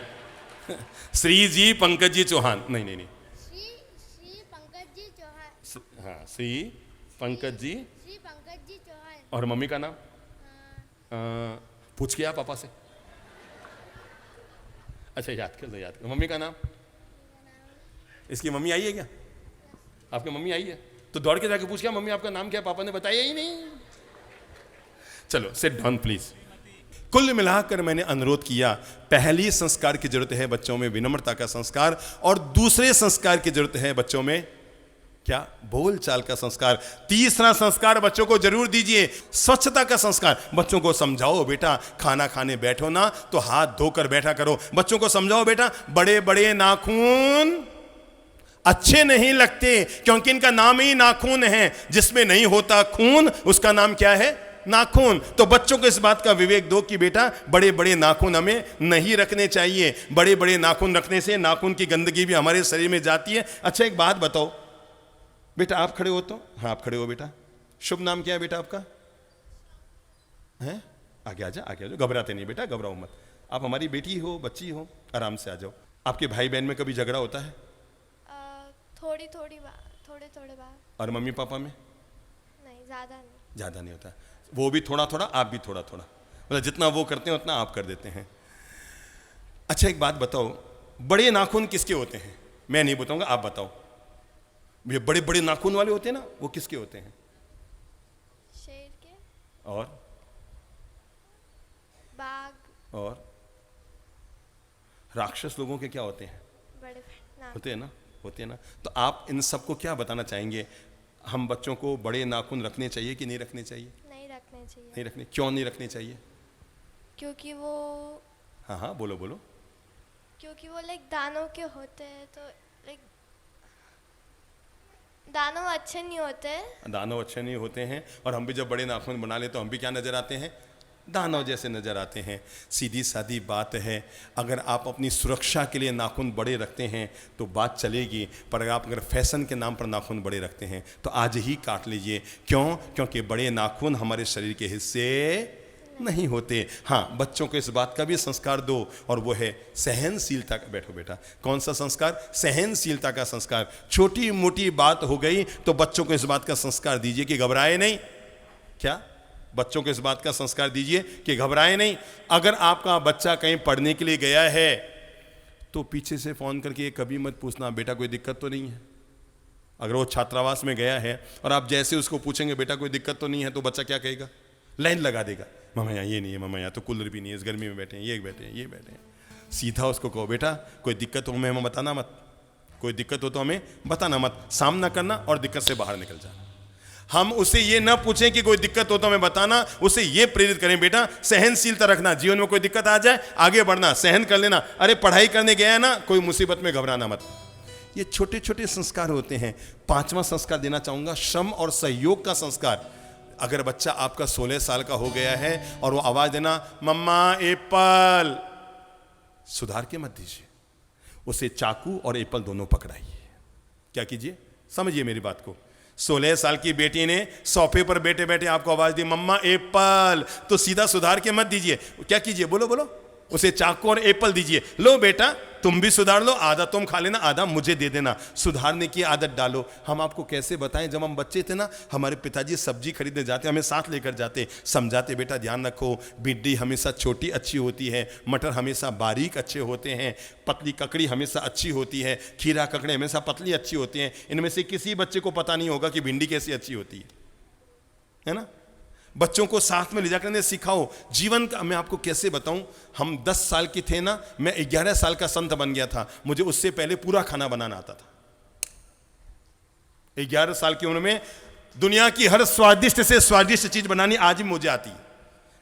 श्री जी पंकज जी चौहान। नहीं नहीं नहीं, श्री पंकज जी चौहान। हाँ श्री पंकज जी। श्री पंकज जी चौहान। और मम्मी का नाम? पूछ के आप पापा से। अच्छा याद कर लो, याद कर। मम्मी का नाम? इसकी मम्मी आई है क्या? आपकी मम्मी आई है तो दौड़ के जाके पूछ क्या मम्मी आपका नाम क्या है? पापा ने बताया ही नहीं। चलो सिट डाउन प्लीज। कुल मिलाकर मैंने अनुरोध किया, पहली संस्कार की जरूरत है बच्चों में विनम्रता का संस्कार, और दूसरे संस्कार की जरूरत है बच्चों में क्या? बोलचाल का संस्कार। तीसरा संस्कार बच्चों को जरूर दीजिए, स्वच्छता का संस्कार। बच्चों को समझाओ बेटा खाना खाने बैठो ना तो हाथ धोकर बैठा करो। बच्चों को समझाओ बेटा बड़े बड़े नाखून अच्छे नहीं लगते क्योंकि इनका नाम ही नाखून है, जिसमें नहीं होता खून उसका नाम क्या है? नाखून। तो बच्चों को इस बात का विवेक दो कि बेटा बड़े बड़े नाखून हमें नहीं रखने चाहिए। बड़े बड़े नाखून रखने से नाखून की गंदगी भी हमारे शरीर में जाती है। अच्छा एक बात बताओ बेटा, आप खड़े हो तो? हाँ आप खड़े हो बेटा। शुभ नाम क्या है बेटा आपका? हैं? आगे आ जा, आगे आ जाओ, घबराते नहीं बेटा, घबराओ मत। आप हमारी बेटी हो, बच्ची हो, आराम से आ जाओ। आपके भाई बहन में कभी झगड़ा होता है? थोड़ी थोड़ी बार, थोड़े बार। और मम्मी पापा में? नहीं, ज़्यादा नहीं। ज़्यादा नहीं होता। वो भी थोड़ा थोड़ा, आप भी थोड़ा थोड़ा, मतलब जितना वो करते हैं उतना आप कर देते हैं। अच्छा एक बात बताओ, बड़े नाखून किसके होते हैं? मैं नहीं बताऊंगा, आप बताओ। ये बड़े बड़े नाखून वाले होते हैं ना, वो किसके होते हैं? शेर के। और बाघ। और राक्षस लोगों के क्या होते हैं? बड़े नाखून। होते हैं ना, होते हैं ना। तो आप इन सबको क्या बताना चाहेंगे? हम बच्चों को बड़े नाखून रखने चाहिए कि नहीं रखने चाहिए? नहीं रखने चाहिए। नहीं रखने। क्यों नहीं रखने चाहिए? क्योंकि वो हाँ हाँ बोलो बोलो। क्योंकि वो लाइक दानों के होते हैं, तो लाइक दानव अच्छे नहीं होते। दानव अच्छे नहीं होते हैं, और हम भी जब बड़े नाखून बना ले तो हम भी क्या नजर आते हैं? दानव जैसे नजर आते हैं। सीधी सादी बात है, अगर आप अपनी सुरक्षा के लिए नाखून बड़े रखते हैं तो बात चलेगी, पर अगर फैशन के नाम पर नाखून बड़े रखते हैं तो आज ही काट लीजिए। क्यों? क्योंकि बड़े नाखून हमारे शरीर के हिस्से नहीं होते। हाँ, बच्चों को इस बात का भी संस्कार दो, और वो है सहनशीलता का। बैठो बेटा। कौन सा संस्कार? सहनशीलता का संस्कार। छोटी मोटी बात हो गई तो बच्चों को इस बात का संस्कार दीजिए कि घबराए नहीं। क्या? बच्चों को इस बात का संस्कार दीजिए कि घबराए नहीं। अगर आपका बच्चा कहीं पढ़ने के लिए गया है तो पीछे से फोन करके कभी मत पूछना बेटा कोई दिक्कत तो नहीं है। अगर वो छात्रावास में गया है और आप जैसे उसको पूछेंगे बेटा कोई दिक्कत तो नहीं है, तो बच्चा क्या कहेगा? लाइन लगा देगा, मामा यहाँ ये नहीं है, मामा यहाँ तो कूलर भी नहीं है, इस गर्मी में बैठे हैं, ये बैठे हैं, ये बैठे हैं। सीधा उसको कहो बेटा कोई दिक्कत हो हमें बताना मत, कोई दिक्कत हो तो हमें बताना मत, सामना करना और दिक्कत से बाहर निकल जाना। हम उसे ये ना पूछें कि कोई दिक्कत हो तो हमें बताना, उसे ये प्रेरित करें बेटा सहनशीलता रखना, जीवन में कोई दिक्कत आ जाए आगे बढ़ना, सहन कर लेना। अरे पढ़ाई करने गया है ना, कोई मुसीबत में घबराना मत। ये छोटे छोटे संस्कार होते हैं। 5वां संस्कार देना चाहूंगा, श्रम और सहयोग का संस्कार। अगर बच्चा आपका 16 साल का हो गया है और वो आवाज देना मम्मा एप्पल, सुधार के मत दीजिए, उसे चाकू और एप्पल दोनों पकड़ाइए। क्या कीजिए? समझिए मेरी बात को। 16 साल की बेटी ने सोफे पर बैठे बैठे आपको आवाज दी मम्मा एप्पल, तो सीधा सुधार के मत दीजिए। क्या कीजिए? बोलो बोलो। उसे चाकू और एप्पल दीजिए। लो बेटा तुम भी सुधार लो, आधा तुम खा लेना, आधा मुझे दे देना, सुधारने की आदत डालो। हम आपको कैसे बताएं, जब हम बच्चे थे ना, हमारे पिताजी सब्जी खरीदने जाते, हमें साथ लेकर जाते, समझाते, बेटा ध्यान रखो, भिंडी हमेशा छोटी अच्छी होती है, मटर हमेशा बारीक अच्छे होते हैं, पतली ककड़ी हमेशा अच्छी होती है, खीरा ककड़ी हमेशा पतली अच्छी होती है। इनमें से किसी बच्चे को पता नहीं होगा कि भिंडी कैसी अच्छी होती है ना। बच्चों को साथ में ले जाकर सिखाओ जीवन का। मैं आपको कैसे बताऊं, हम 10 साल के थे ना, मैं 11 साल का संत बन गया था, मुझे उससे पहले पूरा खाना बनाना आता था। 11 साल की उम्र में दुनिया की हर स्वादिष्ट से स्वादिष्ट चीज बनानी आज भी मुझे आती है।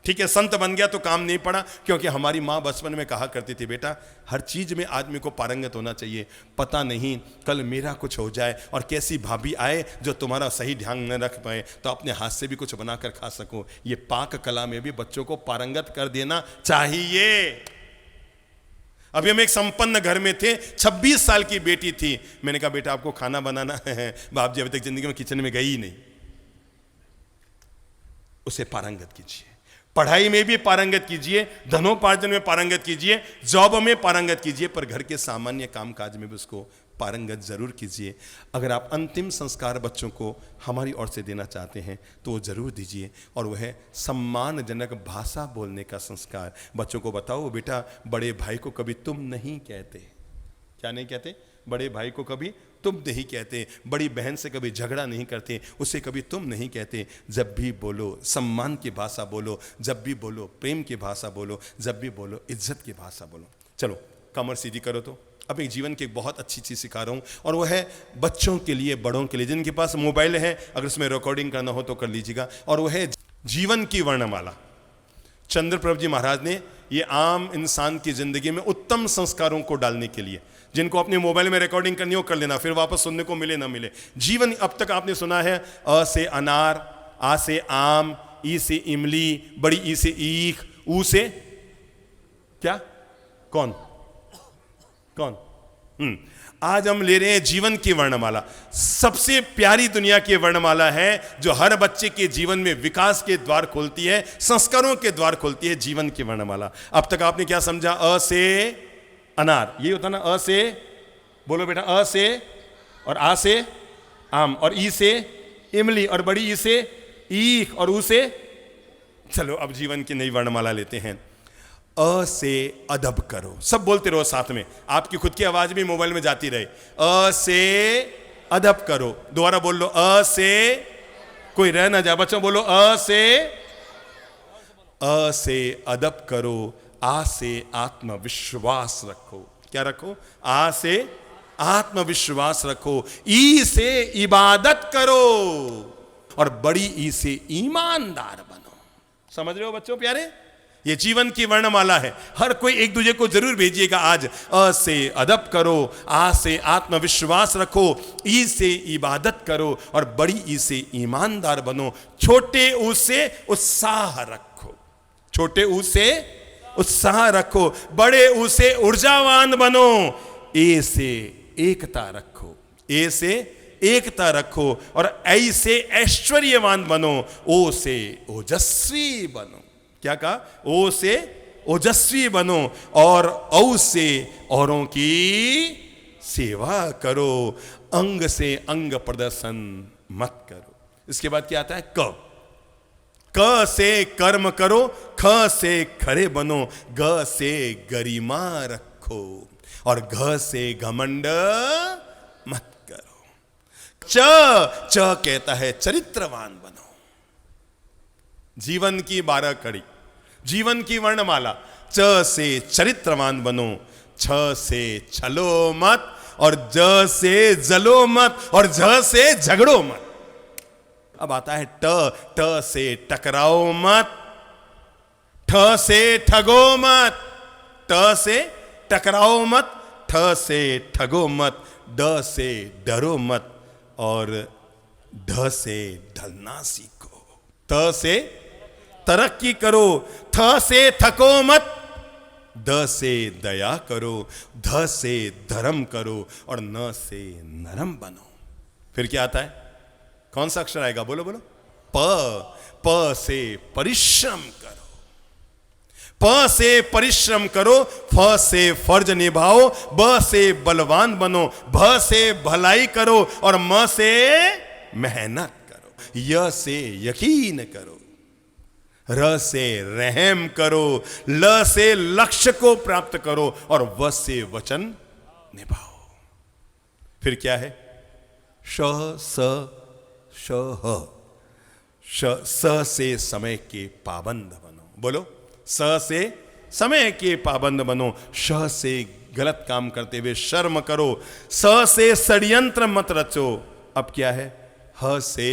ठीक है, संत बन गया तो काम नहीं पड़ा, क्योंकि हमारी माँ बचपन में कहा करती थी, बेटा हर चीज में आदमी को पारंगत होना चाहिए, पता नहीं कल मेरा कुछ हो जाए और कैसी भाभी आए जो तुम्हारा सही ध्यान न रख पाए, तो अपने हाथ से भी कुछ बनाकर खा सको। ये पाक कला में भी बच्चों को पारंगत कर देना चाहिए। अभी हम एक संपन्न घर में थे, 26 साल की बेटी थी, मैंने कहा बेटा आपको खाना बनाना है, बाप जी अभी तक जिंदगी में किचन में गई ही नहीं। उसे पारंगत कीजिए, पढ़ाई में भी पारंगत कीजिए, धनोपार्जन में पारंगत कीजिए, जॉब में पारंगत कीजिए, पर घर के सामान्य कामकाज में भी उसको पारंगत जरूर कीजिए। अगर आप अंतिम संस्कार बच्चों को हमारी ओर से देना चाहते हैं तो वो जरूर दीजिए, और वह है सम्मानजनक भाषा बोलने का संस्कार। बच्चों को बताओ, बेटा बड़े भाई को कभी तुम नहीं कहते। क्या नहीं कहते? बड़े भाई को कभी तुम नहीं कहते, बड़ी बहन से कभी झगड़ा नहीं करते, उसे कभी तुम नहीं कहते। जब भी बोलो सम्मान की भाषा बोलो, जब भी बोलो प्रेम की भाषा बोलो, जब भी बोलो इज्जत की भाषा बोलो। चलो कमर सीधी करो। तो अब एक जीवन की एक बहुत अच्छी चीज़ सिखा रहा हूँ, और वह है बच्चों के लिए, बड़ों के लिए, जिनके पास मोबाइल है, अगर उसमें रिकॉर्डिंग करना हो तो कर लीजिएगा। और वह है जीवन की वर्णमाला। चंद्र प्रभ जी महाराज ने ये आम इंसान की जिंदगी में उत्तम संस्कारों को डालने के लिए, जिनको अपने मोबाइल में रिकॉर्डिंग करनी हो कर लेना, फिर वापस सुनने को मिले ना मिले। जीवन अब तक आपने सुना है, अ से अनार, आ से आम, ई से इमली, बड़ी ई से ईख, ऊ से क्या, कौन कौन आज हम ले रहे हैं जीवन की वर्णमाला। सबसे प्यारी दुनिया की वर्णमाला है, जो हर बच्चे के जीवन में विकास के द्वार खोलती है, संस्कारों के द्वार खोलती है, जीवन की वर्णमाला। अब तक आपने क्या समझा? अ से अनार, ये होता ना, अ से बोलो बेटा, अ से, और आ से आम, और ई से इमली, और बड़ी ई से ईख, और ऊ से, चलो अब जीवन की नई वर्णमाला लेते हैं। अ से अदब करो, सब बोलते रहो साथ में, आपकी खुद की आवाज भी मोबाइल में जाती रहे। अ से अदब करो, दोबारा बोल लो, अ से, कोई रह ना जाए, बच्चों बोलो, अ से अदब करो, आ से आत्मविश्वास रखो। क्या रखो? आ से आत्मविश्वास रखो, ई से इबादत करो, और बड़ी ई से ईमानदार बनो। समझ रहे हो बच्चों प्यारे? ये जीवन की वर्णमाला है। हर कोई एक दूसरे को जरूर भेजिएगा आज। अ से अदब करो, आ से आत्मविश्वास रखो, ई से इबादत करो, और बड़ी ई से ईमानदार बनो। छोटे ऊ से उत्साह रखो, छोटे ऊ से उत्साह रखो, बड़े ऊ से ऊर्जावान बनो। ए से एकता रखो, ए से एकता रखो, और ऐ से ऐश्वर्यवान बनो। ओ से ओजस्वी बनो। क्या कहा? ओ से ओजस्वी बनो, और औ से औरों की सेवा करो। अंग से अंग प्रदर्शन मत करो। इसके बाद क्या आता है? क से कर्म करो, ख से खरे बनो, ग से गरिमा रखो, और घ से घमंड मत करो। च कहता है चरित्रवान बनो। जीवन की 12 कड़ी, जीवन की वर्णमाला। च से चरित्रवान बनो, छ से छलो मत, और ज से जलो मत, और झ से झगड़ो मत। अब आता है ट से टकराओ मत, ठ से ठगो मत, ट से टकराओ मत, ठ से ठगो मत, ड से डरो मत, और ढ से ढलना सीखो। त से तरक्की करो, थ से थको मत, द से दया करो, ध से धर्म करो, और न से नरम बनो। फिर क्या आता है? कौन सा अक्षर आएगा? बोलो बोलो। प से परिश्रम करो, प से परिश्रम करो, फ से फर्ज निभाओ, ब से बलवान बनो, भ से भलाई करो और म से मेहनत करो, य से यकीन करो, र से रहम करो, ल से लक्ष्य को प्राप्त करो और व से वचन निभाओ। फिर क्या है? श स श ह। स से समय के पाबंद बनो। बोलो, स से समय के पाबंद बनो। श से गलत काम करते हुए शर्म करो। स से षड्यंत्र मत रचो। अब क्या है? ह से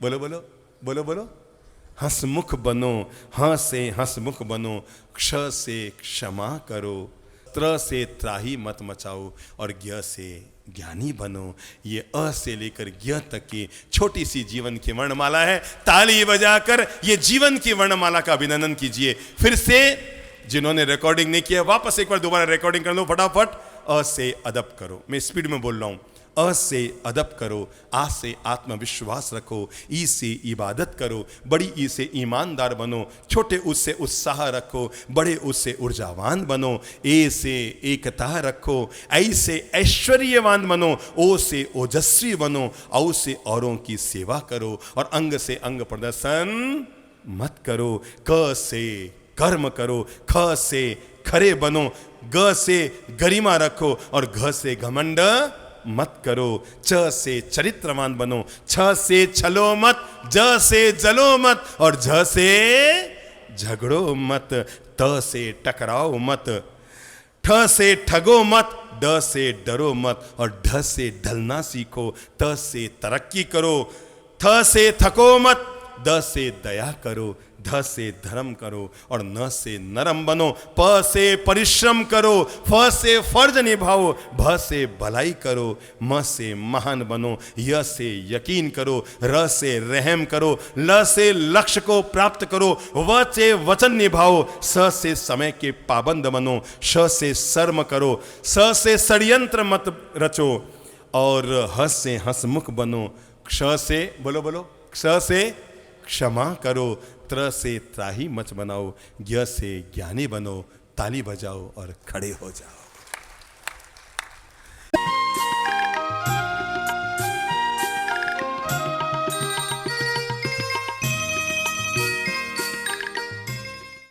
बोलो बोलो बोलो बोलो हंसमुख बनो। ह से हंसमुख बनो। क्ष से क्षमा करो। त्र से त्राही मत मचाओ और ज्ञ से ज्ञानी बनो। ये अ से लेकर ज्ञ तक की छोटी सी जीवन की वर्णमाला है। ताली बजाकर ये जीवन की वर्णमाला का अभिनंदन कीजिए। फिर से जिन्होंने रिकॉर्डिंग नहीं किया वापस एक बार दोबारा रिकॉर्डिंग कर लो फटाफट। अ से अदब करो, मैं स्पीड में बोल रहा हूं। अ से अदब करो। आ से आत्मविश्वास रखो। ई से इबादत करो। बड़ी ई से ईमानदार बनो। छोटे उस से उत्साह रखो। बड़े उस से ऊर्जावान बनो। ए से एकता रखो। ऐ से ऐश्वर्यवान बनो। ओ से ओजस्वी बनो। औ से औरों की सेवा करो और अंग से अंग प्रदर्शन मत करो। क से कर्म करो। ख से खरे बनो। ग से गरिमा रखो और घ से घमंड मत करो। च से चरित्रवान बनो। छ से छलो मत। ज से जलो मत और झ से झगड़ो मत। त से टकराओ मत। ठ से ठगो मत। ड से डरो मत और ढ से ढलना सीखो। त से तरक्की करो। थ से थको मत। द से दया करो। ध से धर्म करो और न से नरम बनो। प से परिश्रम करो। फ से फर्ज निभाओ। भ से भलाई करो। म से महान बनो। य से यकीन करो। र से रहम करो। ल से लक्ष्य को प्राप्त करो। व से वचन निभाओ। स से समय के पाबंद बनो। श से शर्म करो। स से षड्यंत्र मत रचो और ह से हंसमुख बनो। क्ष से बोलो बोलो क्ष से क्षमा करो। त्र से त्राही मच बनाओ। ज्ञ से ज्ञानी बनो। ताली बजाओ और खड़े हो जाओ।